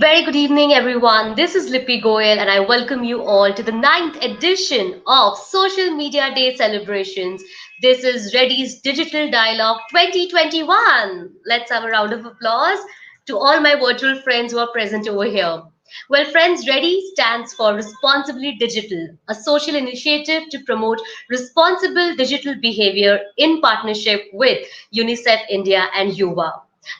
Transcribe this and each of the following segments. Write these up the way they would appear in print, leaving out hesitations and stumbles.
Very good evening, everyone. This is Lippy Goyal, and I welcome you all to the ninth edition of Social Media Day celebrations. This is Redi's Digital Dialogue 2021. Let's have a round of applause to all my virtual friends who are present over here. Well, friends, Redi stands for Responsibly Digital, a social initiative to promote responsible digital behavior in partnership with UNICEF India and UVA.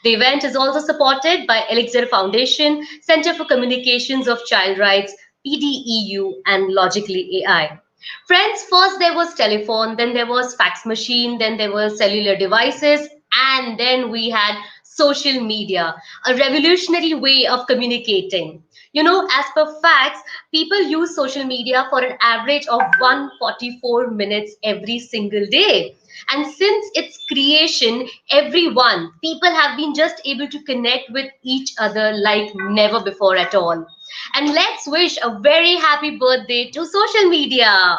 The event is also supported by Elixir Foundation, Center for Communications of Child Rights, PDEU, and Logically AI. Friends, first there was telephone, then there was fax machine, then there were cellular devices, and then we had social media, a revolutionary way of communicating. As per facts, people use social media for an average of 144 minutes every single day. And since its creation, people have been just able to connect with each other like never before at all. And let's wish a very happy birthday to social media.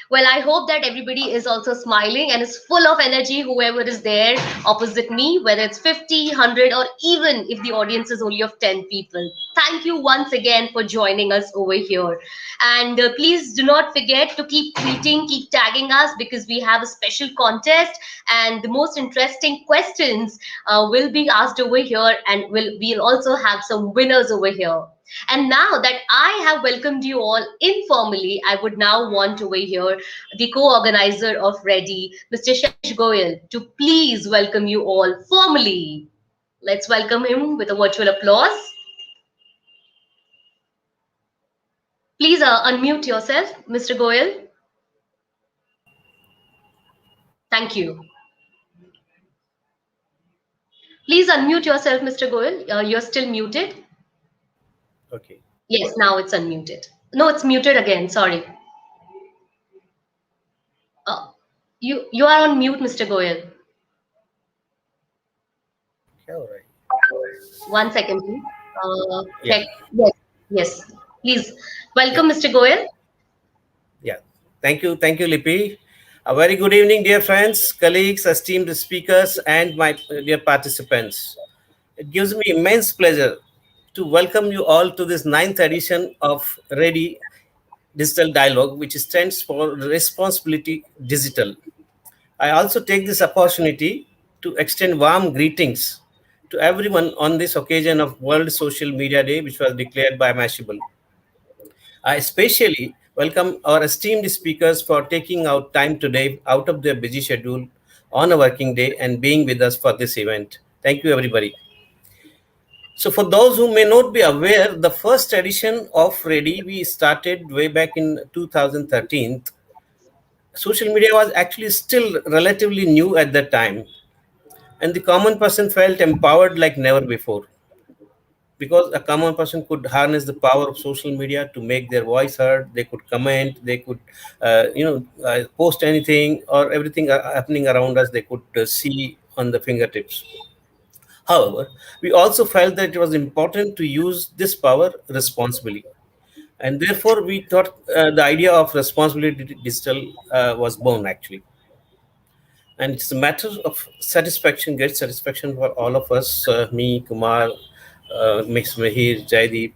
Well, I hope that everybody is also smiling and is full of energy, whoever is there opposite me, whether it's 50, 100, or even if the audience is only of 10 people. Thank you once again for joining us over here. And please do not forget to keep tweeting, keep tagging us because we have a special contest and the most interesting questions will be asked over here, and we'll also have some winners over here. And now that I have welcomed you all informally, I would now want over here the co-organizer of Redi, Mr. Shesh Goyal, to please welcome you all formally. Let's welcome him with a virtual applause. Please unmute yourself, Mr. Goyal. Thank you. Please unmute yourself, Mr. Goyal. You're still muted. Okay. Yes, now it's unmuted. No, it's muted again. Sorry. Uh, you are on mute, Mr. Goyal. Okay, all right. 1 second, please. Yeah. Check. Yes, yes. Please Yeah. welcome, Mr. Goyal. Yeah. Thank you, Lippy. A very good evening, dear friends, colleagues, esteemed speakers, and my dear participants. It gives me immense pleasure to welcome you all to this ninth edition of Ready Digital Dialogue, which stands for Responsibility Digital. I also take this opportunity to extend warm greetings to everyone on this occasion of World Social Media Day, which was declared by Mashable. I especially welcome our esteemed speakers for taking out time today out of their busy schedule on a working day and being with us for this event. Thank you, everybody. So, for those who may not be aware, the first edition of Ready we started way back in 2013. Social media was actually still relatively new at that time, and the common person felt empowered like never before because a common person could harness the power of social media to make their voice heard. They could comment, they could post anything or everything happening around us, they could see on the fingertips. However, we also felt that it was important to use this power responsibly, and therefore we thought the idea of responsibility digital was born actually. And it's a matter of satisfaction, great satisfaction for all of us, me, Kumar, Mix Mahir, Jaideep,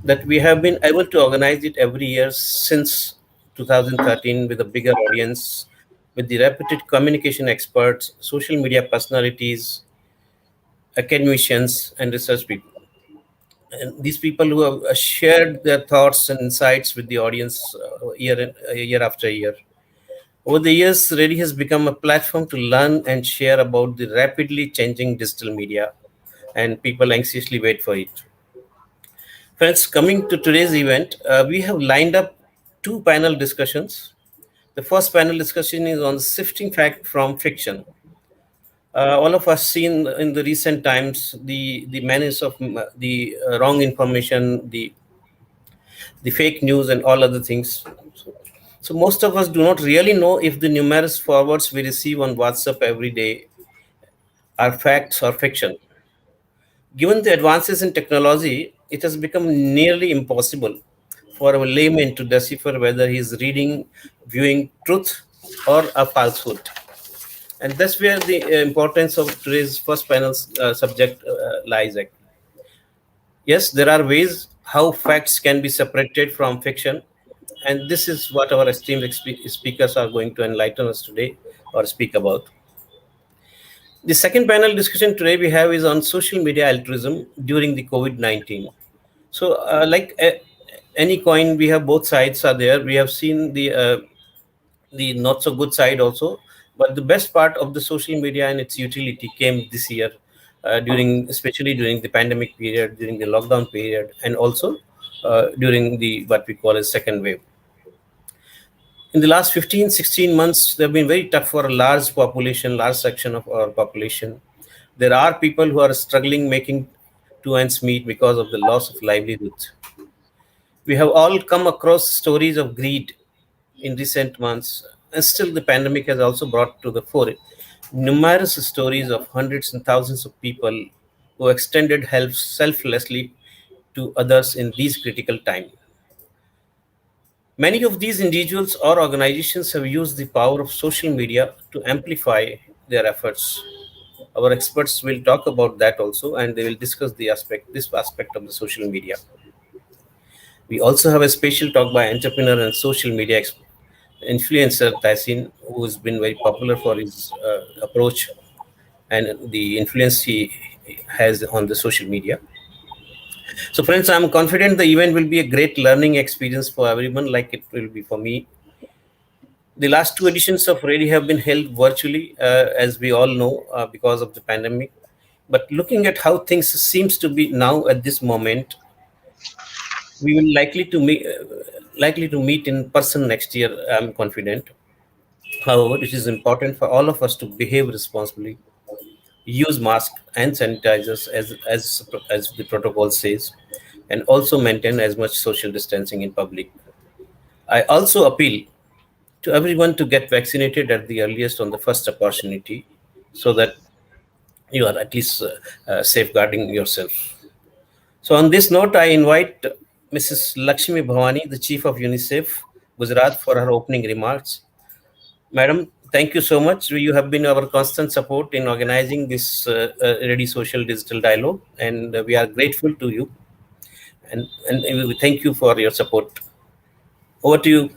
that we have been able to organize it every year since 2013 with a bigger audience, with the reputed communication experts, social media personalities, academicians, and research people. And these people who have shared their thoughts and insights with the audience year after year. Over the years, Redi has become a platform to learn and share about the rapidly changing digital media, and people anxiously wait for it. Friends, coming to today's event, we have lined up two panel discussions. The first panel discussion is on sifting fact from fiction. All of us seen in the recent times the menace of the wrong information, the fake news, and all other things. So most of us do not really know if the numerous forwards we receive on WhatsApp every day are facts or fiction. Given the advances in technology, it has become nearly impossible for a layman to decipher whether he is reading, viewing truth or a falsehood. And that's where the importance of today's first panel's subject lies. Yes, there are ways how facts can be separated from fiction, and this is what our esteemed speakers are going to enlighten us today or speak about. The second panel discussion today we have is on social media altruism during the COVID 19. So, any coin, we have both sides are there. We have seen the not so good side also, but the best part of the social media and its utility came this year, during especially during the pandemic period, during the lockdown period, and also during the what we call as second wave. In the last 15, 16 months, they've been very tough for a large population, large section of our population. There are people who are struggling making two ends meet because of the loss of livelihood. We have all come across stories of greed in recent months, and still the pandemic has also brought to the fore numerous stories of hundreds and thousands of people who extended help selflessly to others in these critical times. Many of these individuals or organizations have used the power of social media to amplify their efforts. Our experts will talk about that also, and they will discuss this aspect of the social media. We also have a special talk by entrepreneur and social media influencer Taisin, who has been very popular for his approach and the influence he has on the social media. So, friends, I'm confident the event will be a great learning experience for everyone, like it will be for me. The last two editions of Redi have been held virtually, as we all know, because of the pandemic. But looking at how things seems to be now at this moment, we will likely to meet in person next year. I'm confident. However, it is important for all of us to behave responsibly, use masks and sanitizers as the protocol says, and also maintain as much social distancing in public. I also appeal to everyone to get vaccinated at the earliest on the first opportunity, so that you are at least safeguarding yourself. So, on this note, I invite Mrs. Lakshmi Bhavani, the Chief of UNICEF Gujarat, for her opening remarks. Madam, thank you so much. You have been our constant support in organizing this Ready Social Digital Dialogue, and we are grateful to you. And we thank you for your support. Over to you.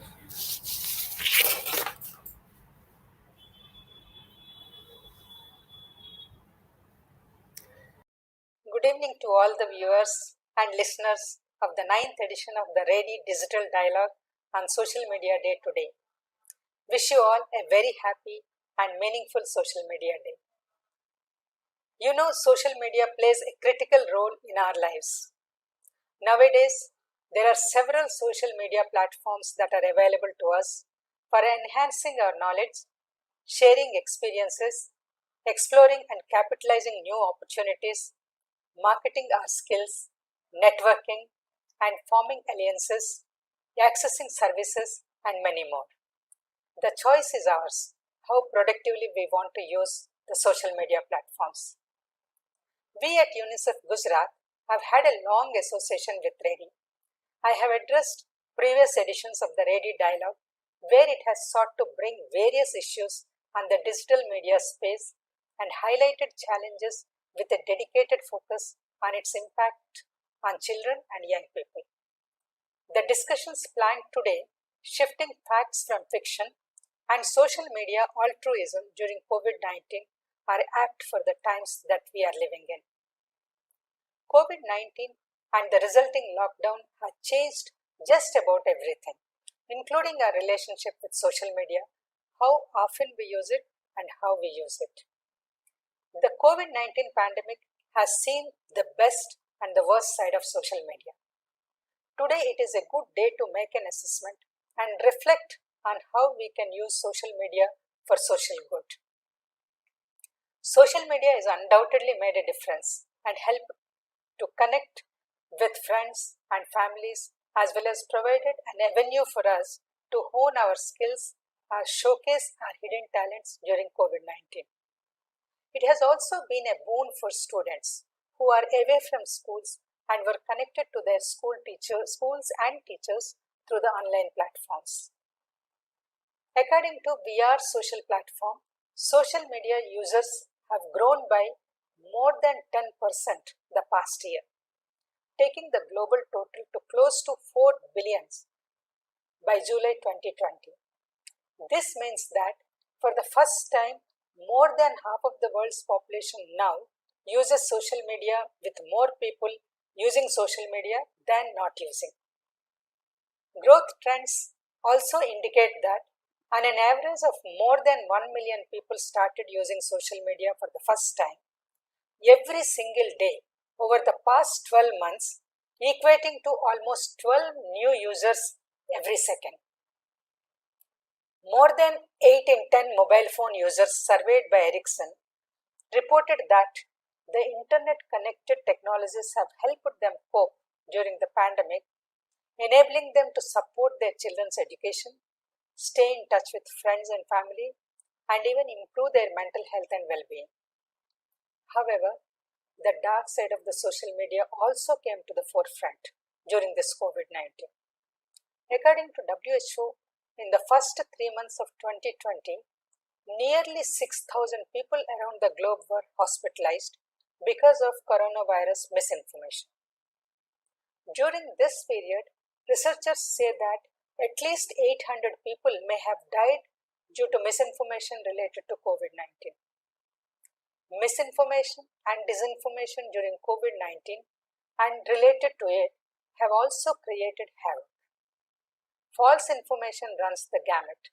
Good evening to all the viewers and listeners of the ninth edition of the Redi Digital Dialogue on Social Media Day today. Wish you all a very happy and meaningful Social Media Day. You know, social media plays a critical role in our lives. Nowadays, there are several social media platforms that are available to us for enhancing our knowledge, sharing experiences, exploring and capitalizing new opportunities, marketing our skills, networking, and forming alliances, accessing services, and many more. The choice is ours how productively we want to use the social media platforms. We at UNICEF Gujarat have had a long association with Redi. I have addressed previous editions of the Redi Dialogue where it has sought to bring various issues on the digital media space and highlighted challenges with a dedicated focus on its impact on children and young people. The discussions planned today, shifting facts from fiction and social media altruism during COVID 19, are apt for the times that we are living in. COVID 19 and the resulting lockdown have changed just about everything, including our relationship with social media, how often we use it, and how we use it. The COVID 19 pandemic has seen the best and the worst side of social media. Today, it is a good day to make an assessment and reflect on how we can use social media for social good. Social media has undoubtedly made a difference and helped to connect with friends and families, as well as provided an avenue for us to hone our skills or showcase our hidden talents during COVID 19. It has also been a boon for students who are away from schools and were connected to their schools and teachers through the online platforms. According to VR social platform, social media users have grown by more than 10% the past year. taking the global total to close to 4 billion by July 2020. This means that for the first time, more than half of the world's population now uses social media, with more people using social media than not using. Growth trends also indicate that on an average of more than 1 million people started using social media for the first time every single day over the past 12 months, equating to almost 12 new users every second. More than 8 in 10 mobile phone users surveyed by Ericsson reported that the internet connected technologies have helped them cope during the pandemic, enabling them to support their children's education, stay in touch with friends and family, and even improve their mental health and well being. However, the dark side of the social media also came to the forefront during this COVID 19. According to WHO, in the first 3 months of 2020, nearly 6,000 people around the globe were hospitalized because of coronavirus misinformation. During this period, researchers say that at least 800 people may have died due to misinformation related to COVID 19. Misinformation and disinformation during COVID 19 and related to it have also created havoc. False information runs the gamut,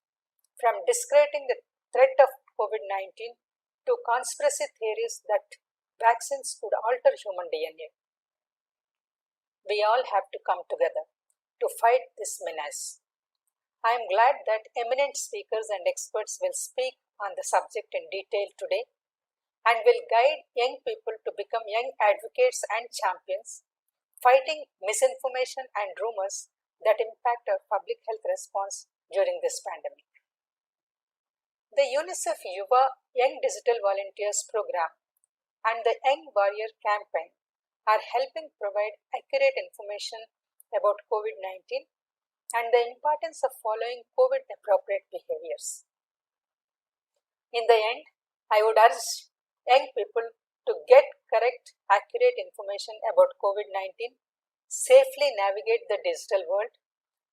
from discrediting the threat of COVID 19 to conspiracy theories that vaccines could alter human DNA. We all have to come together to fight this menace. I am glad that eminent speakers and experts will speak on the subject in detail today and will guide young people to become young advocates and champions, fighting misinformation and rumors that impact our public health response during this pandemic. The UNICEF Yuva Young Digital Volunteers Program and the Young Warrior Campaign are helping provide accurate information about COVID 19 and the importance of following COVID appropriate behaviors. In the end, I would urge young people to get correct, accurate information about COVID 19, safely navigate the digital world,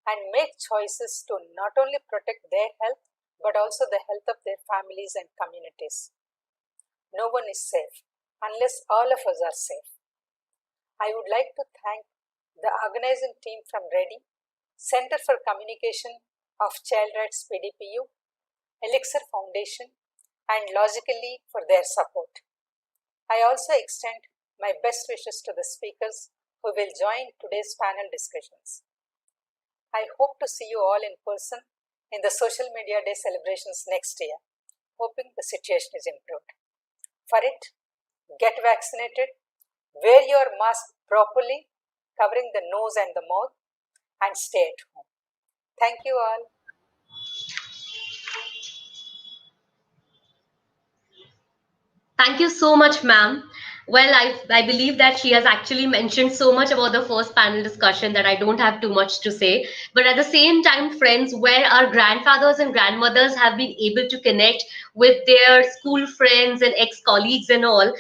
and make choices to not only protect their health but also the health of their families and communities. No one is safe unless all of us are safe. I would like to thank the organizing team from Redi, Center for Communication of Child Rights PDPU, Elixir Foundation, and Logically for their support. I also extend my best wishes to the speakers who will join today's panel discussions. I hope to see you all in person in the Social Media Day celebrations next year, hoping the situation is improved. For it, get vaccinated, wear your mask properly, covering the nose and the mouth, and stay at home. Thank you all. Thank you so much, ma'am. Well, I believe that she has actually mentioned so much about the first panel discussion that I don't have too much to say. But at the same time, friends, where our grandfathers and grandmothers have been able to connect with their school friends and ex-colleagues and all,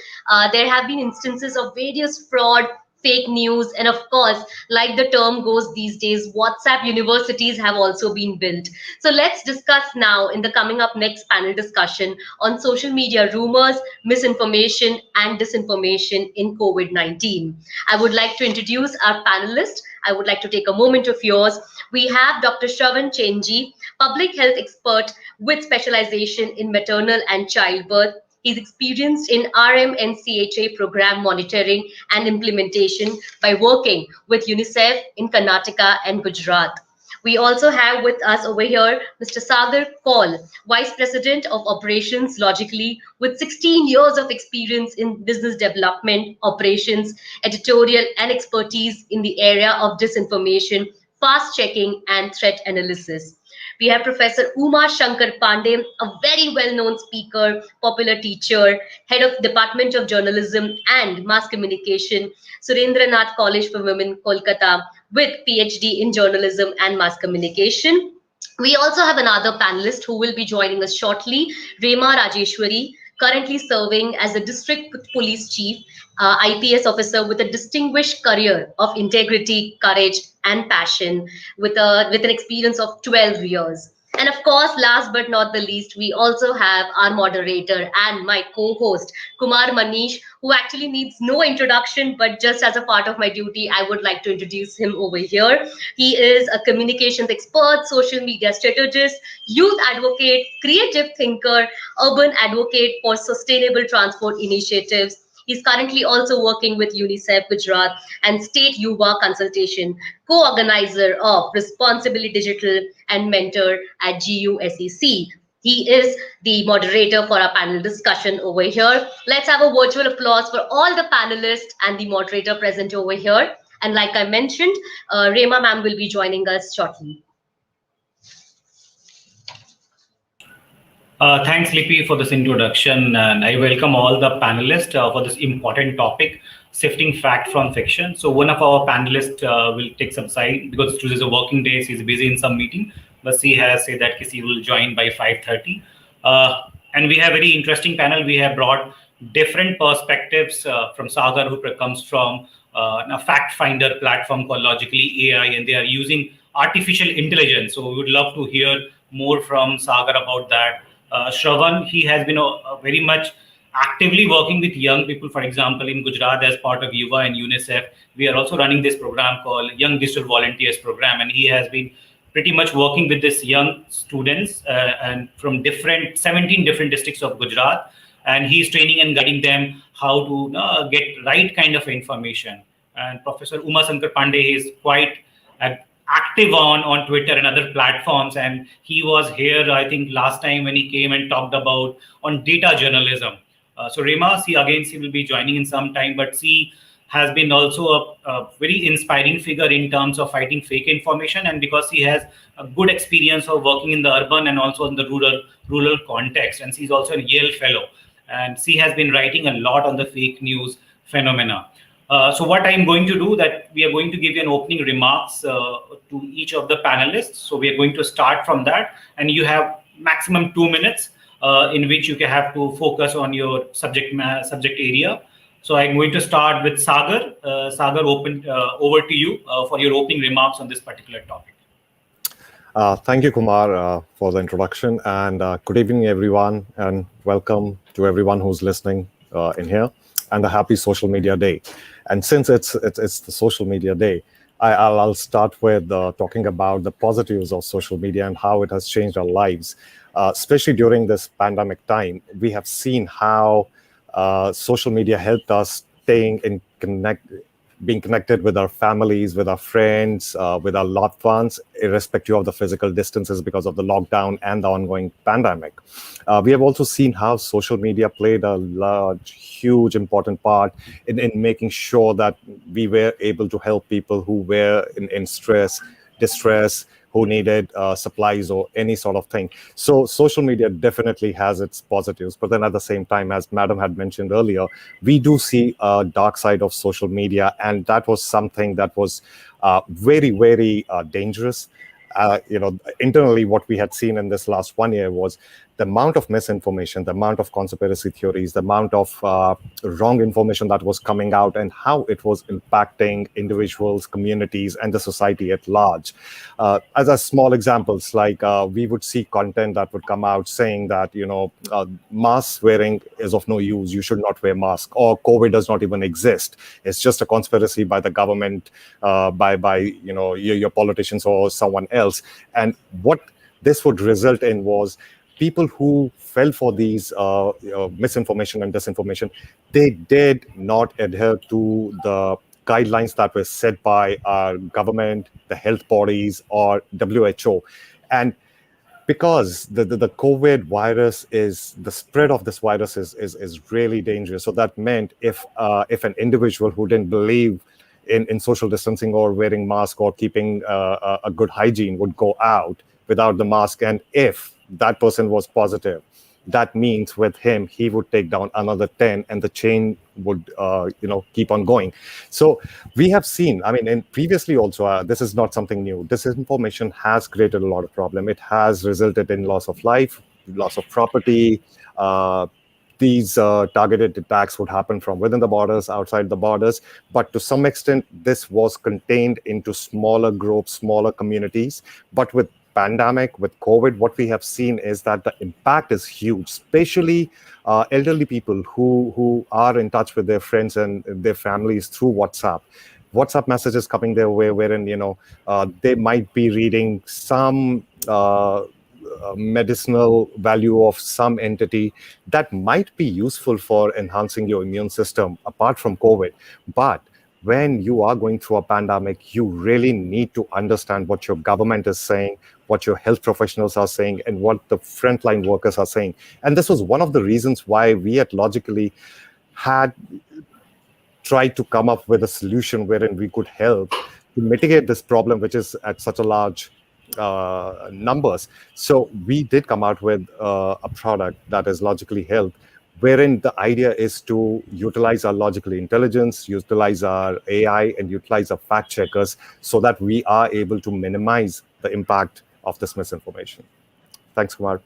there have been instances of various fraud, fake news, and of course, like the term goes these days, WhatsApp universities have also been built. So let's discuss now in the coming up next panel discussion on social media rumors, misinformation, and disinformation in COVID 19. I would like to introduce our panelists. I would like to take a moment of yours. We have Dr. Shravan Chenji, public health expert with specialization in maternal and childbirth. He's experienced in RMNCHA program monitoring and implementation by working with UNICEF in Karnataka and Gujarat. We also have with us over here Mr. Sagar Kaul, Vice President of Operations Logically, with 16 years of experience in business development, operations, editorial, and expertise in the area of disinformation, fast checking, and threat analysis. We have Professor Uma Shankar Pandey, a very well-known speaker, popular teacher, head of Department of Journalism and Mass Communication, Surendranath College for Women, Kolkata, with PhD in Journalism and Mass Communication. We also have another panelist who will be joining us shortly, Rema Rajeshwari, currently serving as the district police chief, IPS officer with a distinguished career of integrity, courage, and passion, with an experience of 12 years. And of course, last but not the least, we also have our moderator and my co-host, Kumar Manish, who actually needs no introduction, but just as a part of my duty, I would like to introduce him over here. He is a communications expert, social media strategist, youth advocate, creative thinker, urban advocate for sustainable transport initiatives. He's currently also working with UNICEF Gujarat and State Yuva Consultation, co-organizer of Responsibly Digital and mentor at GUSEC. He is the moderator for our panel discussion over here. Let's have a virtual applause for all the panelists and the moderator present over here. And like I mentioned, Rema ma'am will be joining us shortly. Thanks, Lippy, for this introduction, and I welcome all the panelists for this important topic, sifting fact from fiction. So one of our panelists will take some side because today is a working day, so he's busy in some meeting, but he has said that he will join by 5:30. And we have very interesting panel. We have brought different perspectives from Sagar, who comes from a fact finder platform called Logically AI, and they are using artificial intelligence. So we would love to hear more from Sagar about that. Shravan, he has been very much actively working with young people. For example, in Gujarat, as part of Yuva and UNICEF, we are also running this program called Young Digital Volunteers Program, and he has been pretty much working with these young students and from 17 different districts of Gujarat, and he's training and guiding them how to get right kind of information. And Professor Uma Shankar Pandey is quite active on Twitter and other platforms, and he was here I think last time when he came and talked about on data journalism. So Rema, she will be joining in some time, but she has been also a very inspiring figure in terms of fighting fake information, and because she has a good experience of working in the urban and also in the rural context, and she's also a Yale fellow, and she has been writing a lot on the fake news phenomena. So what I'm going to do that we are going to give you an opening remarks to each of the panelists. So we are going to start from that, and you have maximum 2 minutes in which you can have to focus on your subject area. So I'm going to start with Sagar. Sagar, over to you for your opening remarks on this particular topic. Thank you, Kumar, for the introduction, and good evening, everyone, and welcome to everyone who's listening in here, and a happy Social Media Day. And since it's the Social Media Day, I'll start with talking about the positives of social media and how it has changed our lives, especially during this pandemic time. We have seen how social media helped us being connected with our families, with our friends, with our loved ones, irrespective of the physical distances because of the lockdown and the ongoing pandemic. We have also seen how social media played a large, huge, important part in making sure that we were able to help people who were in stress, distress, who needed supplies or any sort of thing. So social media definitely has its positives, but then at the same time, as Madam had mentioned earlier, we do see a dark side of social media, and that was something that was very, very dangerous. Internally, what we had seen in this last 1 year was the amount of misinformation, the amount of conspiracy theories, the amount of wrong information that was coming out, and how it was impacting individuals, communities, and the society at large. As a small examples, like we would see content that would come out saying that, mask wearing is of no use, you should not wear mask, or COVID does not even exist. It's just a conspiracy by the government, by your politicians or someone else. And what this would result in was people who fell for these misinformation and disinformation, they did not adhere to the guidelines that were set by our government, the health bodies, or WHO. And because the COVID virus the spread of this virus is really dangerous. So that meant if an individual who didn't believe in social distancing or wearing mask or keeping a good hygiene would go out without the mask, and if that person was positive, that means with him, he would take down another 10, and the chain would, keep on going. So we have seen, and previously also, this is not something new. Disinformation has created a lot of problem. It has resulted in loss of life, loss of property, these targeted attacks would happen from within the borders, outside the borders. But to some extent, this was contained into smaller groups, smaller communities. But with pandemic, with COVID, what we have seen is that the impact is huge, especially elderly people who are in touch with their friends and their families through WhatsApp messages coming their way, wherein they might be reading some medicinal value of some entity that might be useful for enhancing your immune system apart from COVID. But when you are going through a pandemic, you really need to understand what your government is saying, what your health professionals are saying, and what the frontline workers are saying. And this was one of the reasons why we at Logically had tried to come up with a solution wherein we could help to mitigate this problem, which is at such a large numbers. So we did come out with a product that is Logically Health, wherein the idea is to utilize our logical intelligence, utilize our AI, and utilize our fact checkers so that we are able to minimize the impact of this misinformation. Thanks, Kumar.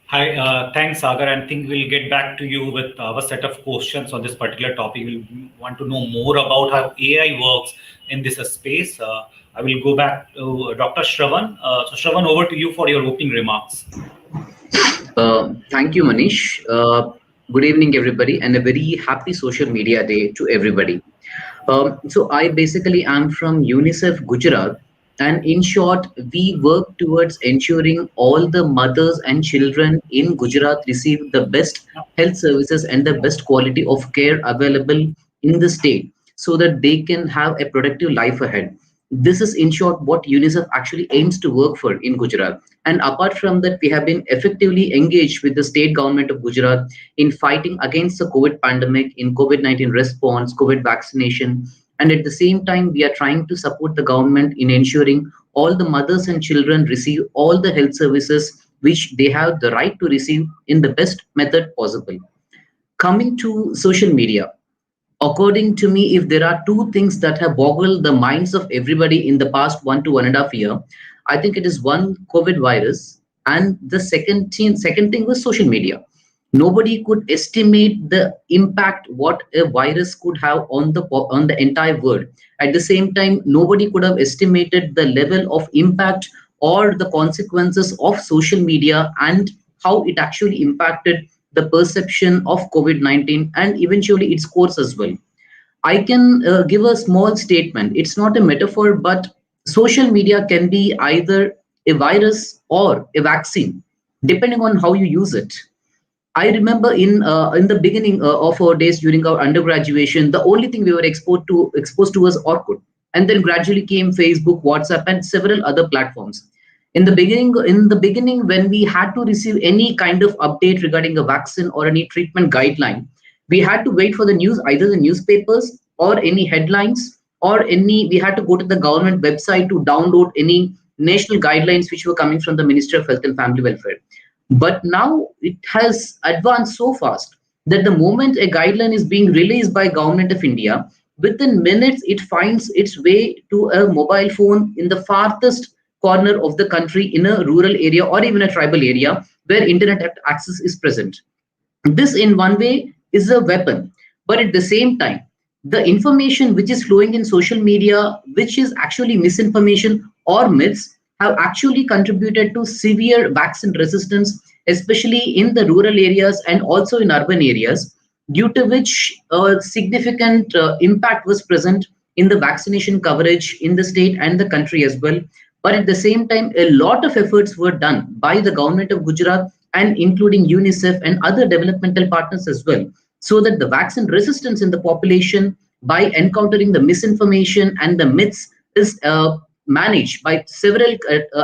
Hi, thanks, Sagar. I think we'll get back to you with our set of questions on this particular topic. We'll want to know more about how AI works in this space. I will go back to Dr. Shravan. So, Shravan, over to you for your opening remarks. Thank you, Manish. Good evening, everybody, and a very happy Social Media Day to everybody. So I basically am from UNICEF Gujarat, and in short, we work towards ensuring all the mothers and children in Gujarat receive the best health services and the best quality of care available in the state so that they can have a productive life ahead. This is in short what UNICEF actually aims to work for in Gujarat. And apart from that, we have been effectively engaged with the state government of Gujarat in fighting against the COVID pandemic, in COVID-19 response, COVID vaccination. And at the same time, we are trying to support the government in ensuring all the mothers and children receive all the health services which they have the right to receive in the best method possible. Coming to social media, according to me, if there are two things that have boggled the minds of everybody in the past 1 to 1.5 years, I think it is one, COVID virus, and the second thing was social media. Nobody could estimate the impact what a virus could have on the entire world. At the same time, nobody could have estimated the level of impact or the consequences of social media and how it actually impacted the perception of COVID-19 and eventually its course as well. I can give a small statement. It's not a metaphor, but social media can be either a virus or a vaccine, depending on how you use it. I remember in the beginning of our days during our undergraduation, the only thing we were exposed to was Orkut, and then gradually came Facebook, WhatsApp, and several other platforms. In the beginning, when we had to receive any kind of update regarding a vaccine or any treatment guideline, we had to wait for the news, either the newspapers or any headlines, or any. We had to go to the government website to download any national guidelines which were coming from the Ministry of Health and Family Welfare. But now it has advanced so fast that the moment a guideline is being released by Government of India, within minutes it finds its way to a mobile phone in the farthest corner of the country in a rural area or even a tribal area where internet access is present. This in one way is a weapon, but at the same time, the information which is flowing in social media, which is actually misinformation or myths, have actually contributed to severe vaccine resistance, especially in the rural areas and also in urban areas, due to which a significant impact was present in the vaccination coverage in the state and the country as well. But at the same time, a lot of efforts were done by the government of Gujarat and including UNICEF and other developmental partners as well, so that the vaccine resistance in the population by encountering the misinformation and the myths is managed by several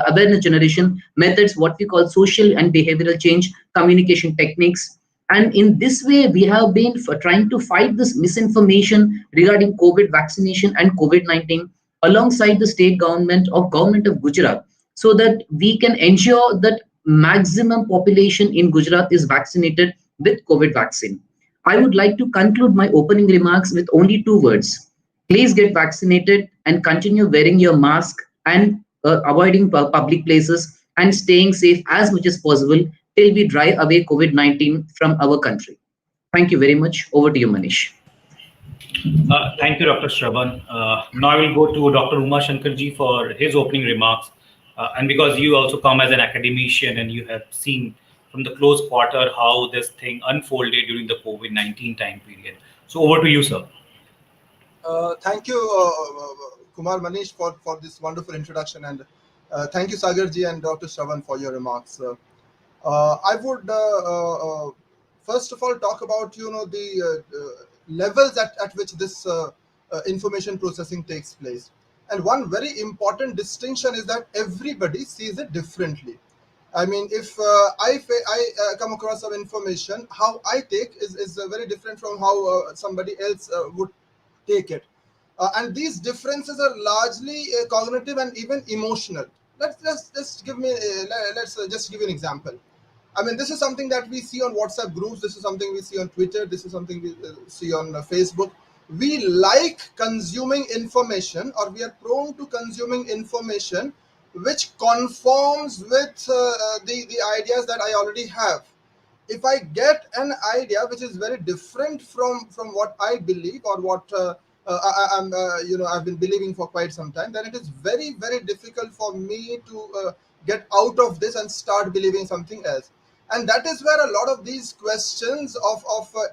awareness generation methods, what we call social and behavioral change communication techniques. And in this way, we have been trying to fight this misinformation regarding COVID vaccination and COVID-19 alongside the state government of Gujarat, so that we can ensure that maximum population in Gujarat is vaccinated with COVID vaccine. I would like to conclude my opening remarks with only two words. Please get vaccinated and continue wearing your mask and avoiding public places and staying safe as much as possible till we drive away COVID-19 from our country. Thank you very much. Over to you, Manish. Thank you, Dr. Shravan. Now I will go to Dr. Uma Shankarji for his opening remarks. And because you also come as an academician and you have seen from the close quarter how this thing unfolded during the COVID-19 time period. So over to you, sir. Thank you, Kumar Manish, for this wonderful introduction, and thank you, Sagarji and Dr. Shravan, for your remarks. I would first of all talk about the levels at which this information processing takes place, and one very important distinction is that everybody sees it differently. I mean, if I come across some information, how I take is very different from how somebody else would take it. And these differences are largely cognitive and even emotional. Let's just give you an example. I mean, this is something that we see on WhatsApp groups. This is something we see on Twitter. This is something we see on Facebook. We like consuming information, or we are prone to consuming information which conforms with the ideas that I already have. If I get an idea which is very different from what I believe, or what I'm I've been believing for quite some time, then it is very difficult for me to get out of this and start believing something else. And that is where a lot of these questions of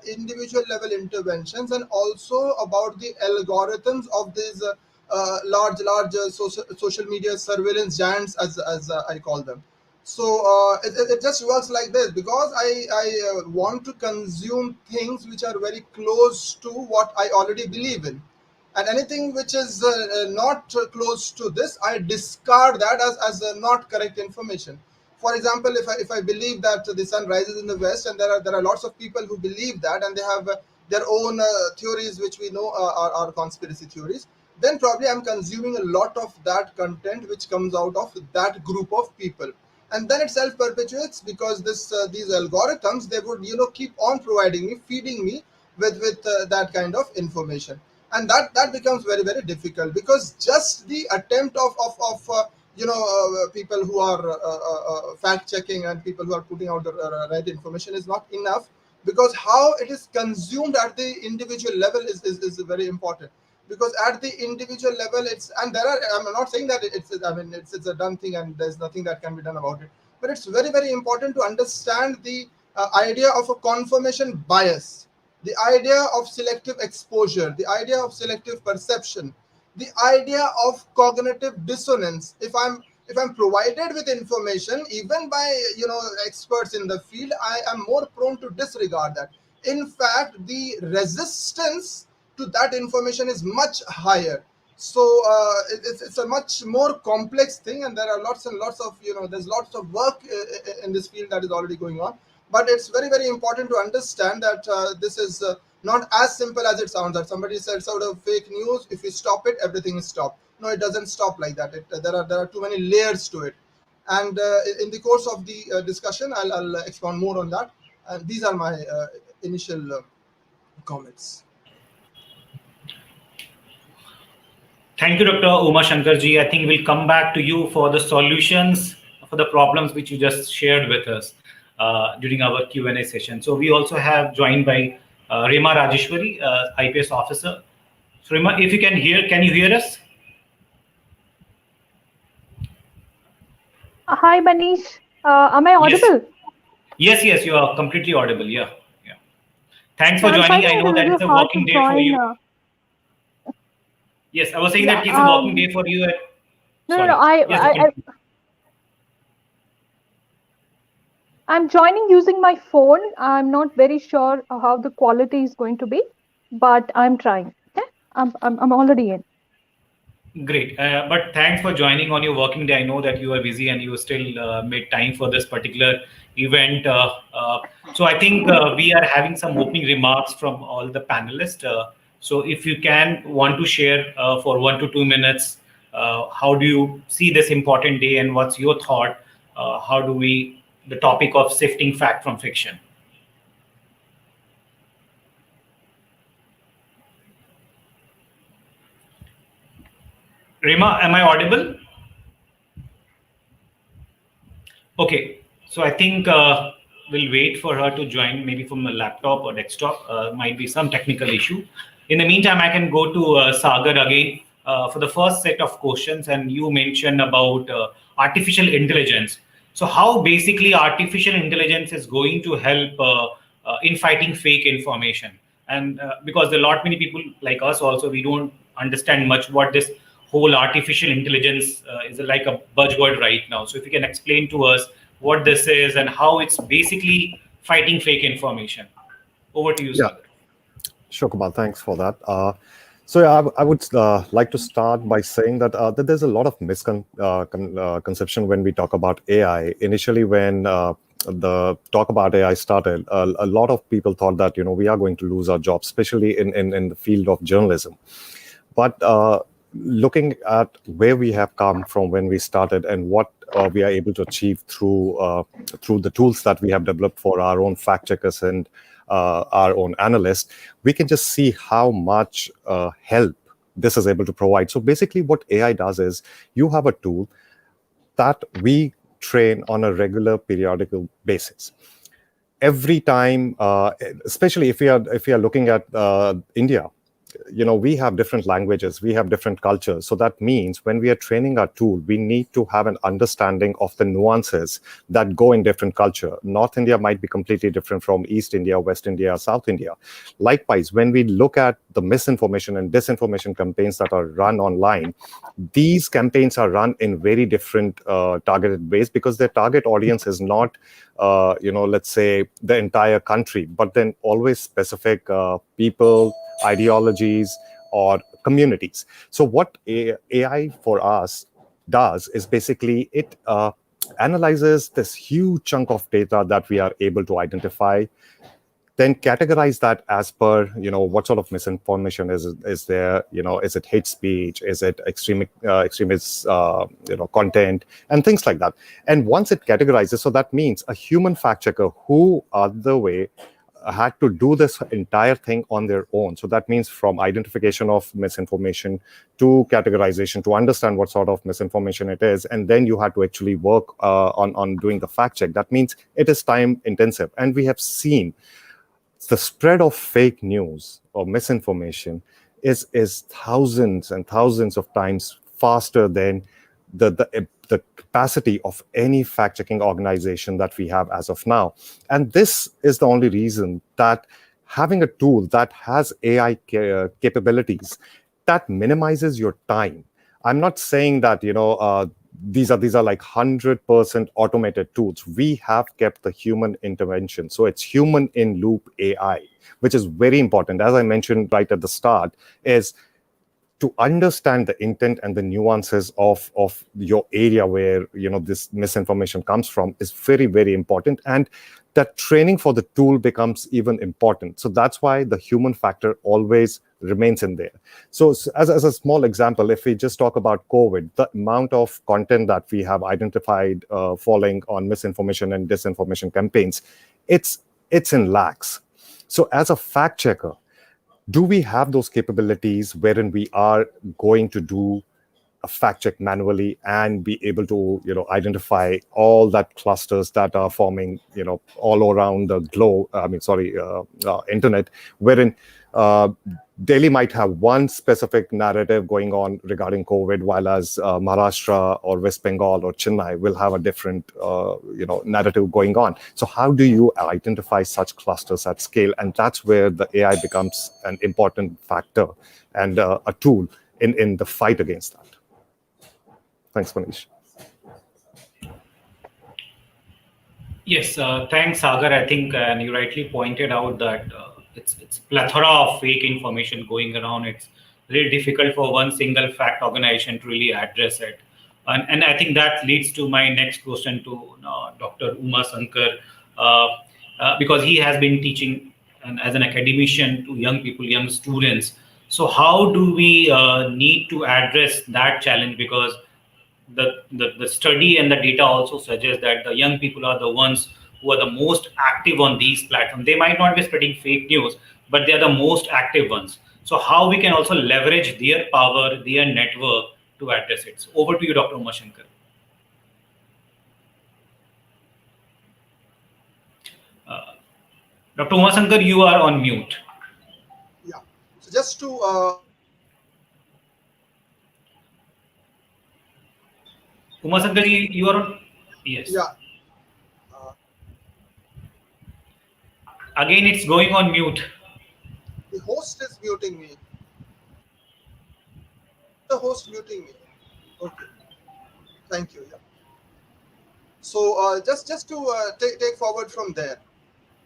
individual level interventions, and also about the algorithms of these large social media surveillance giants, as I call them. So it just works like this, because I want to consume things which are very close to what I already believe in, and anything which is not close to this, I discard that as not correct information. For example, if I believe that the sun rises in the west, and there are lots of people who believe that, and they have their own theories which we know are conspiracy theories, then probably I'm consuming a lot of that content which comes out of that group of people, and then it self perpetuates, because this these algorithms, they would keep on providing me, feeding me with that kind of information. And that becomes very difficult, because just the attempt of people who are fact checking, and people who are putting out the right information, is not enough, because how it is consumed at the individual level is very important. Because at the individual level, and there are, I'm not saying that it's a done thing and there's nothing that can be done about it, but it's very important to understand the idea of a confirmation bias, the idea of selective exposure, the idea of selective perception, the idea of cognitive dissonance. If I'm provided with information, even by experts in the field, I am more prone to disregard that. In fact, the resistance to that information is much higher. So it's a much more complex thing, and there are lots and lots of there's lots of work in this field that is already going on. But it's very important to understand that this is not as simple as it sounds, that somebody says out of fake news, if you stop it, everything is stopped. No, it doesn't stop like that. There are too many layers to it. And in the course of the discussion, I'll expound more on that. And these are my initial comments. Thank you, Dr. Uma Shankarji. I think we'll come back to you for the solutions for the problems which you just shared with us during our Q&A session. So we also have joined by Rema Rajeshwari, IPS officer. So Rema, if you can you hear us? Hi, Manish. Am I Yes. audible? Yes, you are completely audible. Yeah. Thanks for I'm joining. I finding it know a that little it's a hard working to day for you. join. Yes, I was saying Yeah. that it's a working day for you. No. Sorry. Yes, I'm joining using my phone. I'm not very sure how the quality is going to be, but I'm trying. Okay. I'm already in. great. But thanks for joining on your working day. I know that you are busy and you still made time for this particular event. So I think we are having some opening remarks from all the panelists. So if you want to share for 1 to 2 minutes, how do you see this important day and what's your thought? How do the topic of sifting fact from fiction? Rema, am I audible? Okay, so I think we'll wait for her to join, maybe from a laptop or desktop. Might be some technical issue. In the meantime, I can go to Sagar again for the first set of questions. And you mentioned about artificial intelligence. So how basically artificial intelligence is going to help in fighting fake information? And because there are a lot many people like us also, we don't understand much what this whole artificial intelligence is like a buzzword right now. So if you can explain to us what this is and how it's basically fighting fake information. Over to you, Yeah, Sagar. sure, Kumar. Thanks for that. So yeah, I would like to start by saying that there's a lot of misconception when we talk about AI. Initially, when the talk about AI started, a lot of people thought that we are going to lose our jobs, especially in the field of journalism. But looking at where we have come from when we started and what we are able to achieve through the tools that we have developed for our own fact checkers and our own analysts, we can just see how much help this is able to provide. So basically, what AI does is you have a tool that we train on a regular periodical basis every time, especially if we are looking at India. We have different languages, we have different cultures. So that means when we are training our tool, we need to have an understanding of the nuances that go in different culture. North India might be completely different from East India, West India, South India. Likewise, when we look at the misinformation and disinformation campaigns that are run online, these campaigns are run in very different targeted ways, because their target audience is not let's say the entire country, but then always specific people, ideologies, or communities. So what AI for us does is basically it analyzes this huge chunk of data that we are able to identify, then categorize that as per what sort of misinformation is there. Is it hate speech, is it extremist content, and things like that. And once it categorizes, so that means a human fact checker who other way had to do this entire thing on their own. So that means from identification of misinformation to categorization to understand what sort of misinformation it is, and then you had to actually work on doing the fact check. That means it is time intensive, and we have seen the spread of fake news or misinformation is thousands and thousands of times faster than the capacity of any fact checking organization that we have as of now. And this is the only reason that having a tool that has AI capabilities that minimizes your time. I'm not saying that these are like 100% automated tools. We have kept the human intervention, so it's human in loop AI, which is very important. As I mentioned right at the start, is to understand the intent and the nuances of your area where this misinformation comes from is very, very important. And that training for the tool becomes even important. So that's why the human factor always remains in there. So as a small example, if we just talk about COVID, the amount of content that we have identified falling on misinformation and disinformation campaigns, it's in lakhs. So as a fact checker, do we have those capabilities wherein we are going to do a fact check manually and be able to identify all that clusters that are forming all around the globe, internet, wherein Delhi might have one specific narrative going on regarding COVID, while as Maharashtra or West Bengal or Chennai will have a different narrative going on. So how do you identify such clusters at scale? And that's where the AI becomes an important factor and a tool in the fight against that. Thanks, Manish. Yes, thanks, Sagar. I think, and you rightly pointed out that it's plethora of fake information going around. It's really difficult for one single fact organization to really address it. And I think that leads to my next question to Dr. Uma Sankar, because he has been teaching as an academician to young people, young students. So how do we need to address that challenge? Because the study and the data also suggests that the young people are the ones who are the most active on these platforms. They might not be spreading fake news, but they are the most active ones. So how we can also leverage their power, their network to address it. So over to you, Dr. Umashankar. Dr. Umasankar, you are on mute. Yeah. So just to Umasankar, you are on. Yes. yeah, uh, Again, it's going on mute. the host is muting me. The host muting me. Okay. Thank you. Yeah. So just to take forward from there.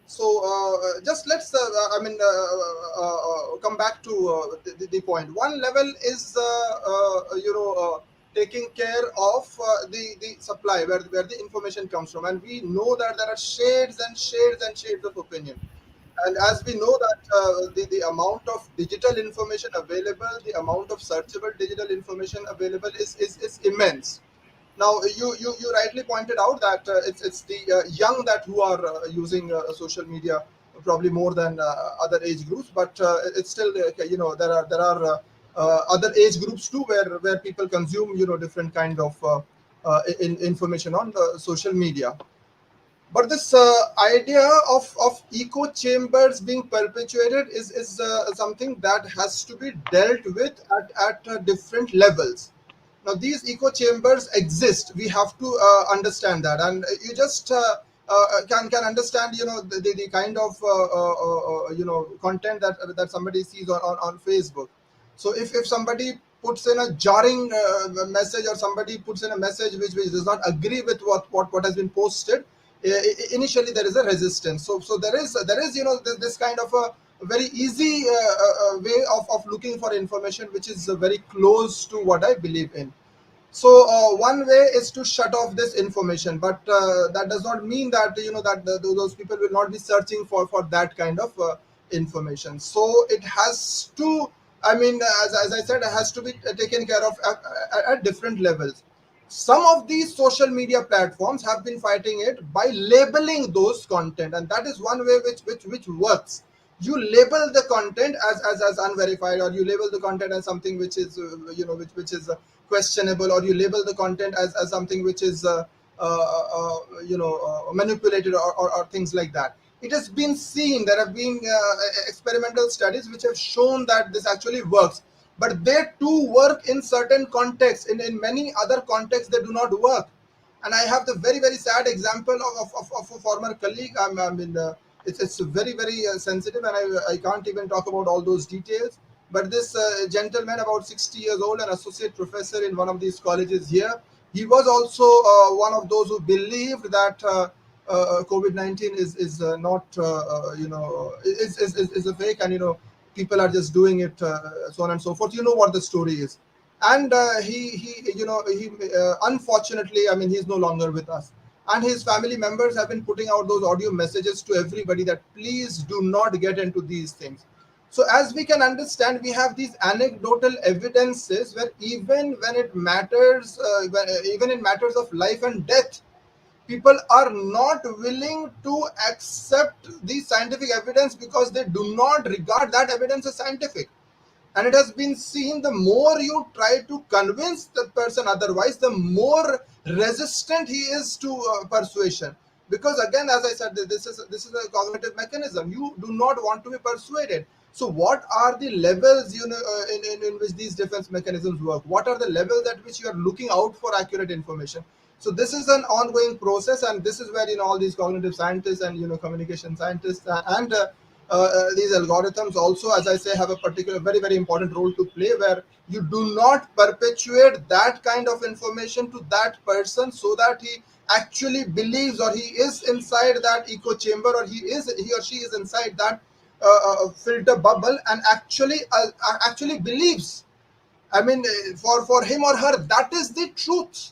So just let's come back to the point. One level is taking care of the supply where the information comes from, and we know that there are shades and shades and shades of opinion. And as we know that the amount of digital information available, the amount of searchable digital information available is immense. Now, you rightly pointed out that it's the young that who are using social media probably more than other age groups, but it's still there are other age groups too where people consume different kind of information on social media. But this idea of echo chambers being perpetuated is something that has to be dealt with at different levels. Now, these echo chambers exist. We have to understand that, and you just can understand the kind of content that somebody sees on Facebook. So if somebody puts in a jarring message, or somebody puts in a message which does not agree with what has been posted, initially there is a resistance. So there is this kind of a very easy way of looking for information which is very close to what I believe in. So one way is to shut off this information, but that does not mean that those people will not be searching for that kind of information. So it has to, I mean, as I said, it has to be taken care of at different levels. Some of these social media platforms have been fighting it by labeling those content, and that is one way which works. You label the content as unverified, or you label the content as something which is which is questionable, or you label the content as something which is manipulated, or things like that. It has been seen, there have been experimental studies which have shown that this actually works, but they too work in certain contexts. In many other contexts they do not work. And I have the very very sad example of a former colleague. I mean, it's very very sensitive, and I can't even talk about all those details. But this gentleman, about 60 years old, an associate professor in one of these colleges here, he was also one of those who believed that COVID-19 is not is a fake, and people are just doing it, so on and so forth. You know what the story is. And he unfortunately, I mean, he's no longer with us, and his family members have been putting out those audio messages to everybody that please do not get into these things. So as we can understand, we have these anecdotal evidences where even when it matters, even in matters of life and death, people are not willing to accept the scientific evidence because they do not regard that evidence as scientific. And it has been seen, the more you try to convince the person otherwise, the more resistant he is to persuasion. Because again, as I said, this is a cognitive mechanism. You do not want to be persuaded. So what are the levels in which these defense mechanisms work? What are the levels at which you are looking out for accurate information? So this is an ongoing process, and this is where all these cognitive scientists and communication scientists and these algorithms also, as I say, have a particular very very important role to play, where you do not perpetuate that kind of information to that person so that he actually believes, or he is inside that echo chamber, or he or she is inside that filter bubble, and actually believes. I mean, for him or her, that is the truth.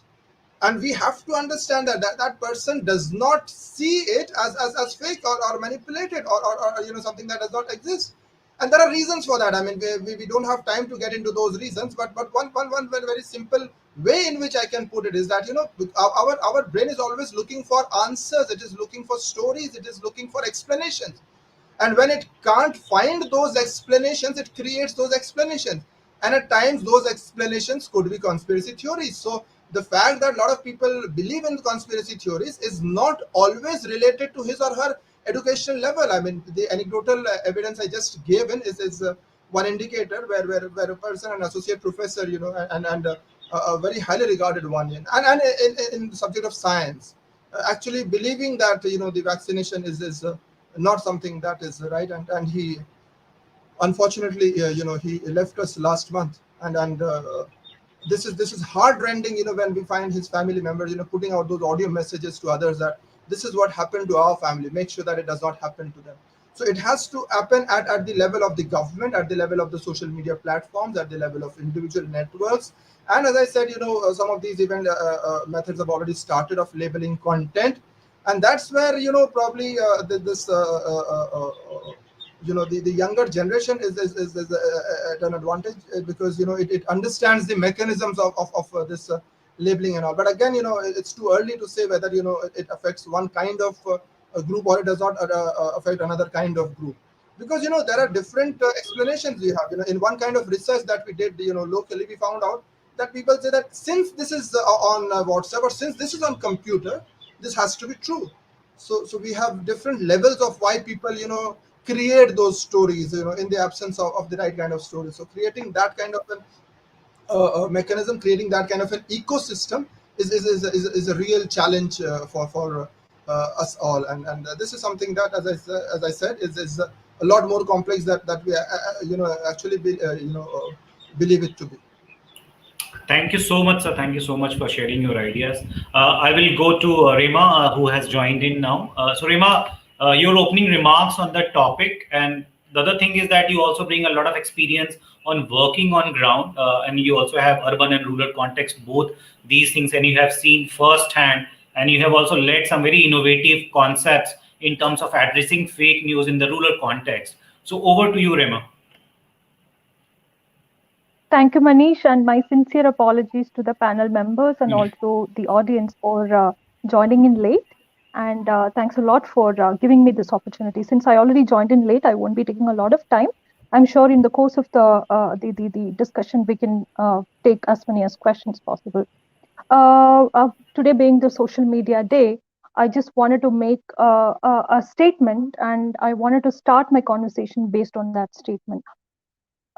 And we have to understand that person does not see it as fake, or manipulated, or something that does not exist. And there are reasons for that. I mean, we don't have time to get into those reasons, but one very, very simple way in which I can put it is that our brain is always looking for answers, it is looking for stories, it is looking for explanations. And when it can't find those explanations, it creates those explanations. And at times those explanations could be conspiracy theories. So the fact that a lot of people believe in conspiracy theories is not always related to his or her educational level. I mean, the anecdotal evidence I just gave in is one indicator where a person, an associate professor, and a very highly regarded one, and in the subject of science, actually believing that the vaccination is not something that is right, and he unfortunately he left us last month, and this is heartrending, when we find his family members putting out those audio messages to others that this is what happened to our family, make sure that it does not happen to them. So it has to happen at the level of the government, at the level of the social media platforms, at the level of individual networks. And as I said, some of these event methods have already started of labeling content, and that's where probably this the younger generation is at an advantage, because it understands the mechanisms of this labeling and all. But again, it's too early to say whether it affects one kind of a group, or it does not affect another kind of group, because there are different explanations we have. In one kind of research that we did locally, we found out that people say that since this is on WhatsApp, or since this is on computer, this has to be true. So we have different levels of why people create those stories in the absence of the right kind of story. So creating that kind of an mechanism, creating that kind of an ecosystem is a real challenge for us all. And this is something that, as I said, is a lot more complex that we actually believe it to be. Thank you so much, sir. Thank you so much for sharing your ideas. I will go to Rema, who has joined in now. So, Rema, your opening remarks on the topic, and the other thing is that you also bring a lot of experience on working on ground, and you also have urban and rural context, both these things, and you have seen firsthand, and you have also led some very innovative concepts in terms of addressing fake news in the rural context. So, over to you, Rema. Thank you, Manish, and my sincere apologies to the panel members and also the audience for joining in late. And thanks a lot for giving me this opportunity. Since I already joined in late, I won't be taking a lot of time. I'm sure in the course of the discussion, we can take as many as questions possible. Today being the social media day, I just wanted to make a statement, and I wanted to start my conversation based on that statement.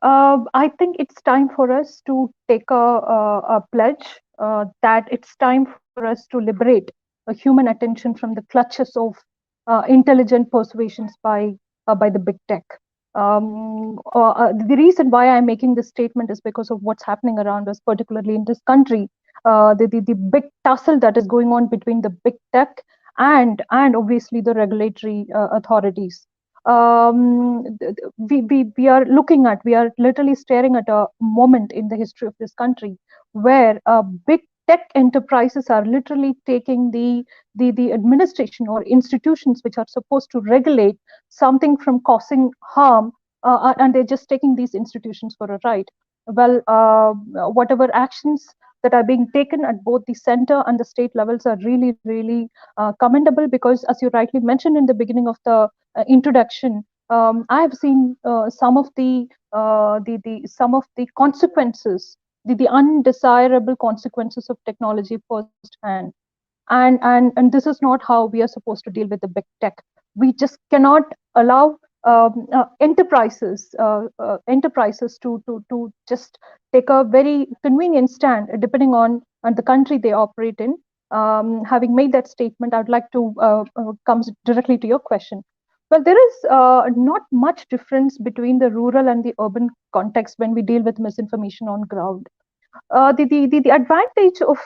I think it's time for us to take a pledge that it's time for us to liberate human attention from the clutches of intelligent persuasions by the big tech. The reason why I'm making this statement is because of what's happening around us, particularly in this country. The big tussle that is going on between the big tech and obviously the regulatory authorities. We are looking at, we are literally staring at a moment in the history of this country where big tech enterprises are literally taking the administration or institutions which are supposed to regulate something from causing harm, and they're just taking these institutions for a ride. Well, whatever actions that are being taken at both the center and the state levels are really, really commendable, because as you rightly mentioned in the beginning of the introduction, I have seen some of the consequences, the undesirable consequences of technology firsthand. And this is not how we are supposed to deal with the big tech. We just cannot allow enterprises to just take a very convenient stand depending on the country they operate in. Having made that statement, I'd like to come directly to your question. Well, there is not much difference between the rural and the urban context when we deal with misinformation on ground. The advantage of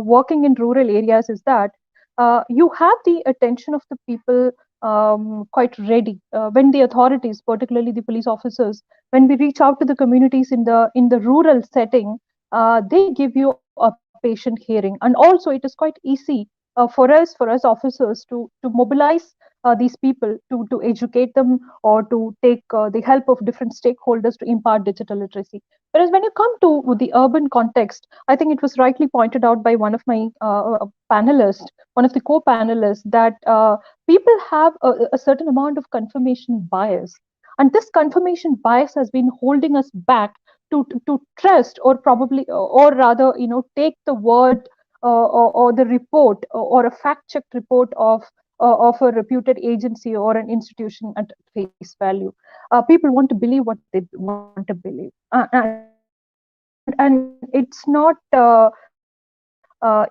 working in rural areas is that you have the attention of the people quite ready when the authorities, particularly the police officers, when we reach out to the communities in the rural setting, they give you a patient hearing. And also it is quite easy for us officers to mobilize these people to educate them, or to take the help of different stakeholders to impart digital literacy. Whereas when you come to the urban context, I think it was rightly pointed out by one of my panelists, one of the co-panelists, that people have a certain amount of confirmation bias. And this confirmation bias has been holding us back to trust, or probably, or rather, take the word or the report, or a fact-checked report of of a reputed agency or an institution at face value. People want to believe what they want to believe, and it's not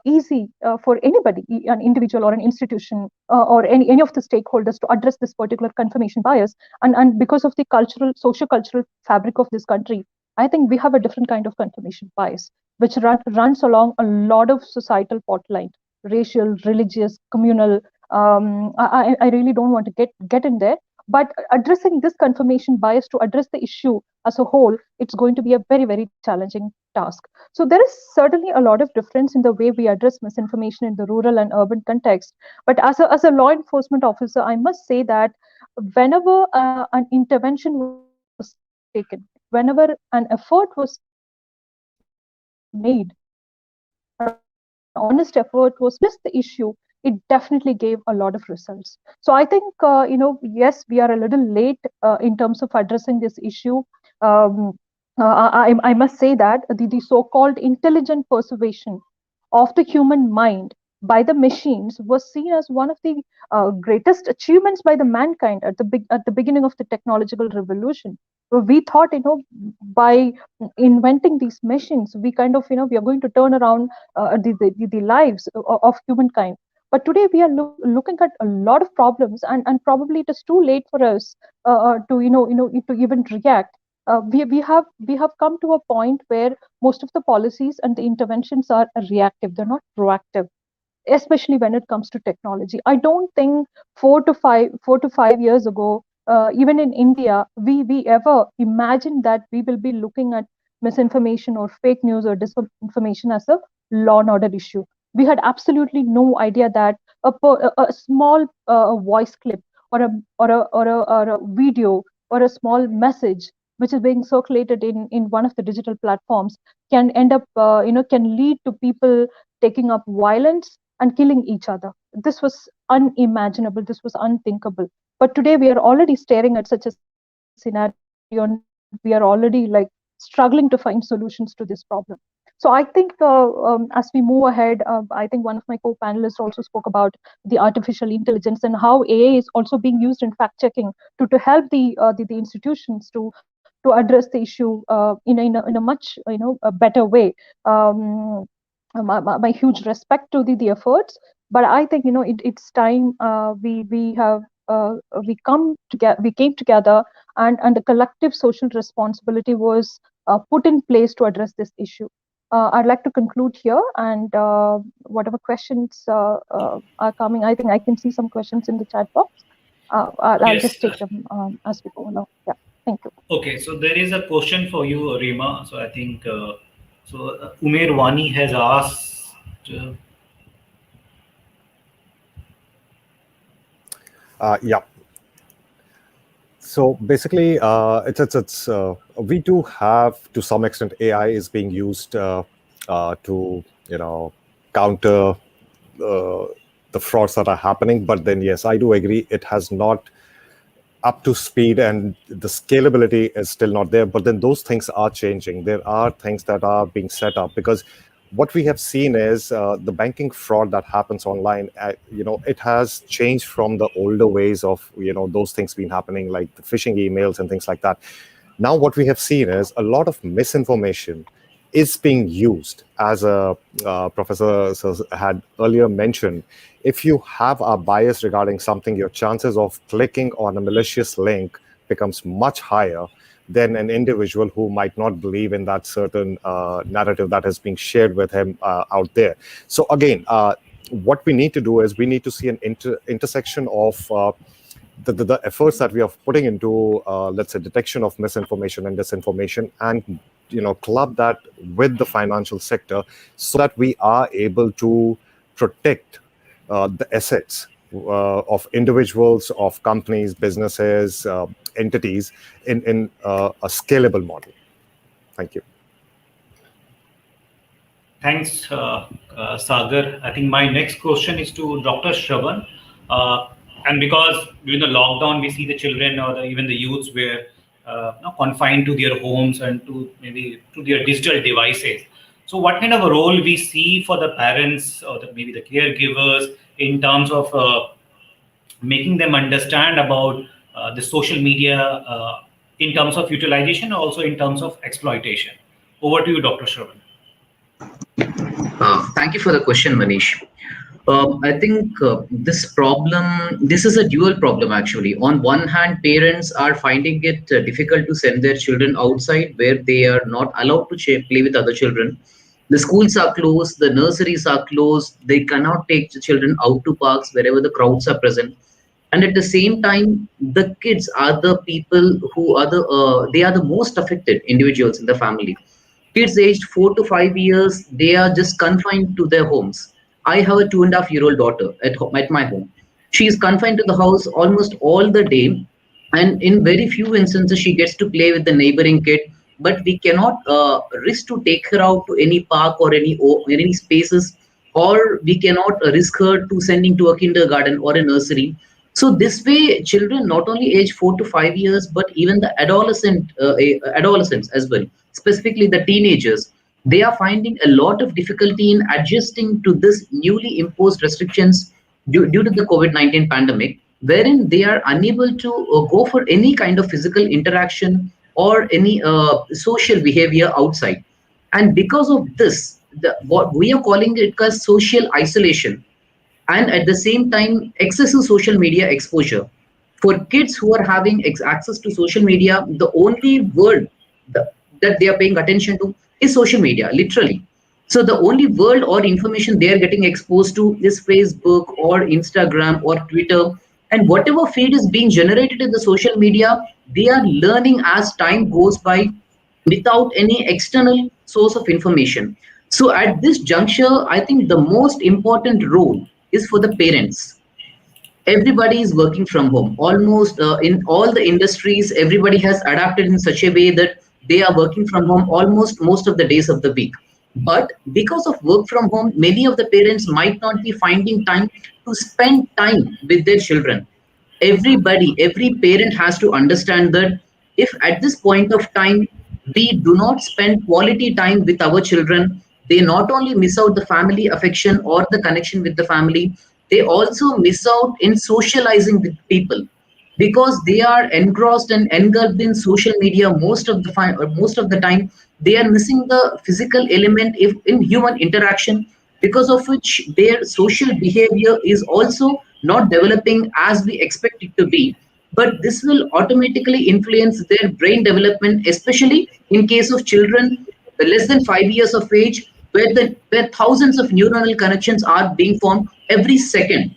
easy for anybody, an individual or an institution, or any of the stakeholders to address this particular confirmation bias. And because of the cultural, socio-cultural fabric of this country, I think we have a different kind of confirmation bias, which runs along a lot of societal fault lines, racial, religious, communal. I really don't want to get in there, but addressing this confirmation bias to address the issue as a whole, it's going to be a very, very challenging task. So there is certainly a lot of difference in the way we address misinformation in the rural and urban context. But as a law enforcement officer, I must say that whenever an intervention was taken, whenever an effort was made, an honest effort was made to address the issue, it definitely gave a lot of results. So I think, yes, we are a little late in terms of addressing this issue. Um, I must say that the so-called intelligent persuasion of the human mind by the machines was seen as one of the greatest achievements by the mankind at the beginning of the technological revolution. We thought, by inventing these machines, we kind of, we are going to turn around the lives of humankind. But today we are looking at a lot of problems, and probably it is too late for us to to even react. We have come to a point where most of the policies and the interventions are reactive; they're not proactive, especially when it comes to technology. I don't think 4 to 5 years ago, even in India, we ever imagined that we will be looking at misinformation or fake news or disinformation as a law and order issue. We had absolutely no idea that a small voice clip or a video or a small message which is being circulated in one of the digital platforms can end up can lead to people taking up violence and killing each other. This was unimaginable. This was unthinkable. But today we are already staring at such a scenario, and we are already struggling to find solutions to this problem. So I think as we move ahead, I think one of my co-panelists also spoke about the artificial intelligence and how AI is also being used in fact checking to help the institutions to address the issue in a much a better way. Um, my huge respect to the efforts, but I think it's time we have we came together, and a collective social responsibility was put in place to address this issue. I'd like to conclude here, and whatever questions are coming, I think I can see some questions in the chat box. I'll Yes. just take them as we go along. Yeah, thank you. Okay, so there is a question for you, Rima. So I think Umer Wani has asked. Yeah. So basically, it's we do have, to some extent, AI is being used to counter the frauds that are happening. But then yes, I do agree it has not up to speed, and the scalability is still not there. But then those things are changing. There are things that are being set up, because what we have seen is the banking fraud that happens online. It has changed from the older ways of those things been happening, like the phishing emails and things like that. Now what we have seen is a lot of misinformation is being used, as a professor had earlier mentioned. If you have a bias regarding something, your chances of clicking on a malicious link becomes much higher than an individual who might not believe in that certain narrative that is being shared with him out there. So again, what we need to do is we need to see an intersection of the efforts that we are putting into, let's say, detection of misinformation and disinformation, and club that with the financial sector, so that we are able to protect the assets of individuals, of companies, businesses, entities in a scalable model. Thank you. Thanks, Sagar. I think my next question is to Dr. Shravan. And because during the lockdown, we see the children or even the youths were confined to their homes and to maybe to their digital devices. So what kind of a role we see for the parents or maybe the caregivers in terms of making them understand about the social media in terms of utilization, also in terms of exploitation. Over to you, Dr. Shravan. Thank you for the question, Manish. I think this is a dual problem actually. On one hand, parents are finding it difficult to send their children outside where they are not allowed to play with other children. The schools are closed, the nurseries are closed, they cannot take the children out to parks wherever the crowds are present. And at the same time, the kids are the people who are they are the most affected individuals in the family. Kids aged 4 to 5 years, they are just confined to their homes. I have a 2.5-year-old daughter at my home. She is confined to the house almost all the day, and in very few instances, she gets to play with the neighboring kid. But we cannot risk to take her out to any park or any spaces, or we cannot risk her to sending to a kindergarten or a nursery. So this way, children not only age 4 to 5 years, but even the adolescents as well, specifically the teenagers, they are finding a lot of difficulty in adjusting to this newly imposed restrictions due to the COVID-19 pandemic, wherein they are unable to go for any kind of physical interaction or any social behavior outside. And because of this, what we are calling it as social isolation, and at the same time excessive social media exposure. For kids who are having access to social media, the only world that they are paying attention to is social media, literally. So the only world or information they are getting exposed to is Facebook or Instagram or Twitter. And whatever feed is being generated in the social media, they are learning as time goes by without any external source of information. So at this juncture, I think the most important role is for the parents. Everybody is working from home. Almost in all the industries, everybody has adapted in such a way that they are working from home almost most of the days of the week. But because of work from home, many of the parents might not be finding time to spend time with their children. Every parent has to understand that if at this point of time we do not spend quality time with our children, they not only miss out the family affection or the connection with the family, they also miss out in socializing with people, because they are engrossed and engulfed in social media most of the time. They are missing the physical element if in human interaction, because of which their social behavior is also not developing as we expect it to be. But this will automatically influence their brain development, especially in case of children less than 5 years of age, where thousands of neuronal connections are being formed every second.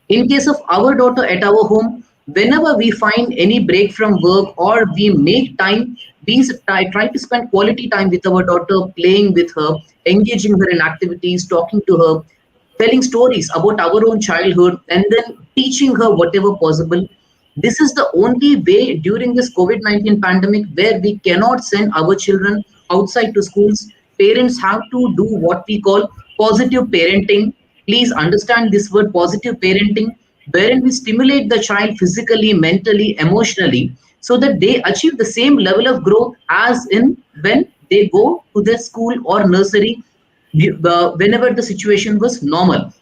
In case of our daughter at our home, whenever we find any break from work or we make time, try to spend quality time with our daughter, playing with her, engaging her in activities, talking to her, telling stories about our own childhood, and then teaching her whatever possible. This is the only way during this COVID-19 pandemic where we cannot send our children outside to schools. Parents have to do what we call positive parenting. Please understand this word positive parenting, wherein we stimulate the child physically, mentally, emotionally, so that they achieve the same level of growth as in when they go to their school or nursery, whenever the situation was normal.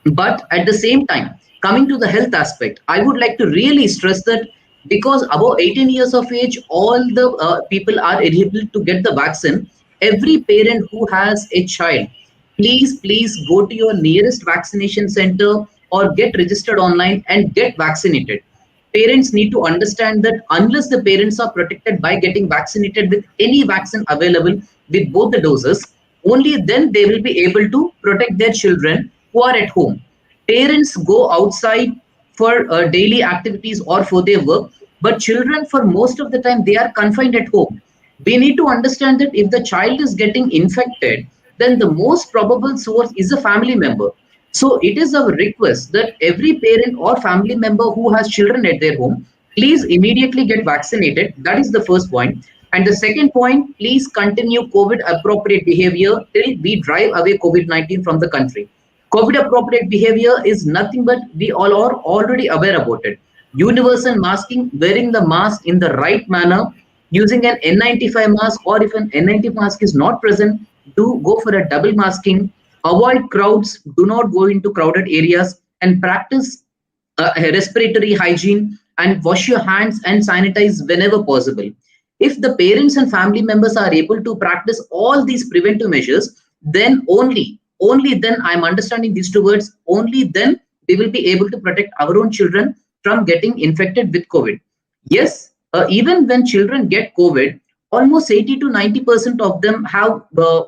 But at the same time, coming to the health aspect, I would like to really stress that because above 18 years of age, all the people are eligible to get the vaccine. Every parent who has a child, please go to your nearest vaccination center or get registered online and get vaccinated. Parents need to understand that unless the parents are protected by getting vaccinated with any vaccine available with both the doses, only then they will be able to protect their children who are at home. Parents go outside for daily activities or for their work, but children, for most of the time, they are confined at home. We need to understand that if the child is getting infected, then the most probable source is a family member. So it is our request that every parent or family member who has children at their home, please immediately get vaccinated. That is the first point. And the second point, please continue COVID appropriate behavior till we drive away COVID-19 from the country. COVID appropriate behavior is nothing but we all are already aware about it. Universal masking, wearing the mask in the right manner, using an N95 mask, or if an N90 mask is not present, do go for a double masking. Avoid crowds, do not go into crowded areas, and practice respiratory hygiene, and wash your hands and sanitize whenever possible. If the parents and family members are able to practice all these preventive measures, then only then I'm understanding these two words, only then we will be able to protect our own children from getting infected with COVID. Yes, even when children get COVID, almost 80 to 90% of them have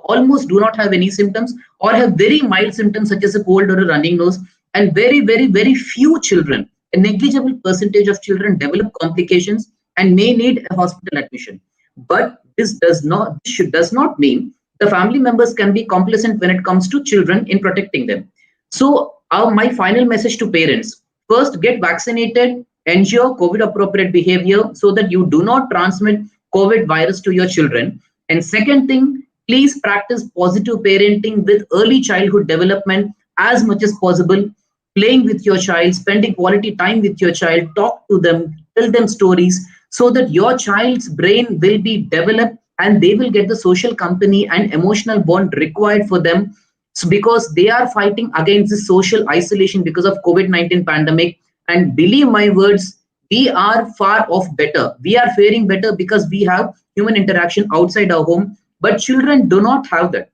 almost do not have any symptoms or have very mild symptoms such as a cold or a running nose. And very few children, a negligible percentage of children develop complications and may need a hospital admission. But does not mean the family members can be complacent when it comes to children in protecting them. So my final message to parents: first, get vaccinated, ensure COVID appropriate behavior so that you do not transmit COVID virus to your children. And second thing, please practice positive parenting with early childhood development as much as possible. Playing with your child, spending quality time with your child, talk to them, tell them stories so that your child's brain will be developed and they will get the social company and emotional bond required for them. So because they are fighting against the social isolation because of COVID-19 pandemic. And believe my words, we are far off better. We are faring better because we have human interaction outside our home, but children do not have that.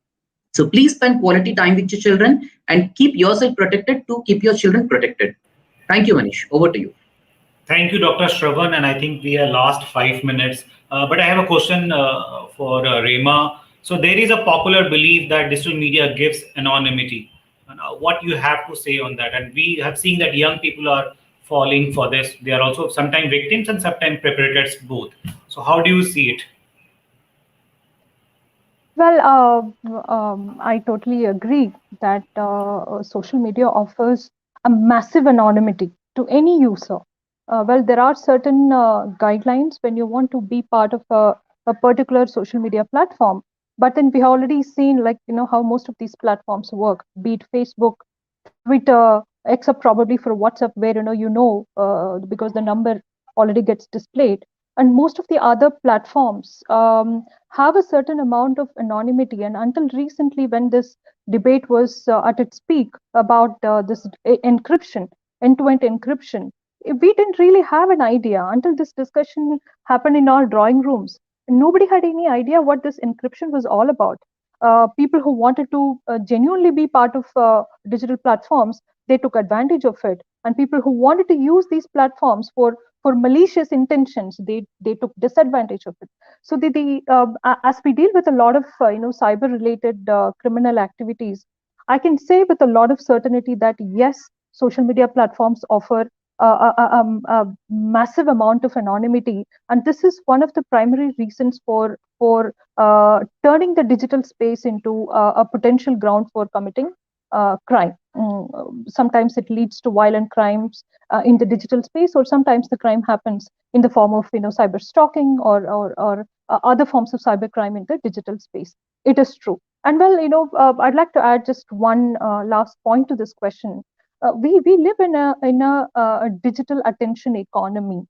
So please spend quality time with your children and keep yourself protected to keep your children protected. Thank you, Manish. Over to you. Thank you, Dr. Shravan. And I think we are last 5 minutes. But I have a question for Rema. So there is a popular belief that digital media gives anonymity. What you have to say on that? And we have seen that young people are falling for this. They are also sometimes victims and sometimes perpetrators both. So how do you see it? Well, I totally agree that social media offers a massive anonymity to any user. Well, there are certain guidelines when you want to be part of a particular social media platform. But then we have already seen, like, how most of these platforms work, be it Facebook, Twitter, except probably for WhatsApp, where because the number already gets displayed. And most of the other platforms have a certain amount of anonymity. And until recently, when this debate was at its peak about this encryption, end-to-end encryption, we didn't really have an idea until this discussion happened in our drawing rooms. Nobody had any idea what this encryption was all about. People who wanted to genuinely be part of digital platforms, they took advantage of it. And people who wanted to use these platforms for malicious intentions, they took disadvantage of it. So as we deal with a lot of cyber related criminal activities, I can say with a lot of certainty that yes, social media platforms offer a massive amount of anonymity, and this is one of the primary reasons for turning the digital space into a potential ground for committing crime. Sometimes it leads to violent crimes in the digital space, or sometimes the crime happens in the form of cyber stalking or other forms of cyber crime in the digital space. It is true. And well, I'd like to add just one last point to this question. We live in a digital attention economy,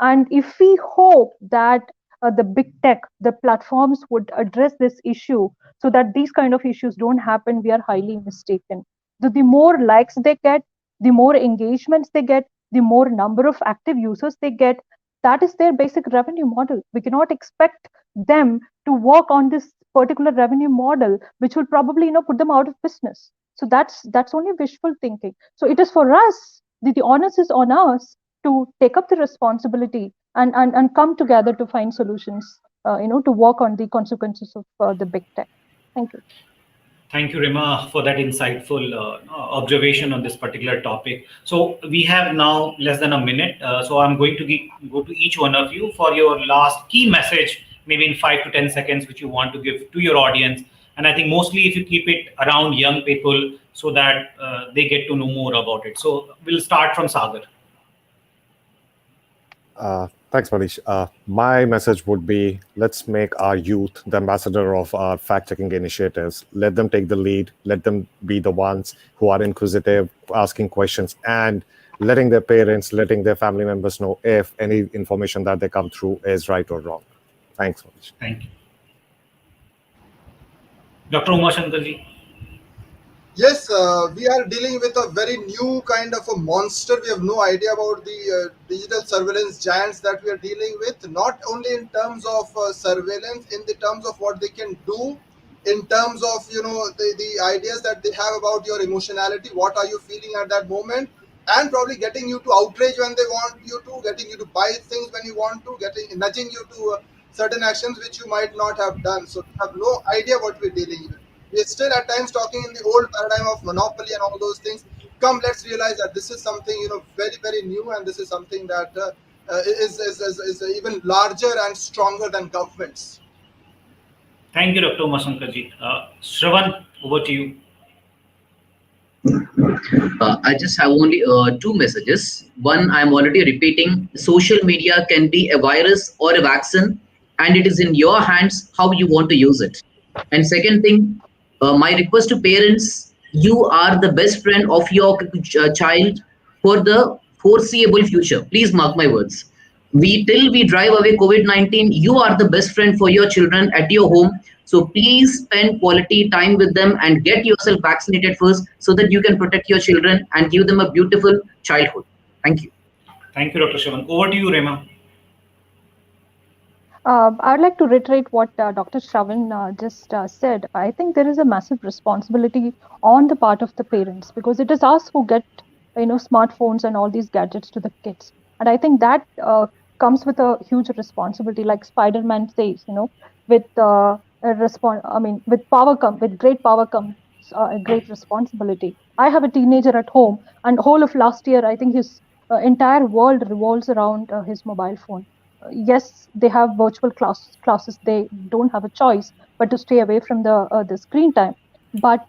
and if we hope that the big tech, the platforms would address this issue so that these kind of issues don't happen, we are highly mistaken. The more likes they get, the more engagements they get, the more number of active users they get. That is their basic revenue model. We cannot expect them to work on this particular revenue model, which will probably put them out of business. So that's only wishful thinking. So it is for us, the onus is on us to take up the responsibility and come together to find solutions, to work on the consequences of the big tech. Thank you. Thank you, Rima, for that insightful observation on this particular topic. So we have now less than a minute. So I'm going to go to each one of you for your last key message, maybe in 5 to 10 seconds, which you want to give to your audience. And I think mostly if you keep it around young people so that they get to know more about it. So we'll start from Sagar. Thanks, Manish. My message would be, let's make our youth the ambassador of our fact-checking initiatives. Let them take the lead. Let them be the ones who are inquisitive, asking questions, and letting their parents, letting their family members know if any information that they come through is right or wrong. Thanks, Manish. Thank you. Dr. Uma Shankarji. Yes, we are dealing with a very new kind of a monster. We have no idea about the digital surveillance giants that we are dealing with, not only in terms of surveillance, in the terms of what they can do, in terms of the ideas that they have about your emotionality, what are you feeling at that moment, and probably getting you to outrage when they want you to, getting you to buy things when you want to, getting nudging you to certain actions which you might not have done. So we have no idea what we're dealing with. We're still at times talking in the old paradigm of monopoly and all those things. Come, let's realize that this is something very very new, and this is something that is even larger and stronger than governments. Thank you, Dr. Umashankarji. Shravan, over to you. I just have only two messages. One, I'm already repeating: social media can be a virus or a vaccine, and it is in your hands how you want to use it. And second thing, my request to parents: you are the best friend of your child for the foreseeable future. Please mark my words. We drive away COVID-19, you are the best friend for your children at your home. So please spend quality time with them and get yourself vaccinated first so that you can protect your children and give them a beautiful childhood. Thank you. Thank you, Dr. Shravan. Over to you, Rema. I would like to reiterate what Dr. Shravan just said. I think there is a massive responsibility on the part of the parents, because it is us who get smartphones and all these gadgets to the kids, and I think that comes with a huge responsibility. Like Spider-Man says, with with with great power comes a great responsibility. I have a teenager at home, and whole of last year, I think his entire world revolves around his mobile phone. Yes, they have virtual classes. They don't have a choice but to stay away from the screen time. But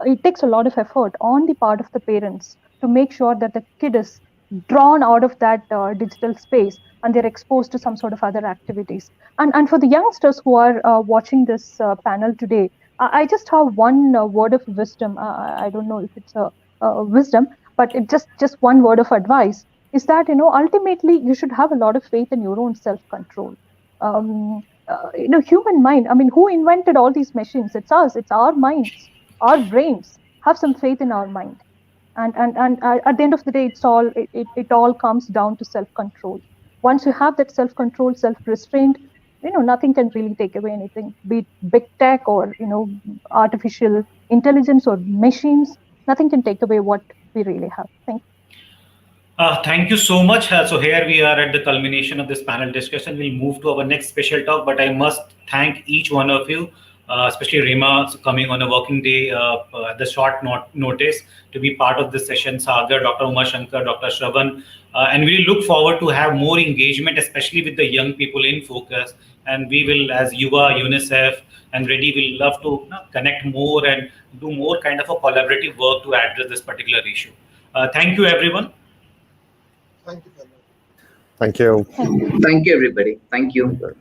it takes a lot of effort on the part of the parents to make sure that the kid is drawn out of that digital space and they're exposed to some sort of other activities. And for the youngsters who are watching this panel today, I just have one word of wisdom. I don't know if it's a wisdom, but it just one word of advice is that ultimately you should have a lot of faith in your own self control. Human mind, I mean, who invented all these machines? It's us. It's our minds, our brains. Have some faith in our mind, and at the end of the day, it all comes down to self control. Once you have that self control, self restraint, nothing can really take away anything, be it big tech or artificial intelligence or machines. Nothing can take away what we really have. Thank you so much. So here we are at the culmination of this panel discussion. We'll move to our next special talk, but I must thank each one of you, especially Rema coming on a working day at the short notice to be part of this session, Sagar, Dr. Uma Shankar, Dr. Shravan, and we look forward to have more engagement, especially with the young people in focus. And we will, as Yuva, UNICEF, and Redi, will love to connect more and do more kind of a collaborative work to address this particular issue. Thank you, everyone. Thank you, Fernando. Thank you. Thank you, everybody. Thank you.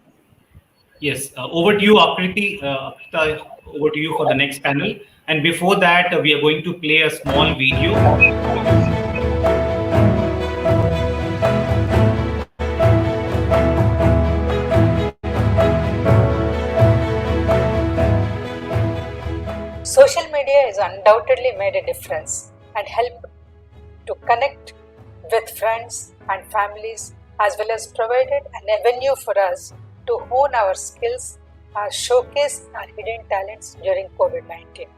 Yes, over to you, Akriti. Akrita, over to you for the next panel. And before that, we are going to play a small video. Social media has undoubtedly made a difference and helped to connect with friends and families, as well as provided an avenue for us to hone our skills or showcase our hidden talents during COVID-19.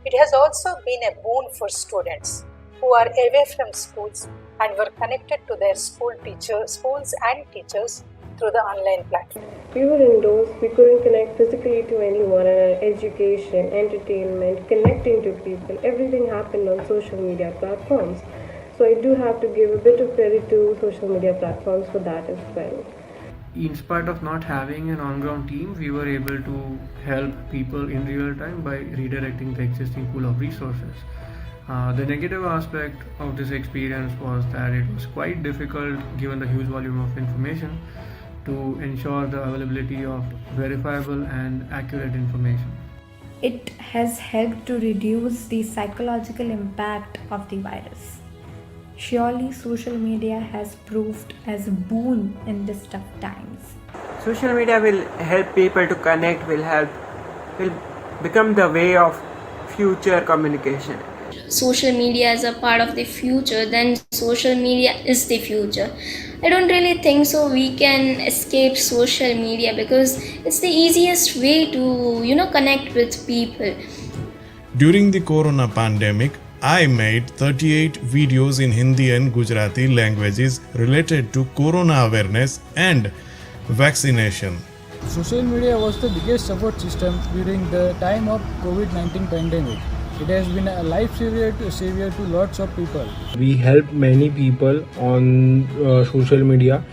It has also been a boon for students who are away from schools and were connected to their schools and teachers through the online platform. We were indoors, we couldn't connect physically to anyone, and our education, entertainment, connecting to people, everything happened on social media platforms. So I do have to give a bit of credit to social media platforms for that as well. In spite of not having an on-ground team, we were able to help people in real time by redirecting the existing pool of resources. The negative aspect of this experience was that it was quite difficult, given the huge volume of information, to ensure the availability of verifiable and accurate information. It has helped to reduce the psychological impact of the virus. Surely social media has proved as a boon in these tough times. Social media will help people to connect, will become the way of future communication. Social media is a part of the future, then social media is the future. I don't really think so we can escape social media because it's the easiest way to, connect with people. During the corona pandemic, I made 38 videos in Hindi and Gujarati languages related to corona awareness and vaccination. Social media was the biggest support system during the time of COVID-19 pandemic. It has been a lifesaver to lots of people. We helped many people on social media.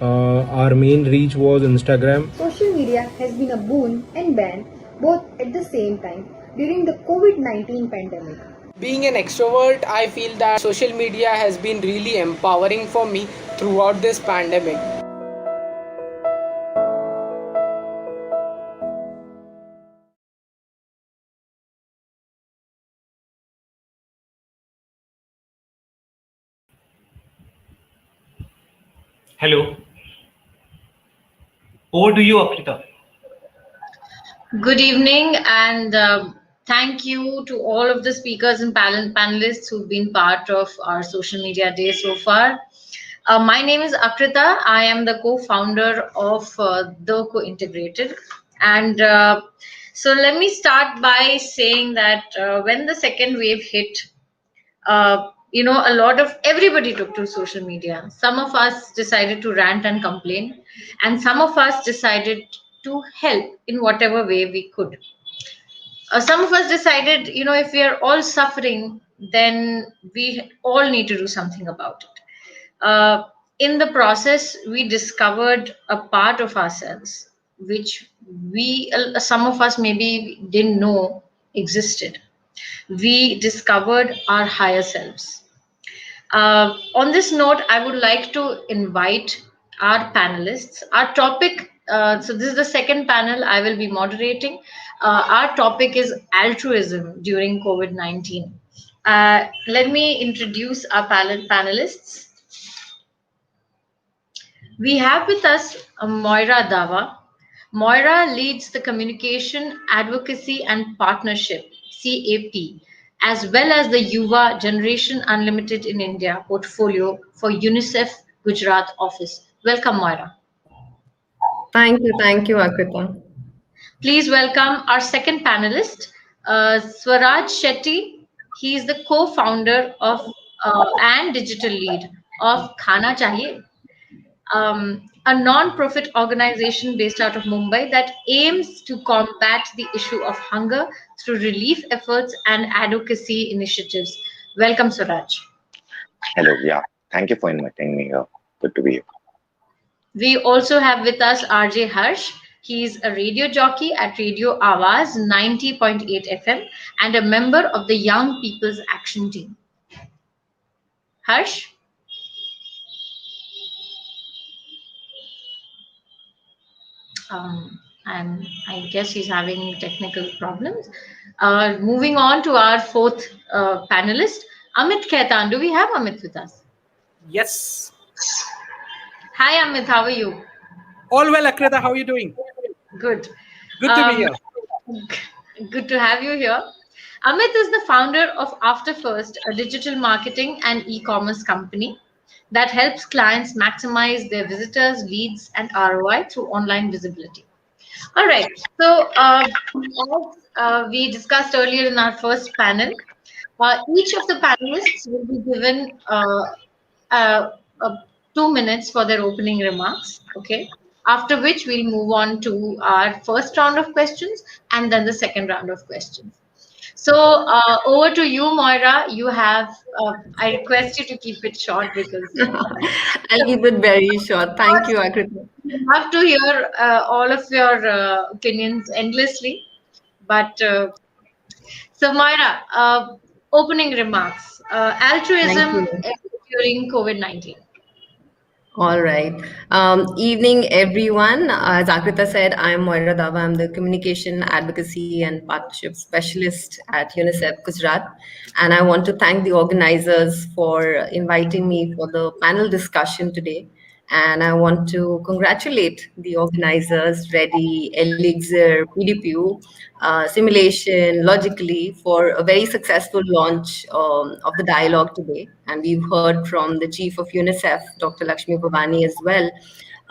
Our main reach was Instagram. Social media has been a boon and ban both at the same time during the COVID-19 pandemic. Being an extrovert, I feel that social media has been really empowering for me throughout this pandemic. Hello. Over to you, Akrita. Good evening, and thank you to all of the speakers and panelists who've been part of our social media day so far. My name is Akrita. I am the co-founder of The Co-Integrated. And so let me start by saying that when the second wave hit, a lot of everybody took to social media. Some of us decided to rant and complain, and some of us decided to help in whatever way we could. Some of us decided, if we are all suffering, then we all need to do something about it. In the process, we discovered a part of ourselves which some of us maybe didn't know existed. We discovered our higher selves. On this note, I would like to invite our panelists. Our topic, so this is the second panel I will be moderating. Our topic is altruism during COVID-19. Let me introduce our panelists. We have with us Moira Dava. Moira leads the Communication, Advocacy and Partnership, CAP, as well as the Yuva Generation Unlimited in India portfolio for UNICEF Gujarat office. Welcome, Moira. Thank you, Akrita. Please welcome our second panelist, Swaraj Shetty. He is the co-founder of and digital lead of Khana Chahiye, a non-profit organization based out of Mumbai that aims to combat the issue of hunger through relief efforts and advocacy initiatives. Welcome, Suraj. Hello, yeah. Thank you for inviting me here. Good to be here. We also have with us RJ Harsh. He is a radio jockey at Radio Awaz 90.8 FM and a member of the Young People's Action Team. Harsh? And I guess he's having technical problems. Moving on to our fourth panelist, Amit Khaitan. Do we have Amit with us? Yes. Hi, Amit. How are you? All well, Akrita. How are you doing? Good. Good to be here. Good to have you here. Amit is the founder of After First, a digital marketing and e-commerce company that helps clients maximize their visitors, leads, and ROI through online visibility. All right. So, as we discussed earlier in our first panel, each of the panelists will be given 2 minutes for their opening remarks. Okay. After which we'll move on to our first round of questions and then the second round of questions. So over to you, Moira. You have, I request you to keep it short because I'll keep it very short. Thank you, Akrita. I have to hear all of your opinions endlessly. But so, Moira, opening remarks. Altruism during COVID-19. All right. Evening, everyone. As Akrita said, I'm Moira Dava. I'm the Communication, Advocacy and Partnership Specialist at UNICEF Gujarat. And I want to thank the organizers for inviting me for the panel discussion today And I want to congratulate the organizers, Redi, Elixir, PDPU, Simulation, Logically, for a very successful launch of the dialogue today. And we've heard from the chief of UNICEF, Dr. Lakshmi Bhavani, as well.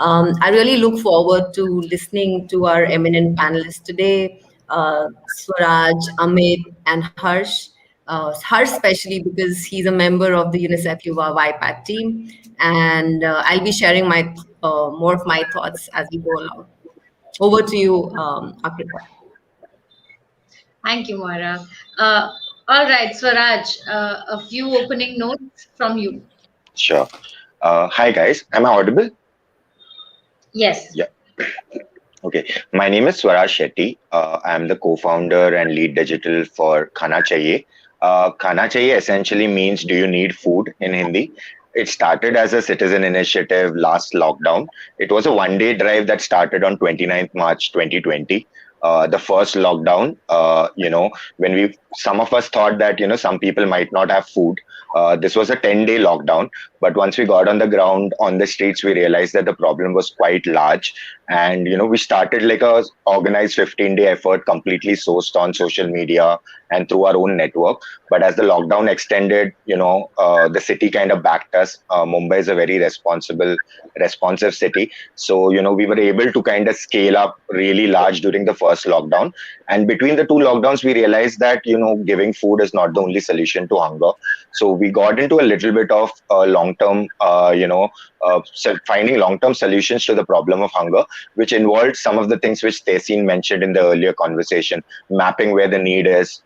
I really look forward to listening to our eminent panelists today, Swaraj, Amit, and Harsh. Harsh, especially because he's a member of the UNICEF Yuva YPAC team, and I'll be sharing my more of my thoughts as we go along. Over to you, Akrita. Thank you, Moira. All right, Swaraj, a few opening notes from you. Sure. Hi guys, am I audible? Yes. Yeah. Okay. My name is Swaraj Shetty. I'm the co-founder and lead digital for Khana Chahiye. Khana Chahiye essentially means "Do you need food?" in Hindi. It started as a citizen initiative last lockdown. It was a one-day drive that started on 29th March 2020. The first lockdown, when some of us thought that, some people might not have food. This was a 10-day lockdown. But once we got on the ground, on the streets, we realized that the problem was quite large. And, we started like a organized 15-day effort, completely sourced on social media and through our own network. But as the lockdown extended, the city kind of backed us. Mumbai is a very responsive city. So, we were able to kind of scale up really large during the first lockdown. And between the two lockdowns, we realized that, giving food is not the only solution to hunger. So we got into a little bit of long-term, finding long-term solutions to the problem of hunger, which involved some of the things which Tehseen mentioned in the earlier conversation, mapping where the need is,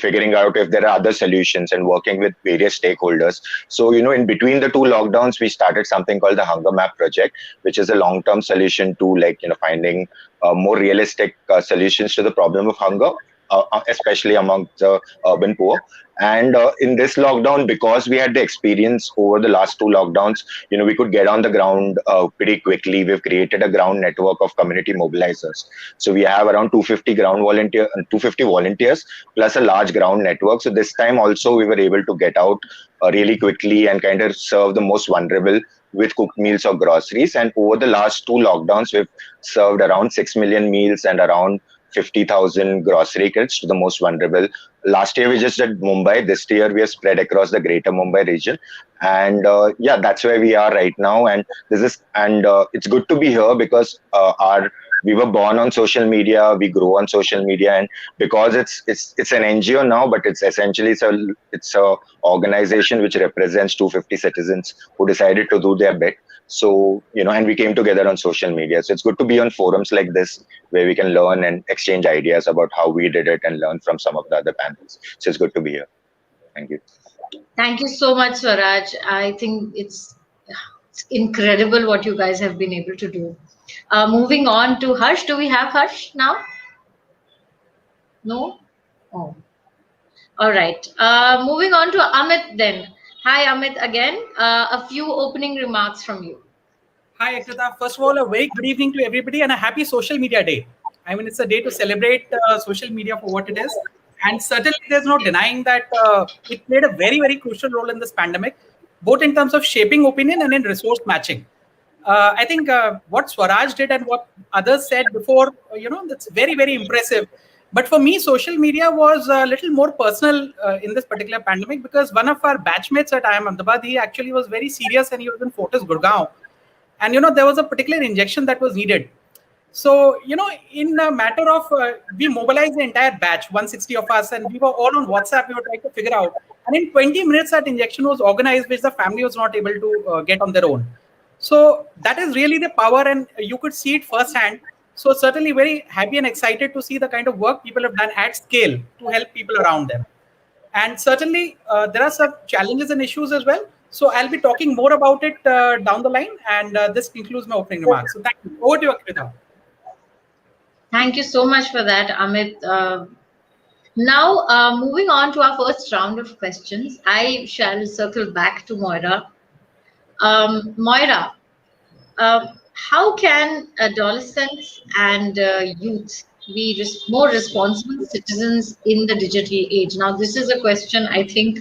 figuring out if there are other solutions and working with various stakeholders. So, in between the two lockdowns, we started something called the Hunger Map Project, which is a long-term solution to finding more realistic solutions to the problem of hunger, especially among the urban poor. And in this lockdown, because we had the experience over the last two lockdowns, we could get on the ground pretty quickly. We've created a ground network of community mobilizers. So we have around 250 volunteers plus a large ground network. So this time also we were able to get out really quickly and kind of serve the most vulnerable with cooked meals or groceries. And over the last two lockdowns, we've served around 6 million meals and around 50,000 grocery kits to the most vulnerable. Last year we just did Mumbai. This year we are spread across the greater Mumbai region, and that's where we are right now. And it's good to be here because we were born on social media, we grow on social media, and because it's an NGO now, but it's essentially it's a organization which represents 250 citizens who decided to do their bit. So, and we came together on social media. So it's good to be on forums like this where we can learn and exchange ideas about how we did it and learn from some of the other panels. So it's good to be here. Thank you. Thank you so much, Swaraj. I think it's incredible what you guys have been able to do. Moving on to Harsh. Do we have Harsh now? No? Oh. All right. Moving on to Amit then. Hi, Amit, again. A few opening remarks from you. Hi, Akrita. First of all, a very good evening to everybody and a happy Social Media Day. I mean, it's a day to celebrate social media for what it is. And certainly, there's no denying that it played a very, very crucial role in this pandemic, both in terms of shaping opinion and in resource matching. I think what Swaraj did and what others said before, that's very, very impressive. But for me, social media was a little more personal in this particular pandemic because one of our batchmates at IIM Ahmedabad, he actually was very serious and he was in Fortis Gurgaon. And, there was a particular injection that was needed. So, in a matter of, we mobilized the entire batch, 160 of us, and we were all on WhatsApp. We were trying to figure out. And in 20 minutes, that injection was organized, which the family was not able to get on their own. So that is really the power, and you could see it firsthand. So certainly very happy and excited to see the kind of work people have done at scale to help people around them. And certainly there are some challenges and issues as well. So I'll be talking more about it down the line. And this concludes my opening remarks. So thank you. Over to you, Akrita. Thank you so much for that, Amit. Now, moving on to our first round of questions, I shall circle back to Moira. Moira, how can adolescents and youth be more responsible citizens in the digital age? Now, this is a question I think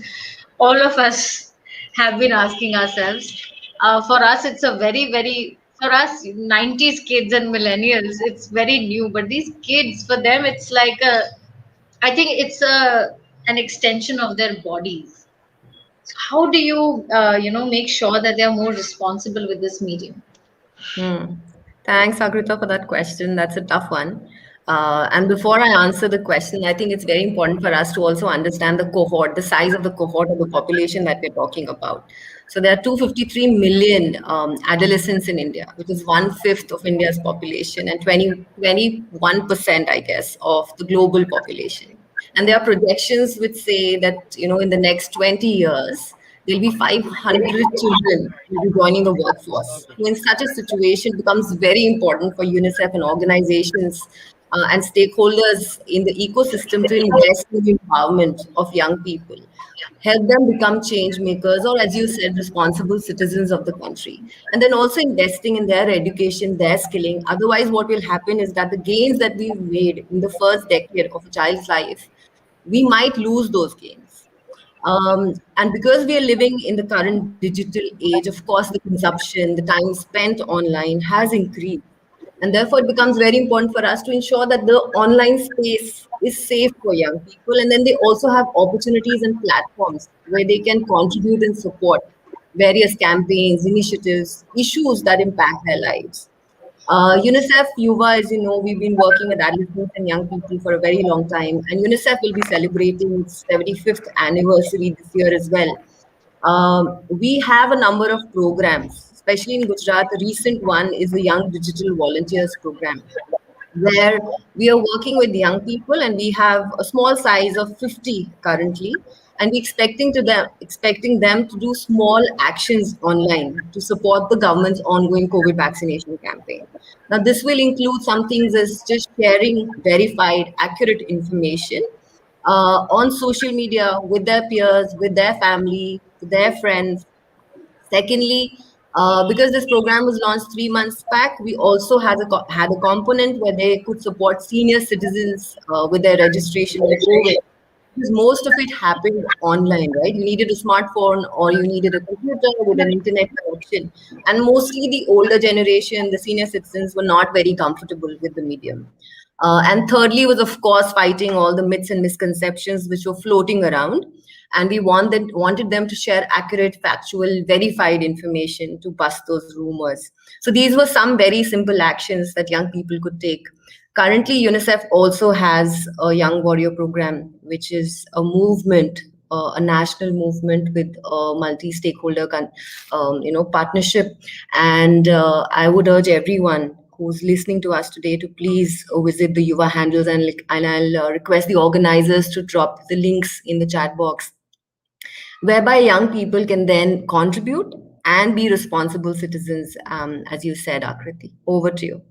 all of us have been asking ourselves. For us, it's a very, for us 90s kids and millennials, it's very new. But these kids, for them, it's like I think it's an extension of their bodies. So how do you, make sure that they're more responsible with this medium? Hmm. Thanks, Agrita, for that question. That's a tough one. And before I answer the question, I think it's very important for us to also understand the cohort, the size of the cohort of the population that we're talking about. So there are 253 million adolescents in India, which is one-fifth of India's population and 21%, I guess, of the global population. And there are projections which say that, in the next 20 years, there'll be 500 children will be joining the workforce. So in such a situation, it becomes very important for UNICEF and organizations and stakeholders in the ecosystem to invest in the empowerment of young people, help them become change makers, or as you said, responsible citizens of the country, and then also investing in their education, their skilling. Otherwise, what will happen is that the gains that we've made in the first decade of a child's life, we might lose those gains. And because we are living in the current digital age, of course, the consumption, the time spent online has increased. And therefore, it becomes very important for us to ensure that the online space is safe for young people. And then they also have opportunities and platforms where they can contribute and support various campaigns, initiatives, issues that impact their lives. UNICEF Yuva, as you know, we've been working with adolescents and young people for a very long time, and UNICEF will be celebrating its 75th anniversary this year as well. We have a number of programs, especially in Gujarat. The recent one is the Young Digital Volunteers Program, where we are working with young people, and we have a small size of 50 currently, and we expecting them to do small actions online to support the government's ongoing COVID vaccination campaign. Now, this will include some things as just sharing verified accurate information on social media with their peers, with their family, with their friends. Secondly, because this program was launched 3 months back, we also had a component where they could support senior citizens with their registration in COVID. Because most of it happened online, right? You needed a smartphone or you needed a computer with an internet connection. And mostly the older generation, the senior citizens, were not very comfortable with the medium. And thirdly was, of course, fighting all the myths and misconceptions which were floating around. And we wanted them to share accurate, factual, verified information to bust those rumors. So these were some very simple actions that young people could take. Currently, UNICEF also has a Young Warrior program, which is a movement, a national movement with a multi-stakeholder, partnership. And I would urge everyone who's listening to us today to please visit the Yuva handles, and I'll request the organizers to drop the links in the chat box, whereby young people can then contribute and be responsible citizens, as you said, Akriti. Over to you.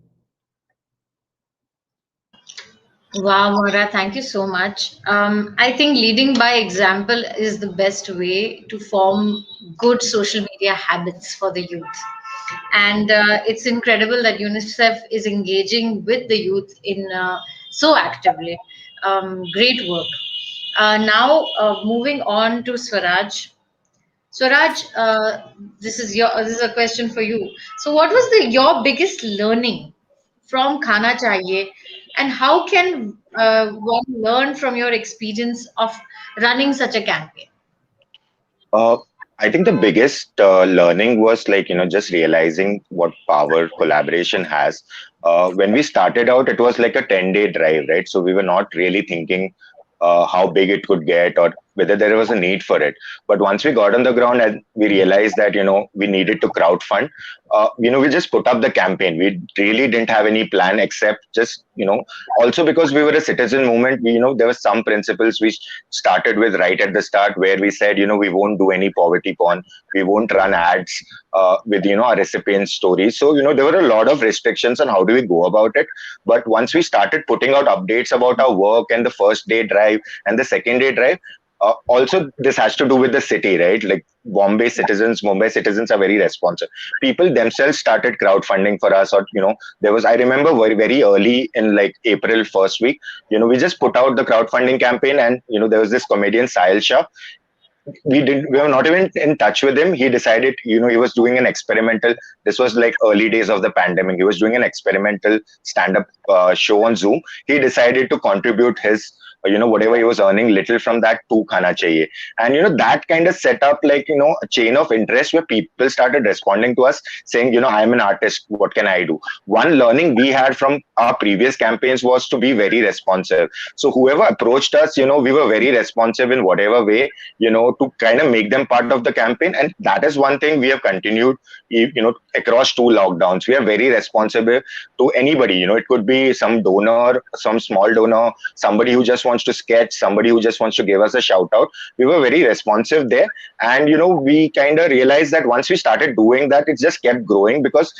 Wow, Moira, thank you so much. I think leading by example is the best way to form good social media habits for the youth. And it's incredible that UNICEF is engaging with the youth in so actively. Great work. Now, moving on to Swaraj. Swaraj, this is a question for you. So, what was your biggest learning from Khana Chahiye, and how can one learn from your experience of running such a campaign? Uh, I think the biggest learning was like, just realizing what power collaboration has. When we started out, it was like a 10-day drive, right? So we were not really thinking how big it could get or whether there was a need for it. But once we got on the ground and we realized that, we needed to crowdfund, we just put up the campaign. We really didn't have any plan except just, also because we were a citizen movement, there were some principles we started with right at the start where we said, we won't do any poverty porn. We won't run ads with, our recipients' stories. So, there were a lot of restrictions on how do we go about it. But once we started putting out updates about our work and the first day drive and the second day drive, also this has to do with the city, right? Like Mumbai citizens are very responsive. People themselves started crowdfunding for us, or I remember very very early in like April first week, we just put out the crowdfunding campaign, and there was this comedian Sahil Shah. we were not even in touch with him. He decided, he was doing an experimental. This was like early days of the pandemic. He was doing an experimental stand-up show on Zoom. He decided to contribute his, whatever he was earning, little from that to Khana Chahiye. And that kind of set up like a chain of interest where people started responding to us saying, I'm an artist. What can I do? One learning we had from our previous campaigns was to be very responsive. So whoever approached us, we were very responsive in whatever way, to kind of make them part of the campaign. And that is one thing we have continued, across two lockdowns. We are very responsive to anybody. It could be some donor, some small donor, somebody who just wants to sketch, somebody who just wants to give us a shout out. We were very responsive there. And, we kind of realized that once we started doing that, it just kept growing because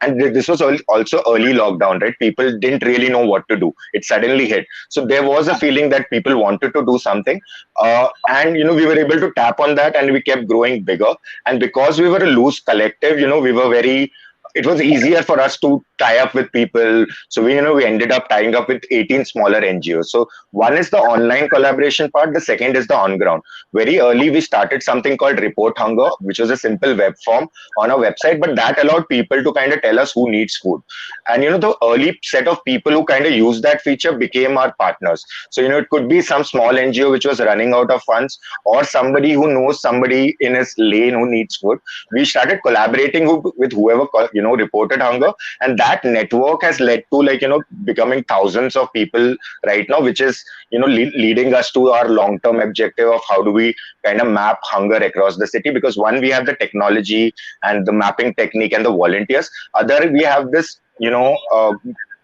and this was also early lockdown, right? People didn't really know what to do. It suddenly hit. So there was a feeling that people wanted to do something. And, we were able to tap on that and we kept growing bigger. And because we were a loose collective, we were very, it was easier for us to tie up with people. So we ended up tying up with 18 smaller NGOs. So one is the online collaboration part. The second is the on ground. Very early, we started something called Report Hunger, which was a simple web form on our website, but that allowed people to kind of tell us who needs food. And, the early set of people who kind of used that feature became our partners. So, it could be some small NGO which was running out of funds or somebody who knows somebody in his lane who needs food. We started collaborating with whoever, reported hunger. And that network has led to becoming thousands of people right now, which is, leading us to our long-term objective of how do we kind of map hunger across the city. Because one, we have the technology and the mapping technique and the volunteers. Other, we have this,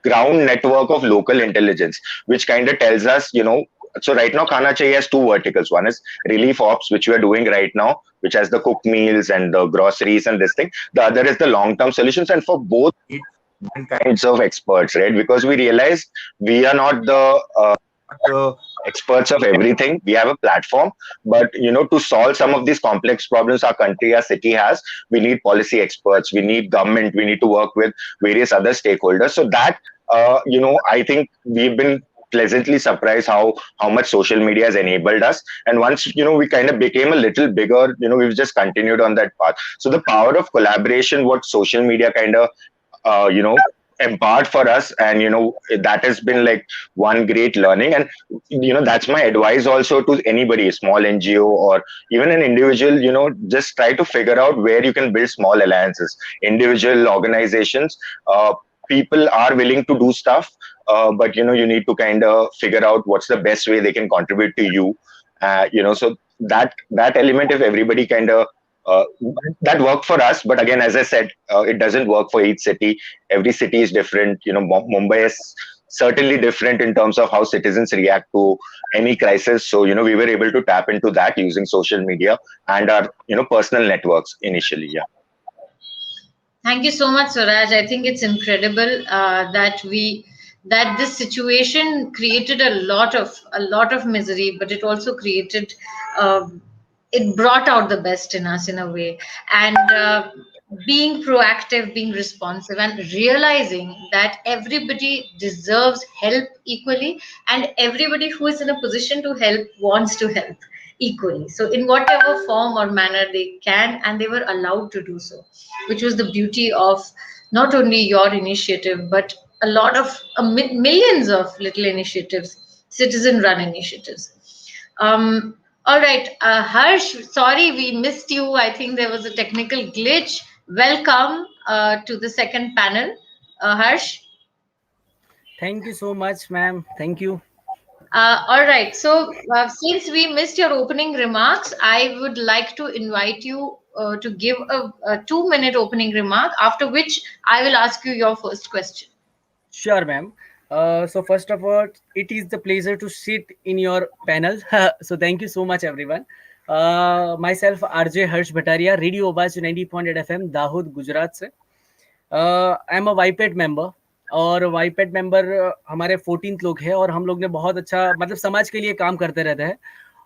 ground network of local intelligence, which kind of tells us, so right now, Khana Chahiye has two verticals. One is relief ops, which we are doing right now, which has the cooked meals and the groceries and this thing. The other is the long-term solutions. And for both kinds of experts, right? Because we realized we are not the experts of everything. We have a platform, but to solve some of these complex problems our country, our city has, we need policy experts, we need government, we need to work with various other stakeholders. So that I think we've been pleasantly surprised how much social media has enabled us. And once we kind of became a little bigger, we've just continued on that path. So the power of collaboration, what social media kind of empowered for us, and that has been like one great learning. And that's my advice also to anybody, a small NGO or even an individual. Just try to figure out where you can build small alliances, individual organizations. People are willing to do stuff, but you need to kind of figure out what's the best way they can contribute to you. So that element, if everybody kind of that worked for us. But again, as I said, it doesn't work for each city. Every city is different. Mumbai is certainly different in terms of how citizens react to any crisis. So we were able to tap into that using social media and our personal networks initially. Yeah. Thank you so much, Swaraj. I think it's incredible that this situation created a lot of misery, but it also created it brought out the best in us in a way. And being proactive, being responsive, and realizing that everybody deserves help equally, and everybody who is in a position to help wants to help equally. So, in whatever form or manner they can, and they were allowed to do so, which was the beauty of not only your initiative, but a lot of millions of little initiatives, citizen run initiatives. All right, Harsh, sorry we missed you. I think there was a technical glitch. Welcome to the second panel, Harsh. Thank you so much, ma'am. Thank you. All right, so since we missed your opening remarks, I would like to invite you to give a 2-minute opening remark, after which I will ask you your first question. Sure, ma'am. So first of all, it is the pleasure to sit in your panel. So thank you so much, everyone. Myself, RJ Harsh Bhattaria, Radio Obaz 90.8 FM, Dahod, Gujarat से. I am a वाईपेड member, और वाईपेड member हमारे 14 लोग हैं, और हम लोग ने बहुत अच्छा मतलब समाज के लिए काम करते रहते हैं.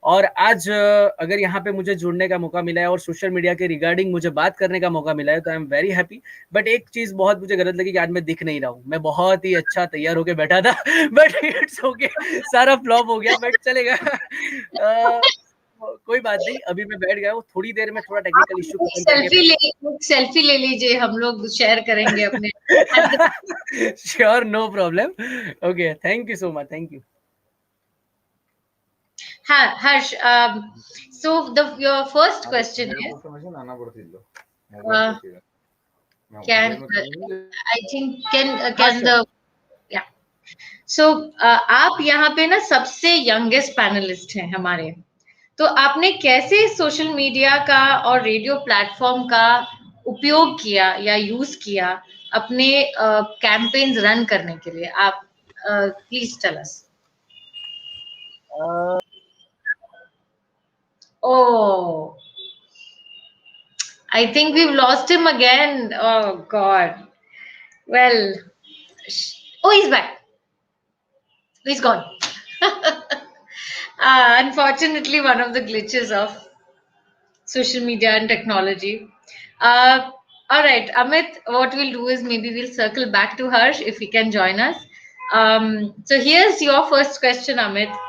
और आज अगर यहाँ पे मुझे जुड़ने का मौका मिला है और सोशल मीडिया के रिगार्डिंग मुझे बात करने का मौका मिला है, तो I am very happy. But एक चीज बहुत मुझे गलत लगी कि आज मैं दिख नहीं रहा हूँ. मैं बहुत ही अच्छा तैयार होके बैठा था, बट इट्स ओके, सारा फ्लॉप हो गया, बट चलेगा. कोई बात नहीं, अभी मैं बैठ गया हूँ, थोड़ी देर में थोड़ा टेक्निकल इश्यू खत्म सेल्फी ले, करके सेल्फी ले लीजिए, हम लोग शेयर करेंगे अपने sure, no problem. Okay, thank you so much, thank you. हाँ Harsh, so your first question is uh, can I think can the yeah. So आप यहाँ पे ना सबसे यंगेस्ट पैनलिस्ट हैं हमारे, तो आपने कैसे सोशल मीडिया का और रेडियो प्लेटफॉर्म का उपयोग किया या यूज किया अपने कैंपेन्स रन करने के लिए? आप please tell us. Oh, I think we've lost him again. Oh God. Well, oh, he's back. He's gone. Unfortunately, one of the glitches of social media and technology. All right, Amit, what we'll do is maybe we'll circle back to Harsh if he can join us. So here's your first question, Amit.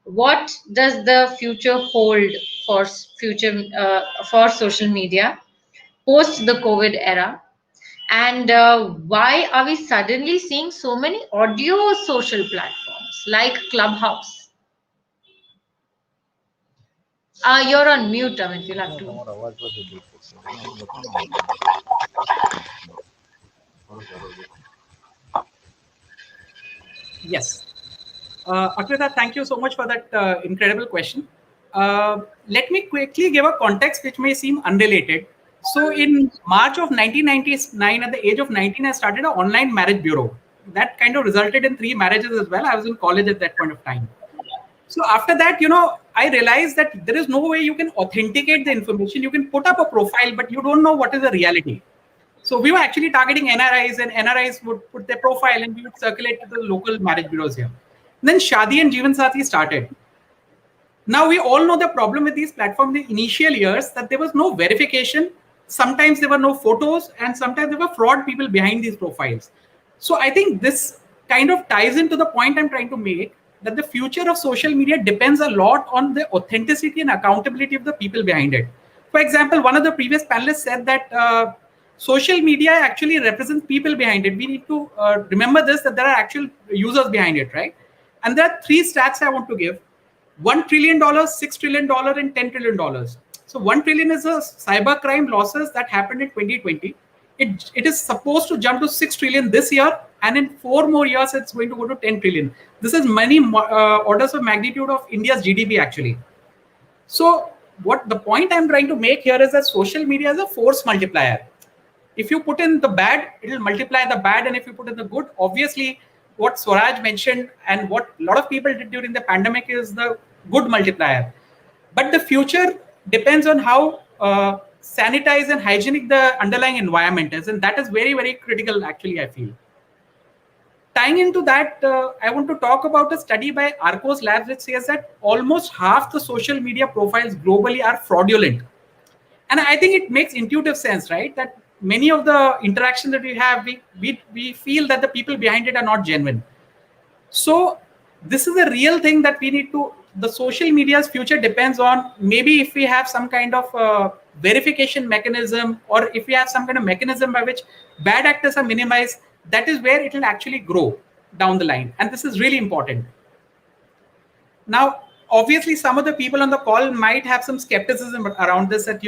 What does the future hold for future for social media post the COVID era? And why are we suddenly seeing so many audio social platforms like Clubhouse? You're on mute, Amit. You'll have to. Yes. Akrita, thank you so much for that incredible question. Let me quickly give a context which may seem unrelated. So in March of 1999, at the age of 19, I started an online marriage bureau. That kind of resulted in 3 marriages as well. I was in college at that point of time. So after that, I realized that there is no way you can authenticate the information. You can put up a profile, but you don't know what is the reality. So we were actually targeting NRIs, and NRIs would put their profile and we would circulate to the local marriage bureaus here. Then Shadi and Jeevan Sathi started. Now we all know the problem with these platforms in the initial years, that there was no verification. Sometimes there were no photos, and sometimes there were fraud people behind these profiles. So I think this kind of ties into the point I'm trying to make, that the future of social media depends a lot on the authenticity and accountability of the people behind it. For example, one of the previous panelists said that social media actually represents people behind it. We need to remember this, that there are actual users behind it, right? And there are 3 stats I want to give. $1 trillion, $6 trillion, and $10 trillion. So 1 trillion is a cybercrime losses that happened in 2020. It is supposed to jump to 6 trillion this year, and in 4 more years, it's going to go to 10 trillion. This is many orders of magnitude of India's GDP actually. So what the point I'm trying to make here is that social media is a force multiplier. If you put in the bad, it will multiply the bad. And if you put in the good, obviously what Swaraj mentioned and what a lot of people did during the pandemic is the good multiplier. But the future depends on how sanitized and hygienic the underlying environment is. And that is very, very critical, actually, I feel. Tying into that, I want to talk about a study by Arcos Labs, which says that almost half the social media profiles globally are fraudulent. And I think it makes intuitive sense, right? That many of the interactions that we have, we feel that the people behind it are not genuine. So this is a real thing that we need to, the social media's future depends on maybe if we have some kind of verification mechanism, or if we have some kind of mechanism by which bad actors are minimized, that is where it will actually grow down the line. And this is really important. Now, obviously, some of the people on the call might have some skepticism around this, that,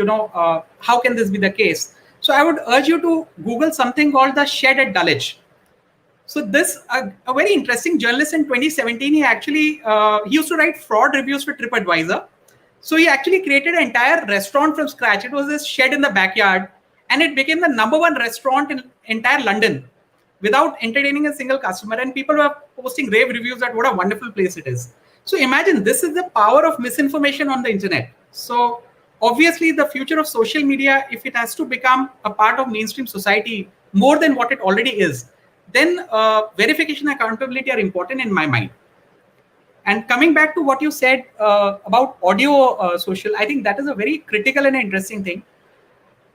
how can this be the case? So I would urge you to Google something called the shed at Dulwich. So this, a very interesting journalist in 2017, he used to write fraud reviews for TripAdvisor. So he actually created an entire restaurant from scratch. It was this shed in the backyard, and it became the #1 restaurant in entire London without entertaining a single customer. And people were posting rave reviews that what a wonderful place it is. So imagine, this is the power of misinformation on the internet. So obviously the future of social media, if it has to become a part of mainstream society more than what it already is, then verification and accountability are important in my mind. And coming back to what you said about audio social, I think that is a very critical and interesting thing.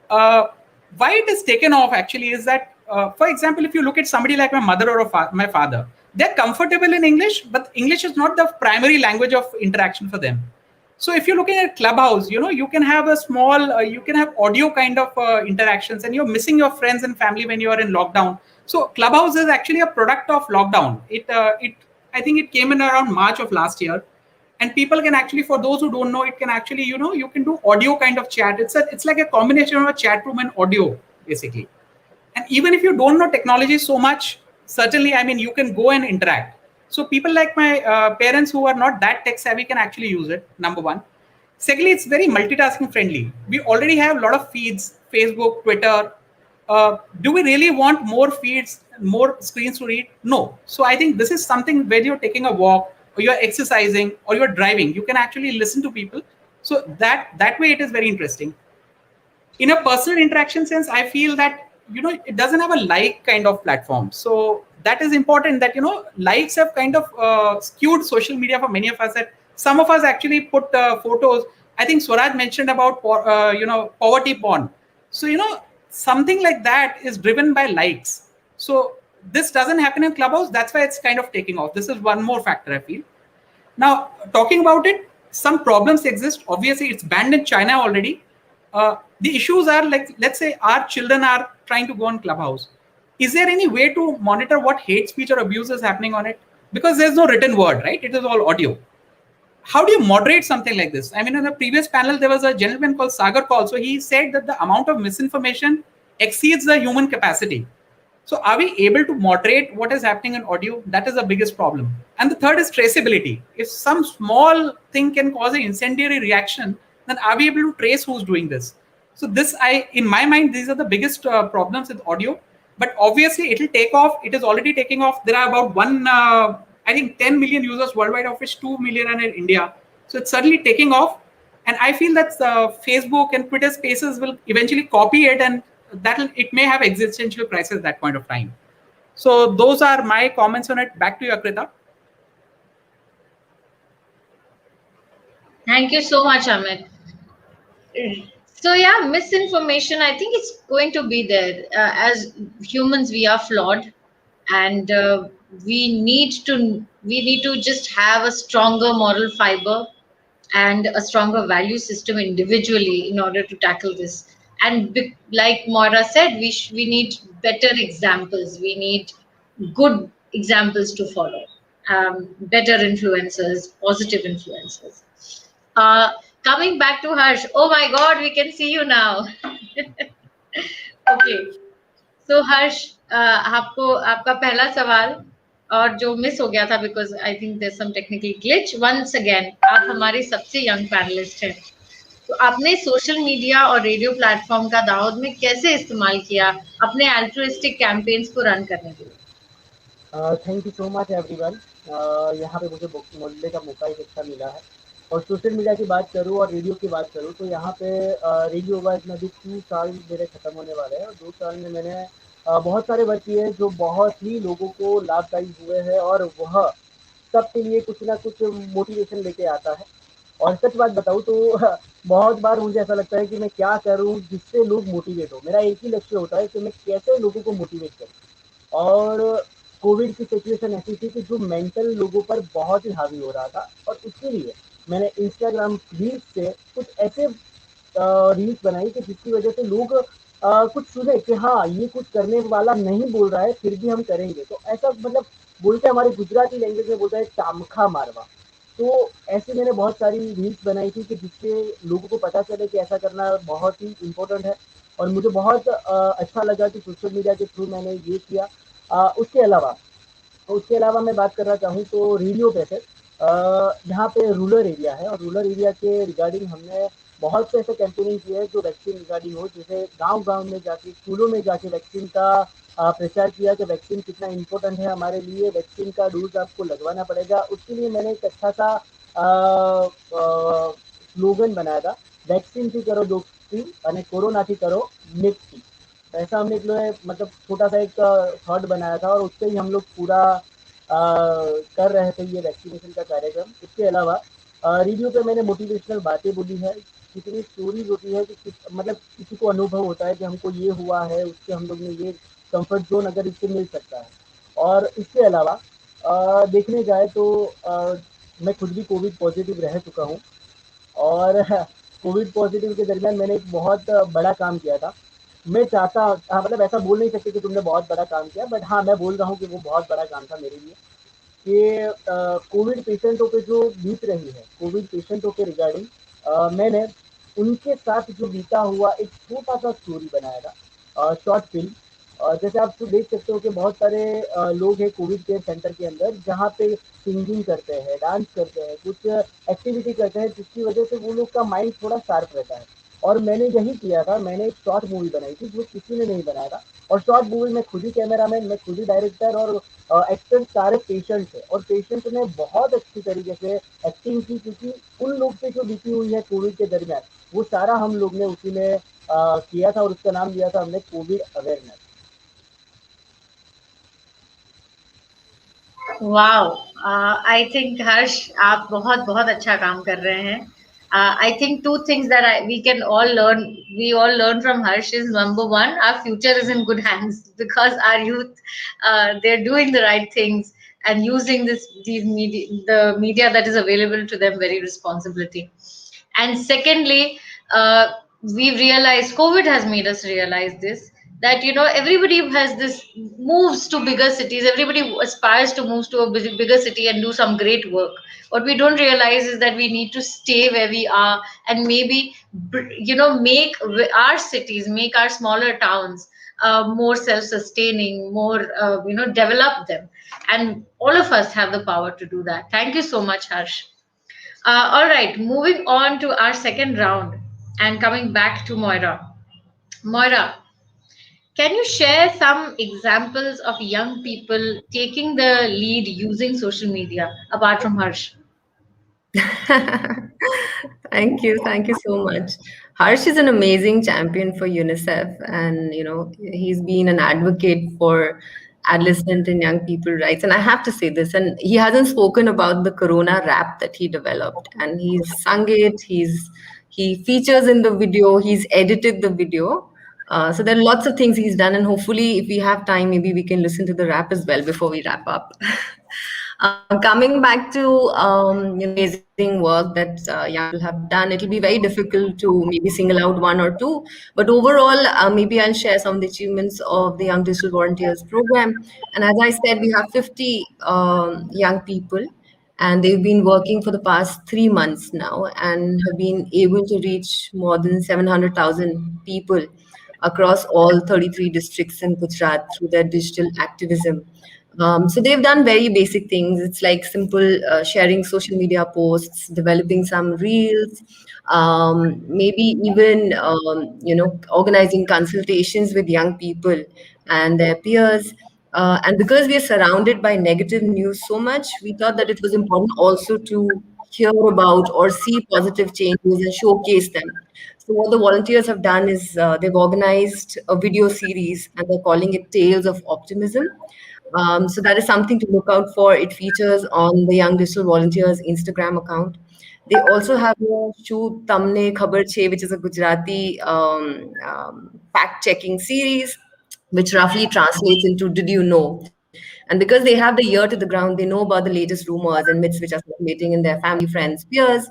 Why it is taken off actually is that, for example, if you look at somebody like my mother or my father, they're comfortable in English, but English is not the primary language of interaction for them. So if you're looking at Clubhouse, you can have a small, you can have audio kind of interactions, and you're missing your friends and family when you are in lockdown. So Clubhouse is actually a product of lockdown. I think it came in around March of last year, and people can actually, for those who don't know, it can actually, you can do audio kind of chat. It's like a combination of a chat room and audio, basically. And even if you don't know technology so much, certainly, I mean, you can go and interact. So people like my parents who are not that tech savvy can actually use it, number one. Secondly, it's very multitasking friendly. We already have a lot of feeds, Facebook, Twitter. Do we really want more feeds, more screens to read? No. So I think this is something where you're taking a walk, or you're exercising, or you're driving. You can actually listen to people. So that way it is very interesting. In a personal interaction sense, I feel that it doesn't have a like kind of platform. So that is important, that likes have kind of skewed social media for many of us, that some of us actually put photos. I think Swaraj mentioned about poverty porn. So something like that is driven by likes. So this doesn't happen in Clubhouse. That's why it's kind of taking off. This is one more factor, I feel. Now, talking about it, some problems exist. Obviously, it's banned in China already. The issues are like, let's say our children are trying to go on Clubhouse. Is there any way to monitor what hate speech or abuse is happening on it? Because there's no written word, right? It is all audio. How do you moderate something like this? I mean, in the previous panel, there was a gentleman called Sagar Kaul. So he said that the amount of misinformation exceeds the human capacity. So are we able to moderate what is happening in audio? That is the biggest problem. And the third is traceability. If some small thing can cause an incendiary reaction, then are we able to trace who's doing this? So in my mind, these are the biggest problems with audio. But obviously, it will take off. It is already taking off. There are about I think 10 million users worldwide, of which 2 million are in India. So it's certainly taking off. And I feel that Facebook and Twitter Spaces will eventually copy it, and it may have existential crisis at that point of time. So those are my comments on it. Back to you, Akrita. Thank you so much, Amit. So yeah, misinformation, I think it's going to be there. As humans, we are flawed, and we need to just have a stronger moral fiber and a stronger value system individually in order to tackle this. And like Moira said, we need better examples. We need good examples to follow. Better influencers, positive influencers. Uh, Coming back to Harsh. Oh my God, we can see you now. Okay. So हर्ष आपको आपका पहला सवाल और जो miss हो गया था because I think there some technical glitch once again आप हमारे सबसे यंग पैनलिस्ट हैं तो आपने सोशल मीडिया और रेडियो प्लेटफॉर्म का दाऊद में कैसे इस्तेमाल किया अपने एल्ट्रुइस्टिक कैंपेन्स को रन करने के लिए thank you so much everyone. यहाँ पे मुझे बोलने का मौका एक अच्छा मिला है। और सोशल मीडिया की बात करूँ और रेडियो की बात करूँ तो यहाँ पे रेडियो आवाज़ में अभी 2 साल मेरे ख़त्म होने वाले हैं, और 2 साल में मैंने बहुत सारे वर्क किए जो बहुत ही लोगों को लाभदायी हुए हैं, और वह सबके लिए कुछ ना कुछ मोटिवेशन लेके आता है। और सच बात बताऊँ तो बहुत बार मुझे ऐसा लगता है कि मैं क्या करूँ जिससे लोग मोटिवेट हो। मेरा एक ही लक्ष्य होता है कि मैं कैसे लोगों को मोटिवेट करूँ। और कोविड की सिचुएशन ऐसी थी कि जो मेंटल लोगों पर बहुत ही हावी हो रहा था, और उसके लिए मैंने इंस्टाग्राम रील्स से कुछ ऐसे रील्स बनाई कि जिसकी वजह से लोग कुछ सुने कि हाँ ये कुछ करने वाला नहीं बोल रहा है फिर भी हम करेंगे। तो ऐसा मतलब बोलते हमारे गुजराती लैंग्वेज में बोलता है चामखा मारवा। तो ऐसे मैंने बहुत सारी रील्स बनाई थी कि जिससे लोगों को पता चले कि ऐसा करना बहुत ही इम्पोर्टेंट है, और मुझे बहुत अच्छा लगा कि सोशल मीडिया के थ्रू मैंने ये किया। उसके अलावा मैं बात करना चाहूँ तो रेडियो पे से यहाँ पे रूरल एरिया है, और रूरल एरिया के रिगार्डिंग हमने बहुत से ऐसे कैंपेनिंग किए हैं जो वैक्सीन रिगार्डिंग हो, जैसे गांव-गांव में जाके, स्कूलों में जाके वैक्सीन का प्रचार किया कि वैक्सीन कितना इम्पोर्टेंट है हमारे लिए, वैक्सीन का डोज आपको लगवाना पड़ेगा। उसके लिए मैंने एक अच्छा सा स्लोगन बनाया था, वैक्सीन थी करो दोस्ती અને कोरोनाથી करो मिक्सी। ऐसा हमने एक मतलब छोटा सा एक थॉट बनाया था, और उससे ही हम लोग पूरा कर रहे थे ये वैक्सीनेशन का कार्यक्रम। इसके अलावा रेडियो पे मैंने मोटिवेशनल बातें बोली है, कितनी स्टोरीज होती है कि मतलब किसी को अनुभव होता है कि हमको ये हुआ है, उससे हम लोग ने ये कंफर्ट जोन अगर इससे मिल सकता है। और इसके अलावा देखने जाए तो मैं खुद भी कोविड पॉजिटिव रह चुका हूँ, और कोविड पॉजिटिव के दरमियान मैंने एक बहुत बड़ा काम किया था। मैं चाहता हाँ, मतलब ऐसा बोल नहीं सकते कि तुमने बहुत बड़ा काम किया, बट हाँ मैं बोल रहा हूँ कि वो बहुत बड़ा काम था मेरे लिए कि कोविड पेशेंटों पे जो बीत रही है, कोविड पेशेंटों के रिगार्डिंग मैंने उनके साथ जो बीता हुआ एक छोटा सा स्टोरी बनाया था, शॉर्ट फिल्म। जैसे आप तो देख सकते हो कि बहुत सारे लोग हैं कोविड केयर सेंटर के अंदर जहाँ पे सिंगिंग करते हैं, डांस करते हैं, कुछ एक्टिविटी करते हैं जिसकी वजह से वो लोग का माइंड थोड़ा शार्प रहता है। और मैंने यही किया था, मैंने एक शॉर्ट मूवी बनाई थी जो किसी ने नहीं बनाया था। और शॉर्ट मूवी में खुद ही कैमरामैन, मैं खुद ही डायरेक्टर और एक्टर सारे पेशेंट्स है, और पेशेंट ने बहुत अच्छी तरीके से एक्टिंग की, क्योंकि उन लोग पे जो बीती हुई है कोविड के दरमियान वो सारा हम लोग ने उसी में किया था, और उसका नाम दिया था हमने COVID awareness. Wow, I think Harsh आप बहुत बहुत अच्छा काम कर रहे हैं. I think two things that we can all learn, we all learn from Harsh is number one, our future is in good hands because our youth, they're doing the right things and using these media, the media that is available to them very responsibly. And secondly, we've realized COVID has made us realize this, that everybody has this moves to bigger cities, everybody aspires to move to a bigger city and do some great work. What we don't realize is that we need to stay where we are and maybe make our cities, make our smaller towns more self-sustaining, more develop them. And all of us have the power to do that. Thank you so much, Harsh. All right, moving on to our second round and coming back to Moira. Moira, can you share some examples of young people taking the lead using social media apart from Harsh? Thank you so much. Harsh is an amazing champion for UNICEF, and he's been an advocate for adolescent and young people rights. And I have to say this, and he hasn't spoken about the Corona rap that he developed, and he's sung it. He features in the video. He's edited the video. So there are lots of things he's done, and hopefully, if we have time, maybe we can listen to the rap as well before we wrap up. Coming back to amazing work that young people have done, it'll be very difficult to maybe single out one or two. But overall, maybe I'll share some of the achievements of the Young Digital Volunteers program. And as I said, we have 50 young people, and they've been working for the past 3 months now and have been able to reach more than 700,000 people across all 33 districts in Gujarat through their digital activism. So they've done very basic things. It's like simple sharing social media posts, developing some reels, maybe even organizing consultations with young people and their peers. And because we are surrounded by negative news so much, we thought that it was important also to hear about or see positive changes and showcase them. So what the volunteers have done is they've organized a video series and they're calling it Tales of Optimism. So that is something to look out for. It features on the Young Digital Volunteers Instagram account. They also have a shoot Tamne Khabar Che, which is a Gujarati fact-checking series, which roughly translates into "Did you know?" And because they have the ear to the ground, they know about the latest rumors and myths which are circulating in their family, friends, peers.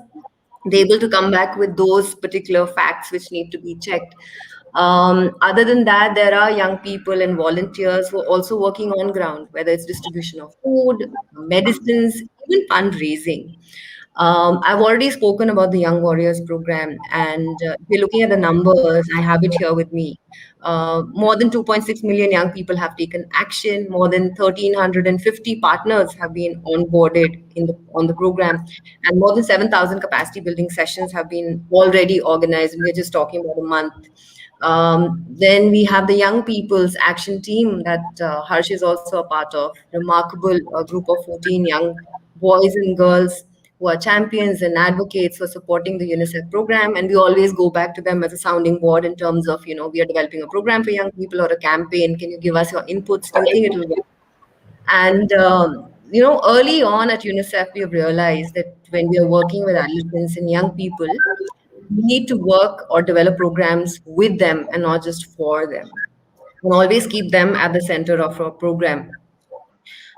They're able to come back with those particular facts which need to be checked. Other than that, there are young people and volunteers who are also working on ground, whether it's distribution of food, medicines, even fundraising. I've already spoken about the Young Warriors program, and if you're looking at the numbers, I have it here with me. More than 2.6 million young people have taken action. More than 1,350 partners have been onboarded on the program, and more than 7,000 capacity building sessions have been already organized. And we're just talking about a month. Then we have the Young People's Action Team that Harsh is also a part of. Remarkable group of 14 young boys and girls who are champions and advocates for supporting the UNICEF program. And we always go back to them as a sounding board in terms of, we are developing a program for young people or a campaign. Can you give us your inputs? Do you think it will work? And, early on at UNICEF, we have realized that when we are working with adolescents and young people, we need to work or develop programs with them and not just for them. And always keep them at the center of our program.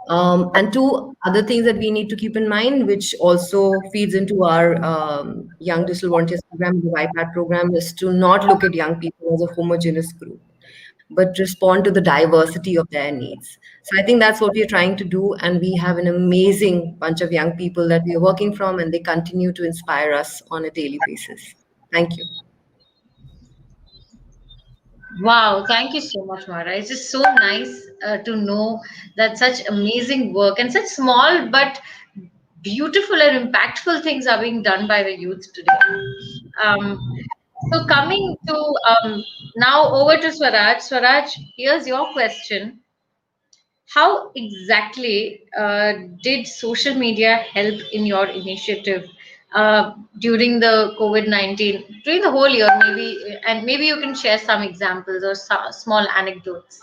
And two other things that we need to keep in mind, which also feeds into our Young Digital Volunteers program, the YPAD program, is to not look at young people as a homogeneous group, but respond to the diversity of their needs. So I think that's what we're trying to do. And we have an amazing bunch of young people that we are working from, and they continue to inspire us on a daily basis. Thank you. Wow, thank you so much, Mara. It's just so nice to know that such amazing work and such small but beautiful and impactful things are being done by the youth today. Um, so coming to now over to Swaraj. Swaraj, here's your question. How exactly did social media help in your initiative during the COVID-19, during the whole year, maybe, and maybe you can share some examples or small anecdotes.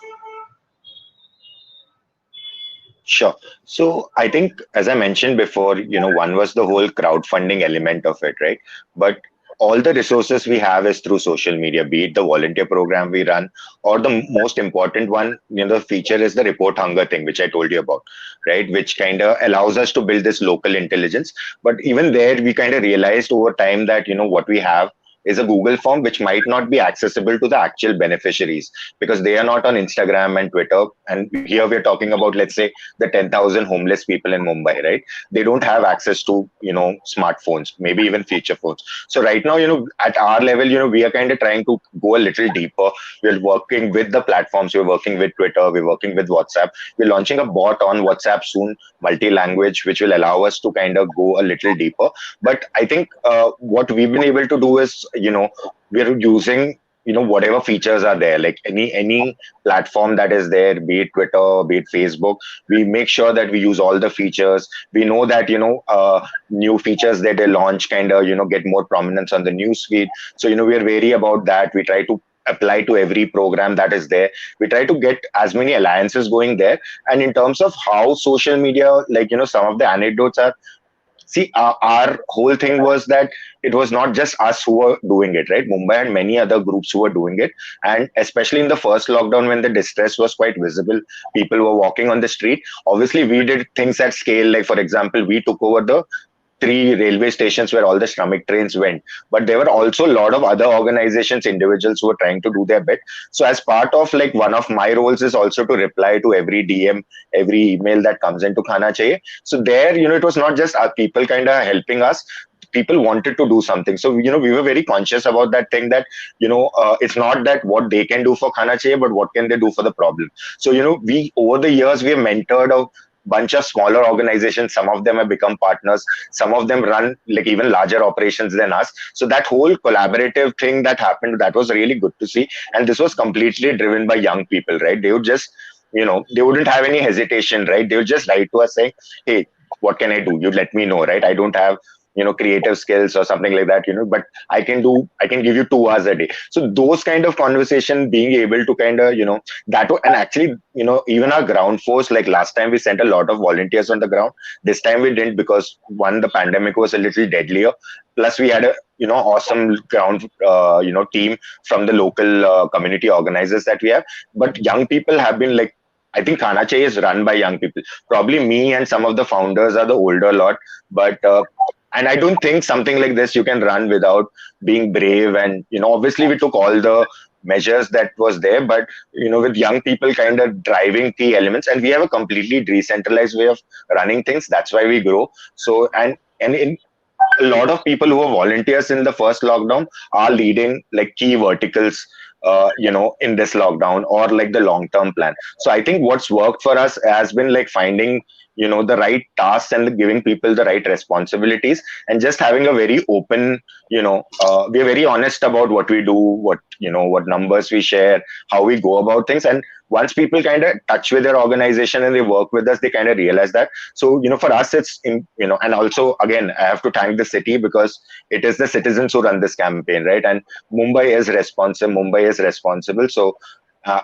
Sure. So I think, as I mentioned before, one was the whole crowdfunding element of it, right? But all the resources we have is through social media, be it the volunteer program we run, or the most important one, the feature is the report hunger thing, which I told you about, right? Which kind of allows us to build this local intelligence. But even there, we kind of realized over time that, what we have is a Google form which might not be accessible to the actual beneficiaries because they are not on Instagram and Twitter. And here we're talking about, let's say, the 10,000 homeless people in Mumbai, right? They don't have access to, smartphones, maybe even feature phones. So right now, at our level, we are kind of trying to go a little deeper. We're working with the platforms. We're working with Twitter. We're working with WhatsApp. We're launching a bot on WhatsApp soon, multi-language, which will allow us to kind of go a little deeper. But I think what we've been able to do is, we're using whatever features are there, like any platform that is there, be it Twitter, be it Facebook. We make sure that we use all the features. We know that new features that they launch kind of get more prominence on the news feed. So we are wary about that. We try to apply to every program that is there. We try to get as many alliances going there. And in terms of how social media, like some of the anecdotes are, see, our whole thing was that it was not just us who were doing it, right? Mumbai and many other groups who were doing it. And especially in the first lockdown, when the distress was quite visible, people were walking on the street. Obviously, we did things at scale. Like, for example, we took over the three railway stations where all the Shramik trains went. But there were also a lot of other organizations, individuals who were trying to do their bit. So as part of like one of my roles is also to reply to every DM, every email that comes into Khana Chahiye. So there, it was not just our people kind of helping us. People wanted to do something. So, we were very conscious about that thing that, it's not that what they can do for Khana Chahiye, but what can they do for the problem. So, we, over the years, we have mentored a bunch of smaller organizations. Some of them have become partners. Some of them run like even larger operations than us. So that whole collaborative thing that happened, that was really good to see. And this was completely driven by young people, right? They would just, they wouldn't have any hesitation, right? They would just write to us saying, hey, what can I do? You let me know, right? I don't have creative skills or something like that, but I can give you 2 hours a day. So those kind of conversation, being able to kind of and actually even our ground force, like last time we sent a lot of volunteers on the ground. This time we didn't, because one, the pandemic was a little deadlier, plus we had a awesome ground team from the local community organizers that we have. But young people have been like, I think Khana Chahiye is run by young people. Probably me and some of the founders are the older lot, but and I don't think something like this you can run without being brave. And obviously we took all the measures that was there, but with young people kind of driving key elements, and we have a completely decentralized way of running things. That's why we grow. So and in a lot of people who were volunteers in the first lockdown are leading like key verticals in this lockdown, or like the long term plan. So I think what's worked for us has been like finding the right tasks and giving people the right responsibilities, and just having a very open, we're very honest about what we do, what numbers we share, how we go about things. And once people kind of touch with their organization and they work with us, they kind of realize that. So for us it's in, and also again I have to thank the city, because it is the citizens who run this campaign, right? And Mumbai is responsive, Mumbai is responsible. So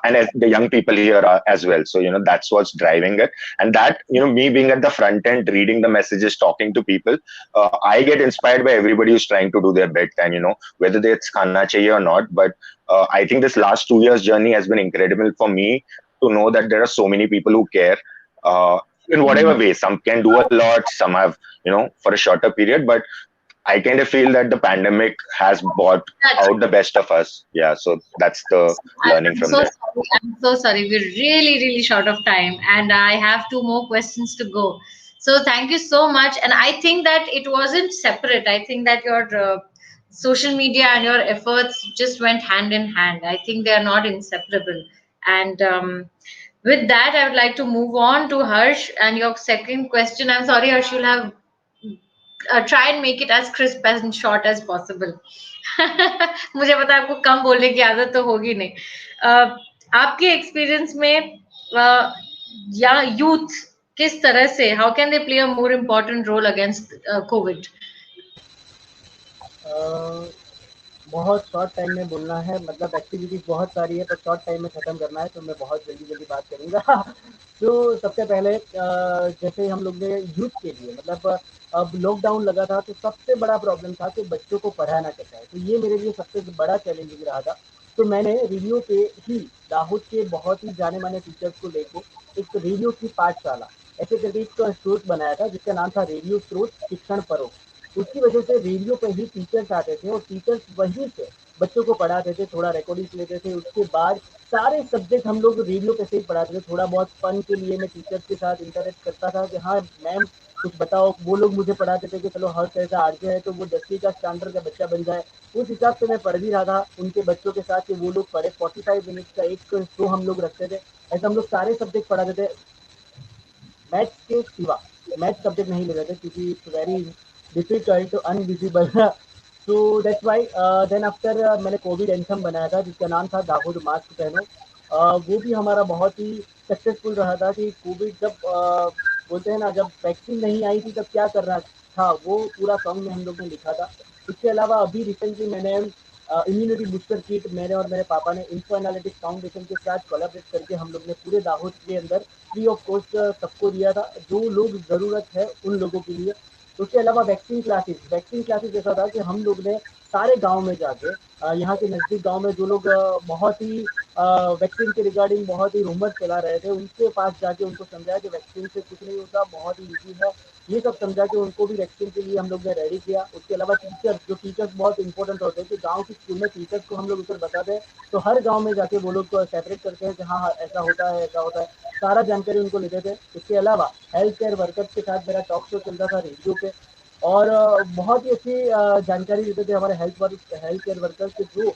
and as the young people here are as well. So that's what's driving it. And that, me being at the front end, reading the messages, talking to people, I get inspired by everybody who's trying to do their bit. And whether it's Khana Chahiye or not, but I think this last 2 years journey has been incredible for me to know that there are so many people who care. in whatever way. Some can do a lot, some have, for a shorter period, but I kind of feel that the pandemic has brought That's out the best of us. Yeah, so that's the learning I'm from so there. sorry. I'm so sorry. We're really, really short of time, and I have two more questions to go. So thank you so much. And I think that it wasn't separate. I think that your social media and your efforts just went hand in hand. I think they are not inseparable. And with that, I would like to move on to Harsh and your second question. I'm sorry, Harsh, you'll have try and make it as crisp and short as possible. मुझे पता है आपको कम बोलने की आदत तो होगी नहीं. आपके एक्सपीरियंस में या यूथ किस तरह से how can they play a more important role against covid? बहुत शॉर्ट टाइम में बोलना है, मतलब एक्टिविटीज बहुत सारी है पर शॉर्ट टाइम में ख़त्म करना है, तो मैं बहुत जल्दी जल्दी बात करूँगा। तो सबसे पहले जैसे हम लोग ने यूथ के लिए, मतलब अब लॉकडाउन लगा था तो सबसे बड़ा प्रॉब्लम था कि बच्चों को पढ़ाना कैसा है, तो ये मेरे लिए सबसे बड़ा चैलेंजिंग रहा था। तो मैंने रेडियो पे ही दाहोद के बहुत ही जाने माने टीचर्स को लेके एक रेडियो की पाठशाला ऐसे करके एक स्रोत बनाया था जिसका नाम था रेडियो स्रोत शिक्षण परो। उसकी वजह से रेडियो पे ही टीचर्स आते थे और टीचर्स वहीं से बच्चों को पढ़ाते थे, थोड़ा रिकॉर्डिंग्स लेते थे। उसके बाद सारे सब्जेक्ट हम लोग रेडियो पे से ही पढ़ाते थे। थोड़ा बहुत फन के लिए मैं टीचर्स के साथ इंटरेक्ट करता था कि हाँ मैम कुछ बताओ, वो लोग मुझे पढ़ाते थे कि चलो हर ऐसा आरजे है तो वो 10वीं का स्टैंडर्ड का बच्चा बन जाए। उस हिसाब से मैं पढ़ भी रहा था उनके बच्चों के साथ कि वो लोग पढ़े। 45 मिनट्स का एक शो हम लोग रखते थे, ऐसा हम लोग सारे सब्जेक्ट पढ़ाते थे मैथ्स के सिवा। मैथ्स सब्जेक्ट नहीं ले रहे थे क्योंकि it's very difficult invisible. So that's why then after मैंने कोविड एंथम बनाया था जिसका नाम था दाहोद मास्क पहनो। वो भी हमारा बहुत ही सक्सेसफुल रहा था कि कोविड जब बोलते हैं ना, जब वैक्सीन नहीं आई थी तब क्या कर रहा था, वो पूरा सॉन्ग में हम लोग ने लिखा था। इसके अलावा अभी रिसेंटली मैंने इम्यूनिटी बूस्टर किट मेरे और मेरे पापा ने इंफो एनालिटिक्स फाउंडेशन के साथ कोलैबोरेट करके हम लोग ने पूरे दाहोद के अंदर फ्री ऑफ कॉस्ट सबको दिया था, जो लोग ज़रूरत है उन लोगों के लिए। उसके अलावा वैक्सीन क्लासेस ऐसा था कि हम लोग ने सारे गांव में जाके यहाँ के नज़दीक गांव में जो लोग बहुत ही वैक्सीन के रिगार्डिंग बहुत ही रूमर चला रहे थे, उनके पास जाके उनको समझाया कि वैक्सीन से कुछ नहीं होता, बहुत ही ईजी है। ये सब समझा के उनको भी वैक्सीन के लिए हम लोग ने रेडी किया। उसके अलावा टीचर्स बहुत इंपॉर्टेंट होते हैं कि गांव की स्कूल में टीचर्स को हम लोग ऊपर बताते हैं, तो हर गांव में जाके वो लोग सेपरेट करते हैं कि हाँ हाँ ऐसा होता है ऐसा होता है, सारा जानकारी उनको लेते थे। इसके अलावा हेल्थ केयर वर्कर्स के साथ मेरा टॉक शो चलता था रेडियो पे, और बहुत ही अच्छी जानकारी देते थे हमारे हेल्थ केयर वर्कर्स के थ्रू।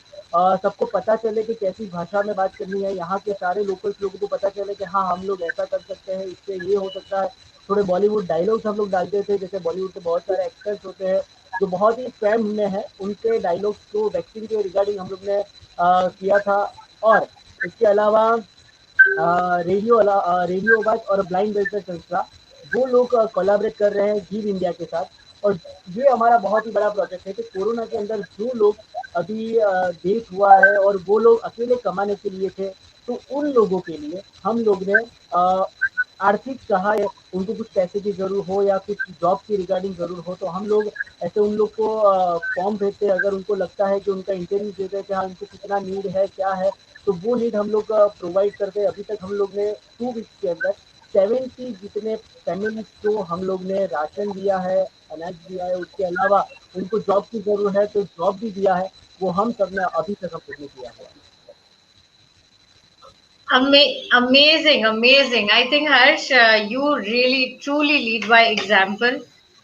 सबको पता चले कि कैसी भाषा में बात करनी है, यहाँ के सारे लोकल्स लोगों को पता चले कि हाँ हम लोग ऐसा कर सकते हैं, इससे ये हो सकता है। थोड़े बॉलीवुड डायलॉग्स हम लोग डालते थे, जैसे बॉलीवुड के बहुत सारे एक्टर्स होते हैं जो बहुत ही फेम में है, उनके डायलॉग्स को वैक्सीन के रिगार्डिंग हम लोग ने किया था। और इसके अलावा रेडियो आवाज और ब्लाइंड वेलफेयर संस्था, वो लोग कोलैबोरेट कर रहे हैं गिव इंडिया के साथ। और ये हमारा बहुत ही बड़ा प्रोजेक्ट है कि कोरोना के अंदर जो लोग अभी डेथ हुआ है और वो लोग अकेले कमाने के लिए थे, तो उन लोगों के लिए हम लोग ने आर्थिक सहाय, उनको कुछ पैसे की जरूर हो या कुछ जॉब की रिगार्डिंग जरूर हो, तो हम लोग ऐसे उन लोग को फॉर्म भेजते हैं। अगर उनको लगता है कि उनका इंटरव्यू देते हैं कि हाँ उनको कितना नीड है क्या है, तो वो नीड हम लोग प्रोवाइड करते हैं। अभी तक हम लोग ने 2 वीक्स के अंदर 70 जितने फैमिलीज को हम लोग ने राशन दिया है, अनाज दिया है। उसके अलावा उनको जॉब की जरूरत है तो जॉब भी दिया है, वो हम सब ने अभी तक हम लोग ने किया है। Amazing, amazing. I think Harsh, you really truly lead by example.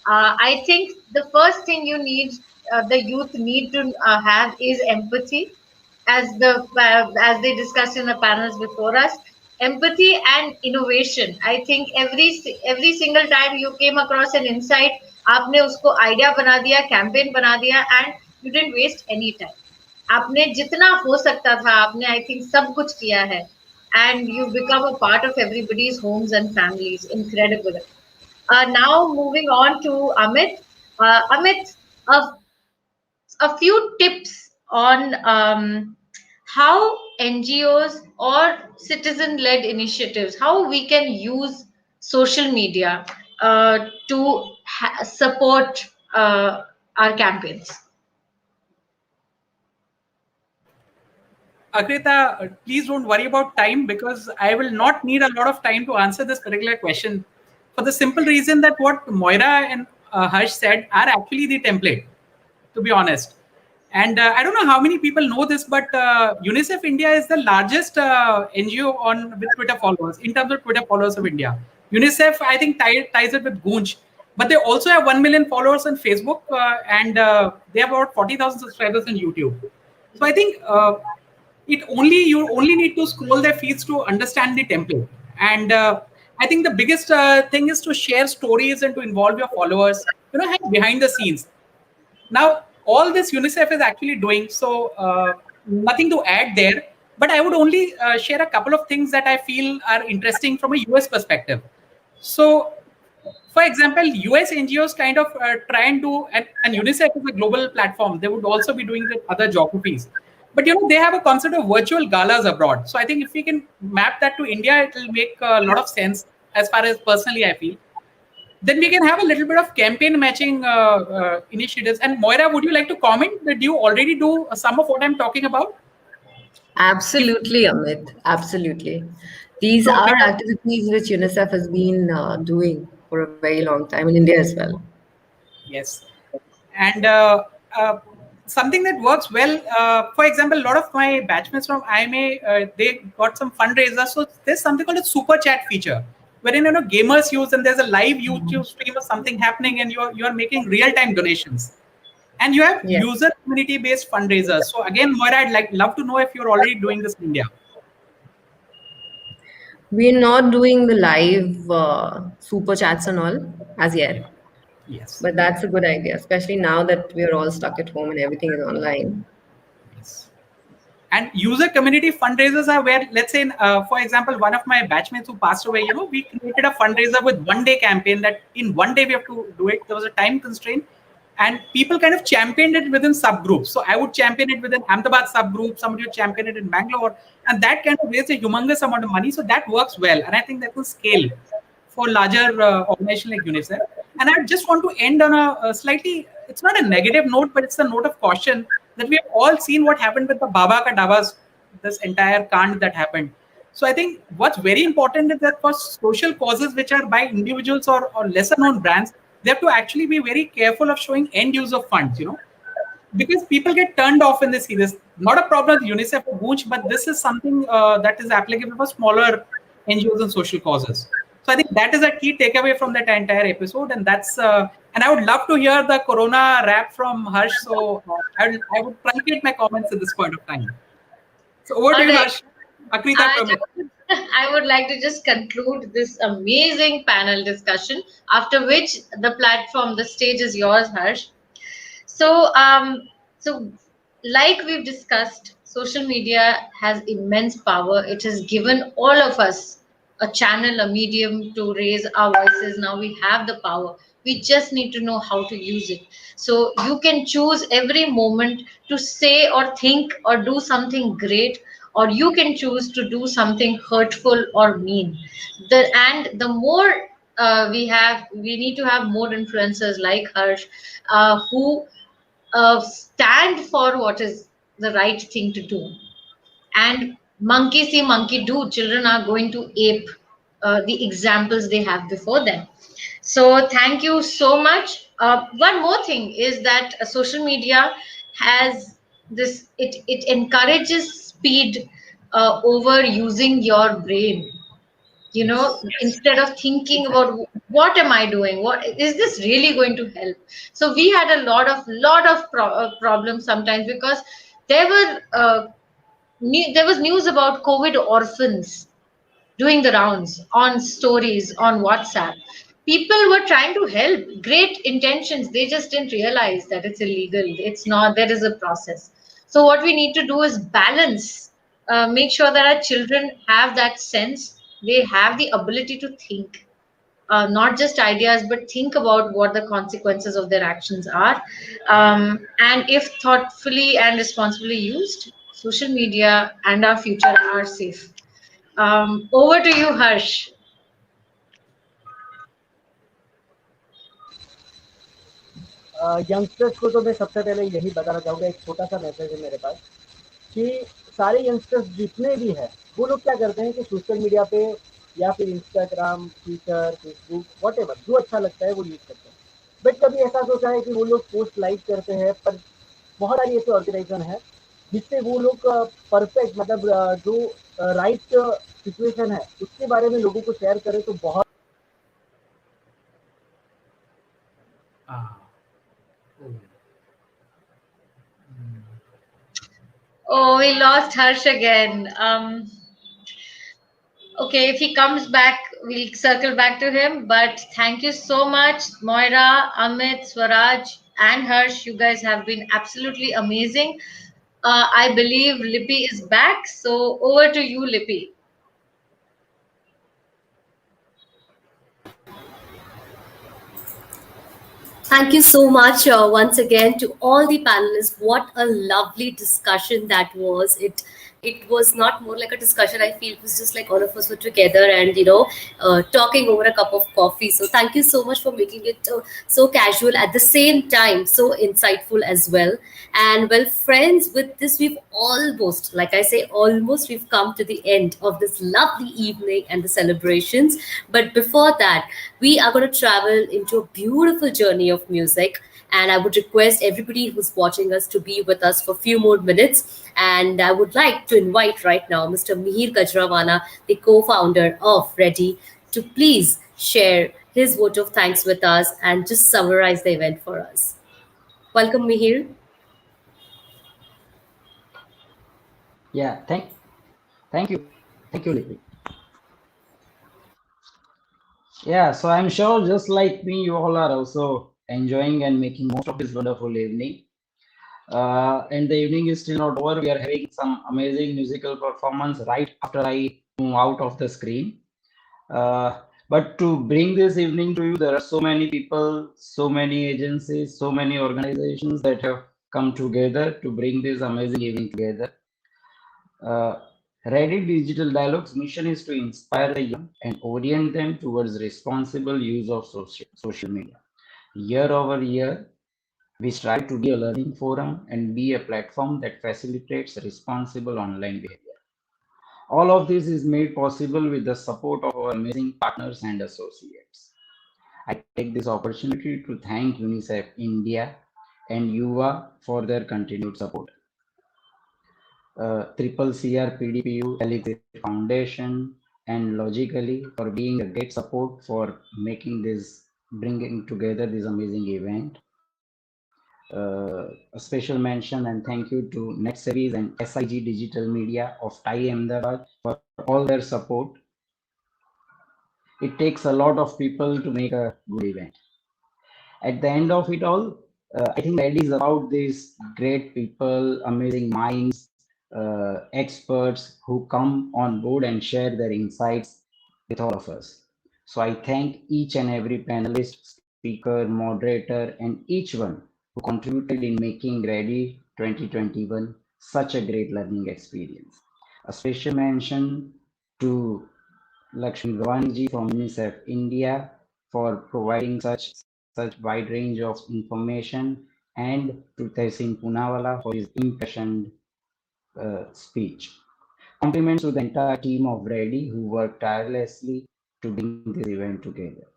I think the first thing the youth need to have is empathy, as they discussed in the panels before us. Empathy and innovation. I think every single time you came across an insight, आपने उसको idea बना दिया, campaign बना दिया, and you didn't waste any time. आपने जितना हो सकता था आपने आई थिंक सब कुछ किया है, and you become a part of everybody's homes and families. Incredible. Now moving on to Amit. Amit, a, a few tips on how NGOs or citizen-led initiatives, how we can use social media to support our campaigns. Agrita, please don't worry about time because I will not need a lot of time to answer this particular question. for the simple reason that what Moira and Harsh said are actually the template, to be honest. And I don't know how many people know this, but UNICEF India is the largest NGO on with Twitter followers in terms of Twitter followers of India. UNICEF, I think, ties it with Goonch, but they also have 1 million followers on Facebook, and they have about 40,000 subscribers on YouTube. So I think you only need to scroll their feeds to understand the template. And I think the biggest thing is to share stories and to involve your followers. Behind the scenes. Now, all this UNICEF is actually doing, so nothing to add there. But I would only share a couple of things that I feel are interesting from a US perspective. So, for example, US NGOs kind of try and do, and UNICEF is a global platform. They would also be doing it in other geographies. But they have a concept of virtual galas abroad. So I think if we can map that to India, it will make a lot of sense as far as personally I feel. Then we can have a little bit of campaign matching initiatives. And Moira, would you like to comment that you already do some of what I'm talking about? Absolutely, Amit. Absolutely. These are activities which UNICEF has been doing for a very long time in India as well. Yes. And something that works well, for example, a lot of my batchmates from IMA, they got some fundraisers. So there's something called a super chat feature, wherein gamers use, and there's a live YouTube stream of something happening, and you're making real-time donations. And you have user community-based fundraisers. So again, Moira, I'd love to know if you're already doing this in India. We're not doing the live super chats and all as yet. Yes. But that's a good idea, especially now that we're all stuck at home and everything is online. Yes. And user community fundraisers are where, let's say, for example, one of my batchmates who passed away, we created a fundraiser with 1 day campaign that in 1 day we have to do it. There was a time constraint. And people kind of championed it within subgroups. So I would champion it within Ahmedabad subgroup, somebody would champion it in Bangalore, and that kind of raised a humongous amount of money. So that works well. And I think that will scale for larger organization like UNICEF. And I just want to end on a slightly, it's not a negative note, but it's a note of caution that we have all seen what happened with the Baba Ka Davas, this entire kand that happened. So I think what's very important is that for social causes which are by individuals or lesser known brands, they have to actually be very careful of showing end use of funds, because people get turned off when they see this. Not a problem with UNICEF or Gooch, but this is something that is applicable for smaller NGOs and social causes. So I think that is a key takeaway from that entire episode, and that's and I would love to hear the Corona rap from Harsh. So I would truncate my comments at this point of time. So over to you, Harsh. Akrita, I would like to just conclude this amazing panel discussion, after which the platform, the stage is yours, Harsh. So, like we've discussed, social media has immense power. It has given all of us a channel, a medium to raise our voices. Now we have the power. We just need to know how to use it. So you can choose every moment to say or think or do something great, or you can choose to do something hurtful or mean. The more we need to have more influencers like Harsh, who stand for what is the right thing to do. And monkey see, monkey do. Children are going to ape the examples they have before them. So thank you so much. One more thing is that social media has this. It encourages speed over using your brain. Instead of thinking about what am I doing, what is this really going to help. So we had a lot of problems sometimes, because there were there was news about COVID orphans doing the rounds on stories on WhatsApp. People were trying to help, great intentions, they just didn't realize that it's illegal. It's not, there is a process. So what we need to do is balance, make sure that our children have that sense, they have the ability to think, not just ideas, but think about what the consequences of their actions are. And if thoughtfully and responsibly used, social media and our future are safe. Over to you, Harsh. Youngsters को तो मैं सबसे पहले यही बताना चाहूँगा, एक छोटा सा मैसेज है मेरे पास कि सारे यंगस्टर्स जितने भी हैं वो लोग क्या करते हैं कि सोशल मीडिया पे या फिर इंस्टाग्राम, ट्विटर, फेसबुक, वॉटेवर जो अच्छा लगता है वो यूज़ करते हैं। बट कभी ऐसा सोचा है कि वो लोग पोस्ट लाइक करते हैं, पर बहुत सारी ऐसे ऑर्गेनाइजेशन है जिससे वो लोग परफेक्ट मतलब जो राइट सिचुएशन है उसके बारे में लोगों को शेयर करें तो बहुत Ah. Oh, we lost Harsh again. Okay, if he comes back, we'll circle back to him. But thank you so much, Moira, Amit, Swaraj, and Harsh. You guys have been absolutely amazing. I believe Lippy is back. So over to you, Lippy. Thank you so much once again to all the panelists. What a lovely discussion that was. It was not more like a discussion. I feel it was just like all of us were together and talking over a cup of coffee. So thank you so much for making it so casual at the same time, so insightful as well. And well, friends, with this we've almost, like I say, almost we've come to the end of this lovely evening and the celebrations. But before that, we are going to travel into a beautiful journey of music. And I would request everybody who's watching us to be with us for a few more minutes. And I would like to invite right now Mr. Mihir Kajrawana, the co founder of Redi, to please share his vote of thanks with us and just summarize the event for us. Welcome, Mihir. Yeah, thank you, Lippy. Yeah, so I'm sure just like me, you all are also enjoying and making most of this wonderful evening. And the evening is still not over. We are having some amazing musical performance right after I move out of the screen. But to bring this evening to you, there are so many people, so many agencies, so many organizations that have come together to bring this amazing evening together. Reddit Digital Dialogue's mission is to inspire the young and orient them towards responsible use of social media. Year over year, we strive to be a learning forum and be a platform that facilitates responsible online behavior. All of this is made possible with the support of our amazing partners and associates. I take this opportunity to thank UNICEF India and UVA for their continued support. Triple CR PDPU, Elixir Foundation, and Logically for being a great support for making this, bringing together this amazing event. A special mention and thank you to NetSeries and SIG Digital Media of TAI Ahmedabad for all their support. It takes a lot of people to make a good event. At the end of it all, I think Ready is about these great people, amazing minds, experts who come on board and share their insights with all of us. So I thank each and every panelist, speaker, moderator, and each one who contributed in making Ready 2021 such a great learning experience. A special mention to Lakshmi Gawaniji from UNICEF India for providing such wide range of information, and to Tehsin Punawala for his impassioned speech. Compliments to the entire team of Ready who worked tirelessly to bring this event together.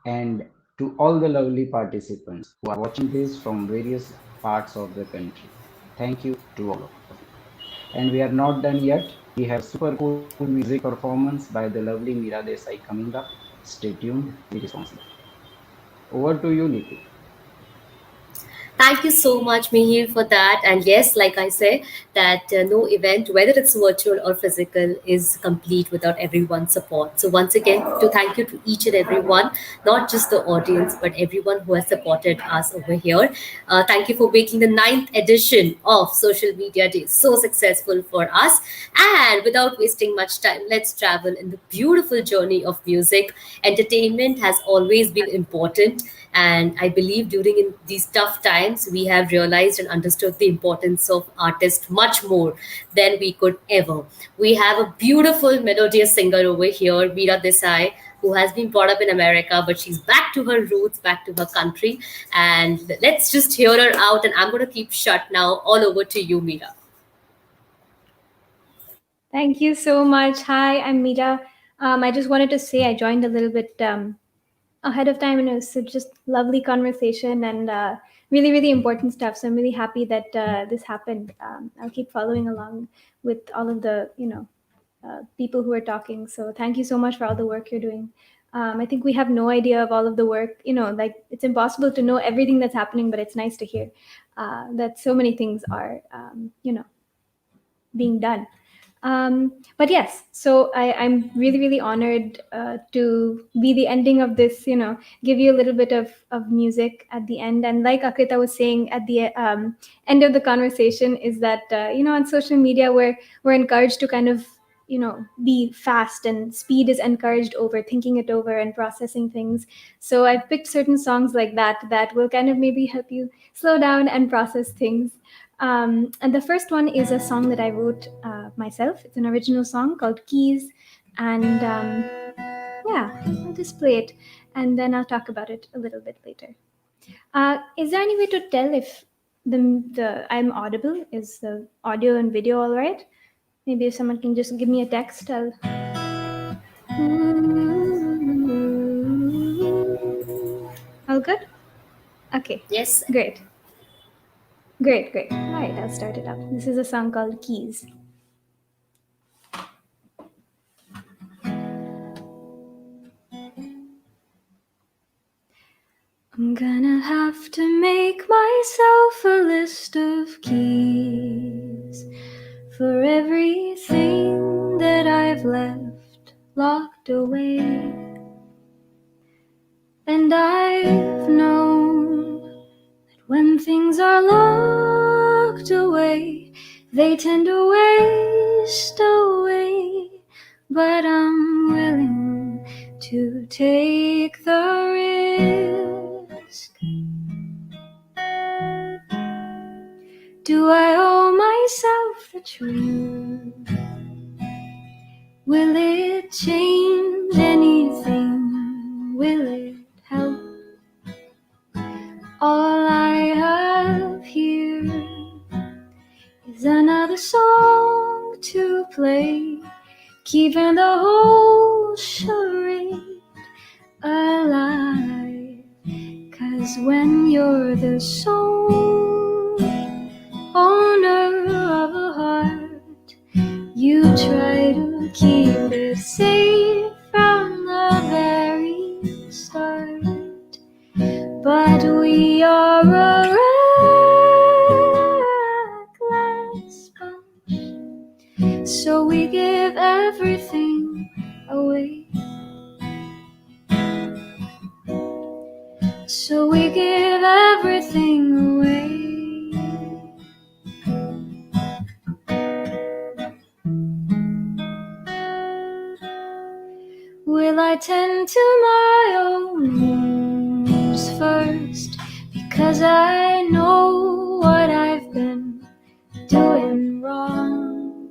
And to all the lovely participants who are watching this from various parts of the country. Thank you to all of you. And we are not done yet. We have super cool music performance by the lovely Meera Desai coming up. Stay tuned, be responsible. Over to you, Lipi. Thank you so much, Mihir, for that. And yes, like I say, that no event, whether it's virtual or physical, is complete without everyone's support. So once again, to thank you to each and everyone, not just the audience, but everyone who has supported us over here. Thank you for making the ninth edition of Social Media Day so successful for us. And without wasting much time, let's travel in the beautiful journey of music. Entertainment has always been important, and I believe during these tough times, we have realized and understood the importance of artists much more than we could ever. We have a beautiful melodious singer over here, Meera Desai, who has been brought up in America, but she's back to her roots, back to her country. And let's just hear her out. And I'm going to keep shut now. All over to you, Meera. Thank you so much. Hi, I'm Meera. I just wanted to say I joined a little bit ahead of time, and it was just lovely conversation and really, really important stuff. So I'm really happy that this happened. I'll keep following along with all of the, people who are talking. So thank you so much for all the work you're doing. I think we have no idea of all of the work, like it's impossible to know everything that's happening, but it's nice to hear that so many things are, being done. But yes, so I'm really, really honored to be the ending of this, give you a little bit of music at the end. And like Akrita was saying at the end of the conversation, is that, on social media, we're encouraged to kind of, be fast, and speed is encouraged over thinking it over and processing things. So I've picked certain songs like that will kind of maybe help you slow down and process things. And the first one is a song that I wrote myself. It's an original song called Keys. And yeah, I'll just play it and then I'll talk about it a little bit later. Is there any way to tell if the I'm audible? Is the audio and video all right? Maybe if someone can just give me a text, I'll. All good? Okay. Yes. Great. Great, great. All right, I'll start it up. This is a song called Keys. I'm gonna have to make myself a list of keys for everything that I've left locked away. And I've known that when things are locked away, they tend to waste away. But I'm willing to take the risk. Do I owe myself the truth? Will it change anything? Will it help? All I have here is another song to play, keeping the whole charade alive. 'Cause when you're the sole owner of a heart, you try to keep it safe from the very start. But we are a reckless bunch, so we give everything away. So we give everything away. Will I tend to my own wounds first? Because I know what I've been doing wrong.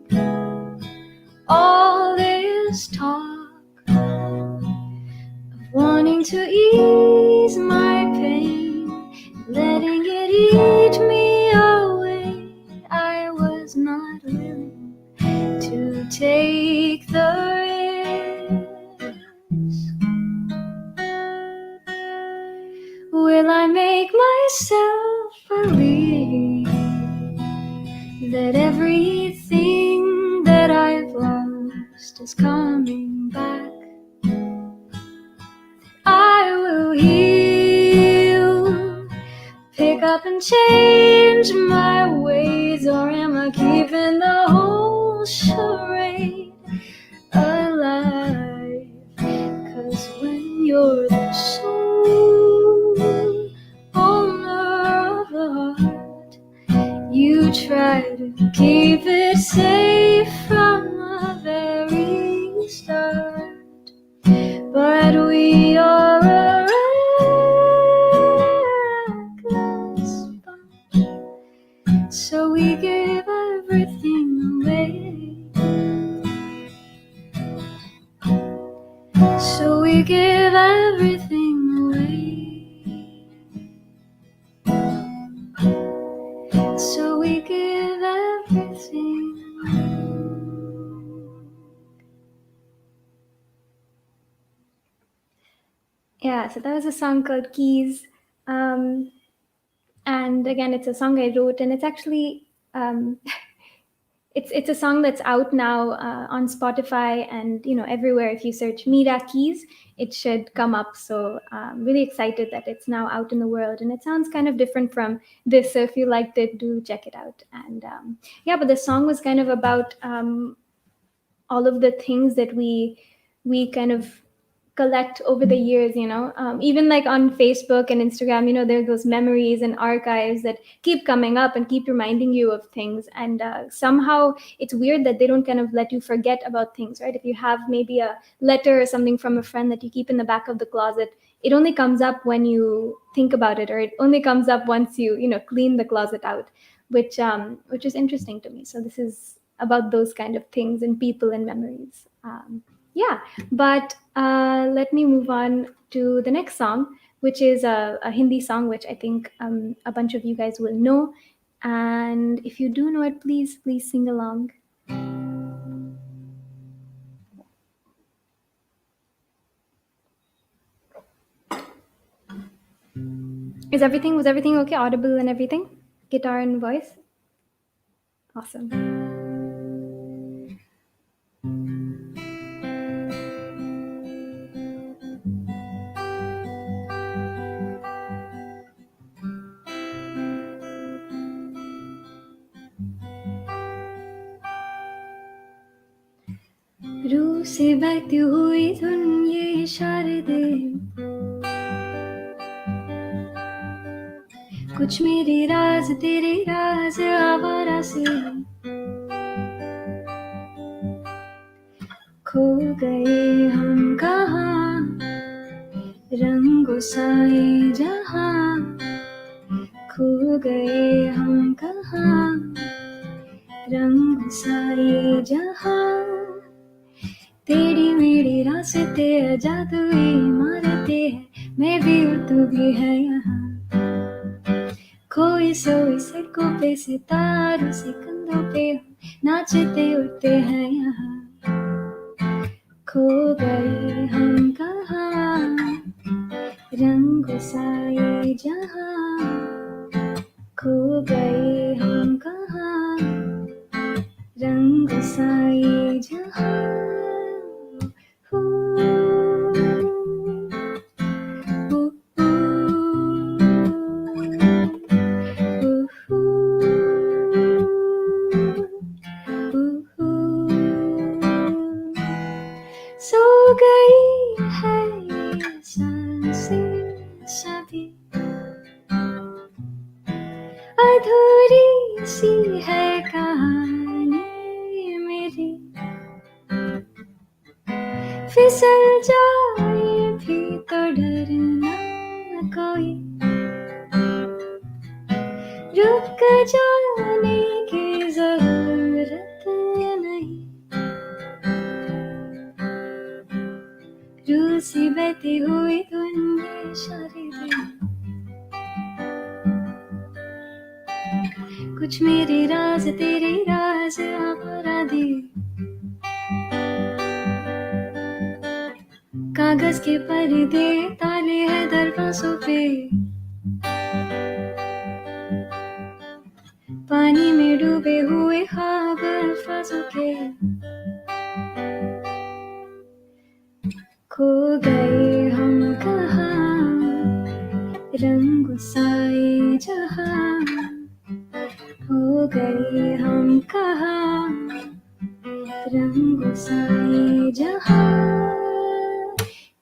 All this talk of wanting to ease my pain, letting it eat me away, I was not willing to take the risk. Will I make myself believe that everything that I've lost is coming back? I will heal, pick up and change my ways, or am I keeping the whole charade alive? 'Cause when you're the sole owner of a heart, you try to keep it safe from the very start. But we are a reckless bunch, so we give everything away. So we give everything away. So we give everything. Yeah, so that was a song called Keys. Um, and again, it's a song I wrote, and it's actually it's a song that's out now on Spotify and everywhere. If you search Mira Keys, it should come up. So I'm really excited that it's now out in the world, and it sounds kind of different from this. So if you liked it, do check it out. And yeah, but the song was kind of about all of the things that we kind of collect over the years, even like on Facebook and Instagram, there are those memories and archives that keep coming up and keep reminding you of things. And somehow it's weird that they don't kind of let you forget about things, right? If you have maybe a letter or something from a friend that you keep in the back of the closet, it only comes up when you think about it, or it only comes up once you clean the closet out, which is interesting to me. So this is about those kind of things and people and memories. Yeah, but let me move on to the next song, which is a Hindi song, which I think a bunch of you guys will know. And if you do know it, please sing along. Was everything okay? Audible and everything? Guitar and voice? Awesome. रूह से बहती हुई धुन ये इशारे दे, कुछ मेरे राज तेरे राज आवारा से खो गए हम कहाँ, रंगों साए जहाँ खो गए हम कहाँ, रंगों साए जहाँ तेरी मेरी रास्ते जादुई इमारतें है, मैं भी और तू भी है यहाँ खोई सोई सड़कों पे सितारों से कंधों पे हम नाचते उड़ते हैं यहाँ खो गए हम कहाँ, रंगों साए जहाँ खो गए हम कहाँ, रंगों साए जहाँ सो गई है ये सांसें सभी अधूरी सी है कहानी मेरी फिसल जाए भी तो डरना कोई रुक जाने की जरूरत नहीं रूह सी बहती हुई दुनिया इशारे दे कुछ मेरे राज तेरे राज आवारा दे कागज के पर्दे ताले हैं दरवाजों पे पानी में डूबे हुए ख्वाब अल्फाजों के खो गए हम कहाँ, रंग साए जहाँ हो गए हम कहाँ, रंग साए जहाँ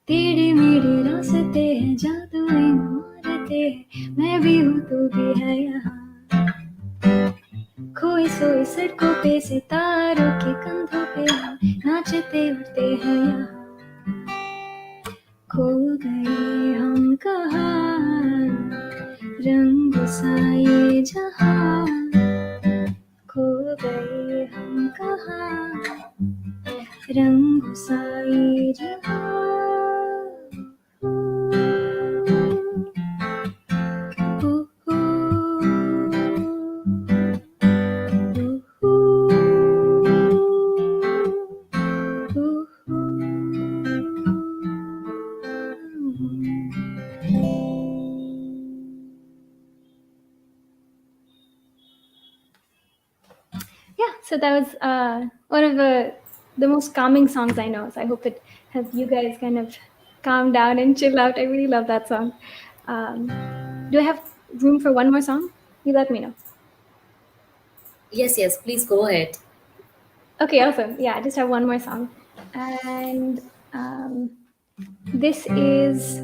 तेरे मेरे रास्ते हैं जादुई इमारतें हैं मैं भी हूँ तू भी है यहाँ खोई सोई सड़कों पे सितारों के कंधों पे हम नाचते उड़ते हैं यहाँ खो गए हम कहाँ, रंग साए जहाँ खो गए हम कहाँ, रंग साए जहाँ So that was one of the most calming songs I know. So I hope it has you guys kind of calm down and chill out. I really love that song. Do I have room for one more song? You let me know. Yes, please go ahead. Okay, awesome. Yeah, I just have one more song. And this is,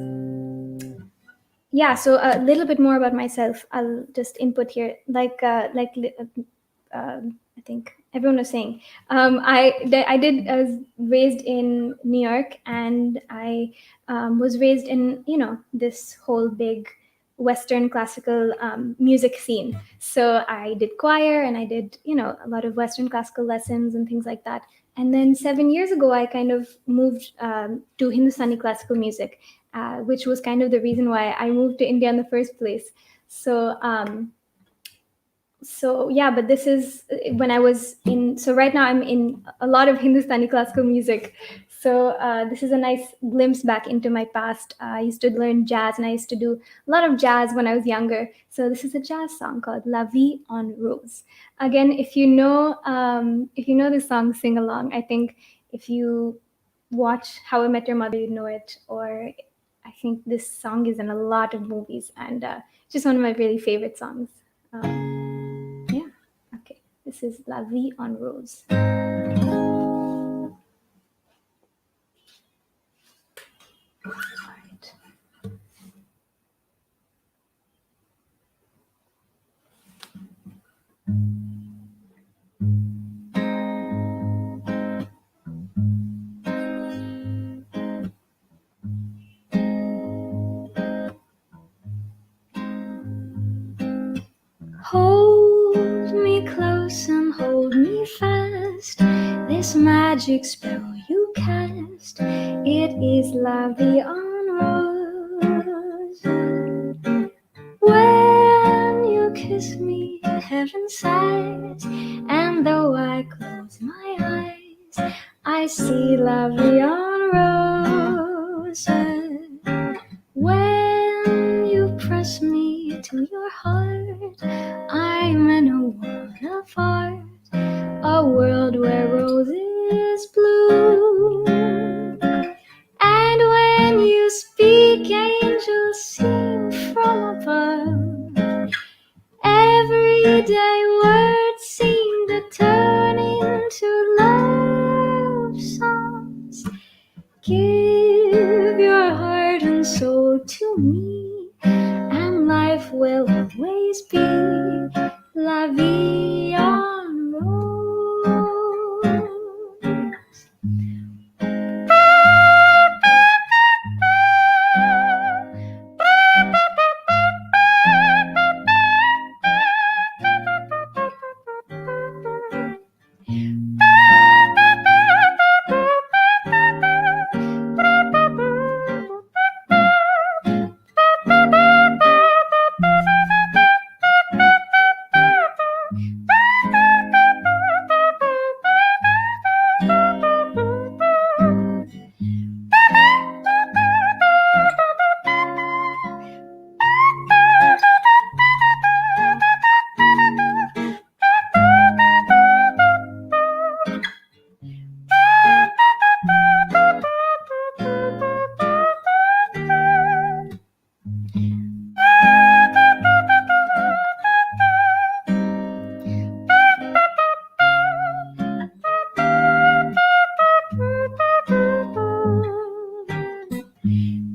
yeah, so a little bit more about myself. I'll just input here. I think everyone was saying, I was raised in New York, and I was raised in, this whole big Western classical music scene. So I did choir, and I did, a lot of Western classical lessons and things like that. And then 7 years ago, I kind of moved to Hindustani classical music, which was kind of the reason why I moved to India in the first place. So yeah, but this is when I was in. So right now I'm in a lot of Hindustani classical music. So this is a nice glimpse back into my past. I used to learn jazz, and I used to do a lot of jazz when I was younger. So this is a jazz song called "La Vie en Rose." Again, if you know this song, sing along. I think if you watch How I Met Your Mother, you know it. Or I think this song is in a lot of movies, and just one of my really favorite songs. Yeah. Okay. This is La Vie en Rose. Hold me close and hold me fast. This magic spell you cast, it is La Vie en Rose. When you kiss me, heaven sighs, and though I close my eyes, I see La Vie en Rose. When you press me to your heart, I'm in a world of art, a world where roses bloom. And when you speak, angels sing from above. Everyday words seem to turn into love songs. Give your heart and soul to me, and life will always be La Vie en Rose.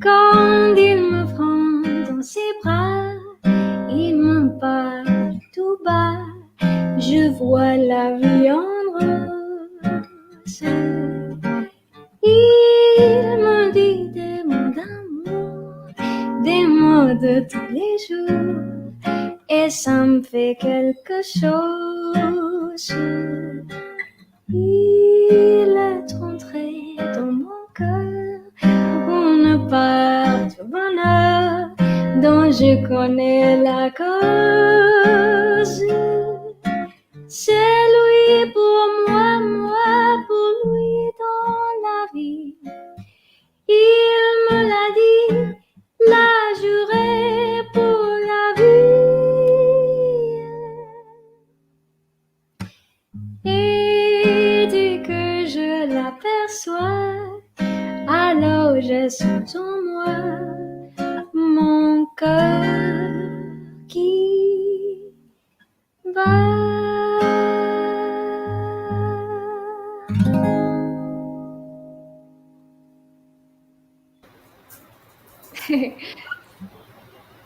Quand il me prend dans ses bras, il me parle tout bas, je vois la vie en rose. Il me dit des mots d'amour, des mots de tous les jours, et ça me fait quelque chose. Il est entré dans mon cœur, on parle du bonheur dont je connais la cause. C'est lui pour moi, moi pour lui dans la vie. Il me l'a dit, la juré pour la vie. m'aperçois, alors je sens en moi mon cœur qui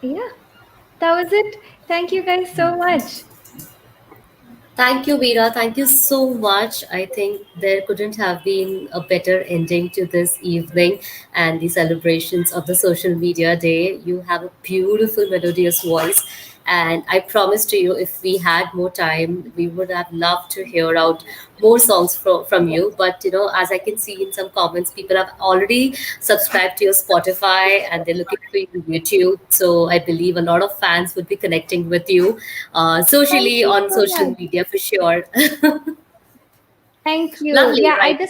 yeah, that was it. Thank you guys so much. Thank you, Veera. Thank you so much. I think there couldn't have been a better ending to this evening and the celebrations of the social media day. You have a beautiful, melodious voice. And I promise to you, if we had more time, we would have loved to hear out more songs from you. But, as I can see in some comments, people have already subscribed to your Spotify and they're looking for you on YouTube. So I believe a lot of fans would be connecting with you Thank socially you on so social much. media for sure. Thank you. Lovely, Yeah, right? I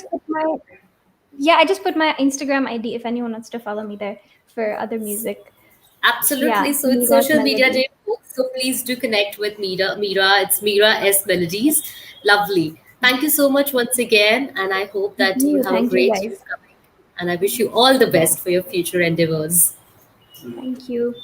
just put my Instagram ID if anyone wants to follow me there for other music. Absolutely. Yeah, So it's Mira's social media Melody. day, folks. So please do connect with Mira. It's Mira S Melodies. Lovely. Thank you so much once again, and I hope that you have a Thank you great year guys. coming. And I wish you all the best for your future endeavors. Thank you.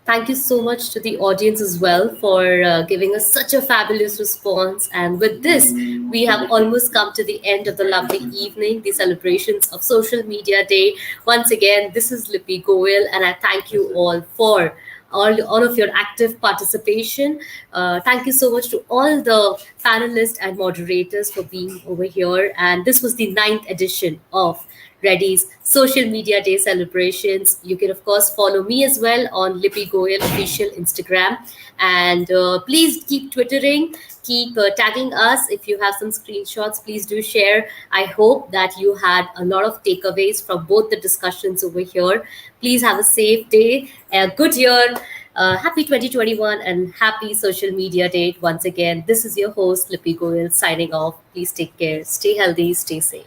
Thank you so much to the audience as well for giving us such a fabulous response. And with this, we have almost come to the end of the lovely evening, the celebrations of Social Media Day. Once again, this is Lippy Goel, and I thank you all for all of your active participation. Thank you so much to all the panelists and moderators for being over here. And this was the ninth edition of Redi's Social Media Day celebrations. You can, of course, follow me as well on Lippy Goyal official Instagram. And please keep twittering, keep tagging us. If you have some screenshots, please do share. I hope that you had a lot of takeaways from both the discussions over here. Please have a safe day, a good year. Happy 2021 and happy social media day once again. This is your host, Lippy Goyal, signing off. Please take care, stay healthy, stay safe.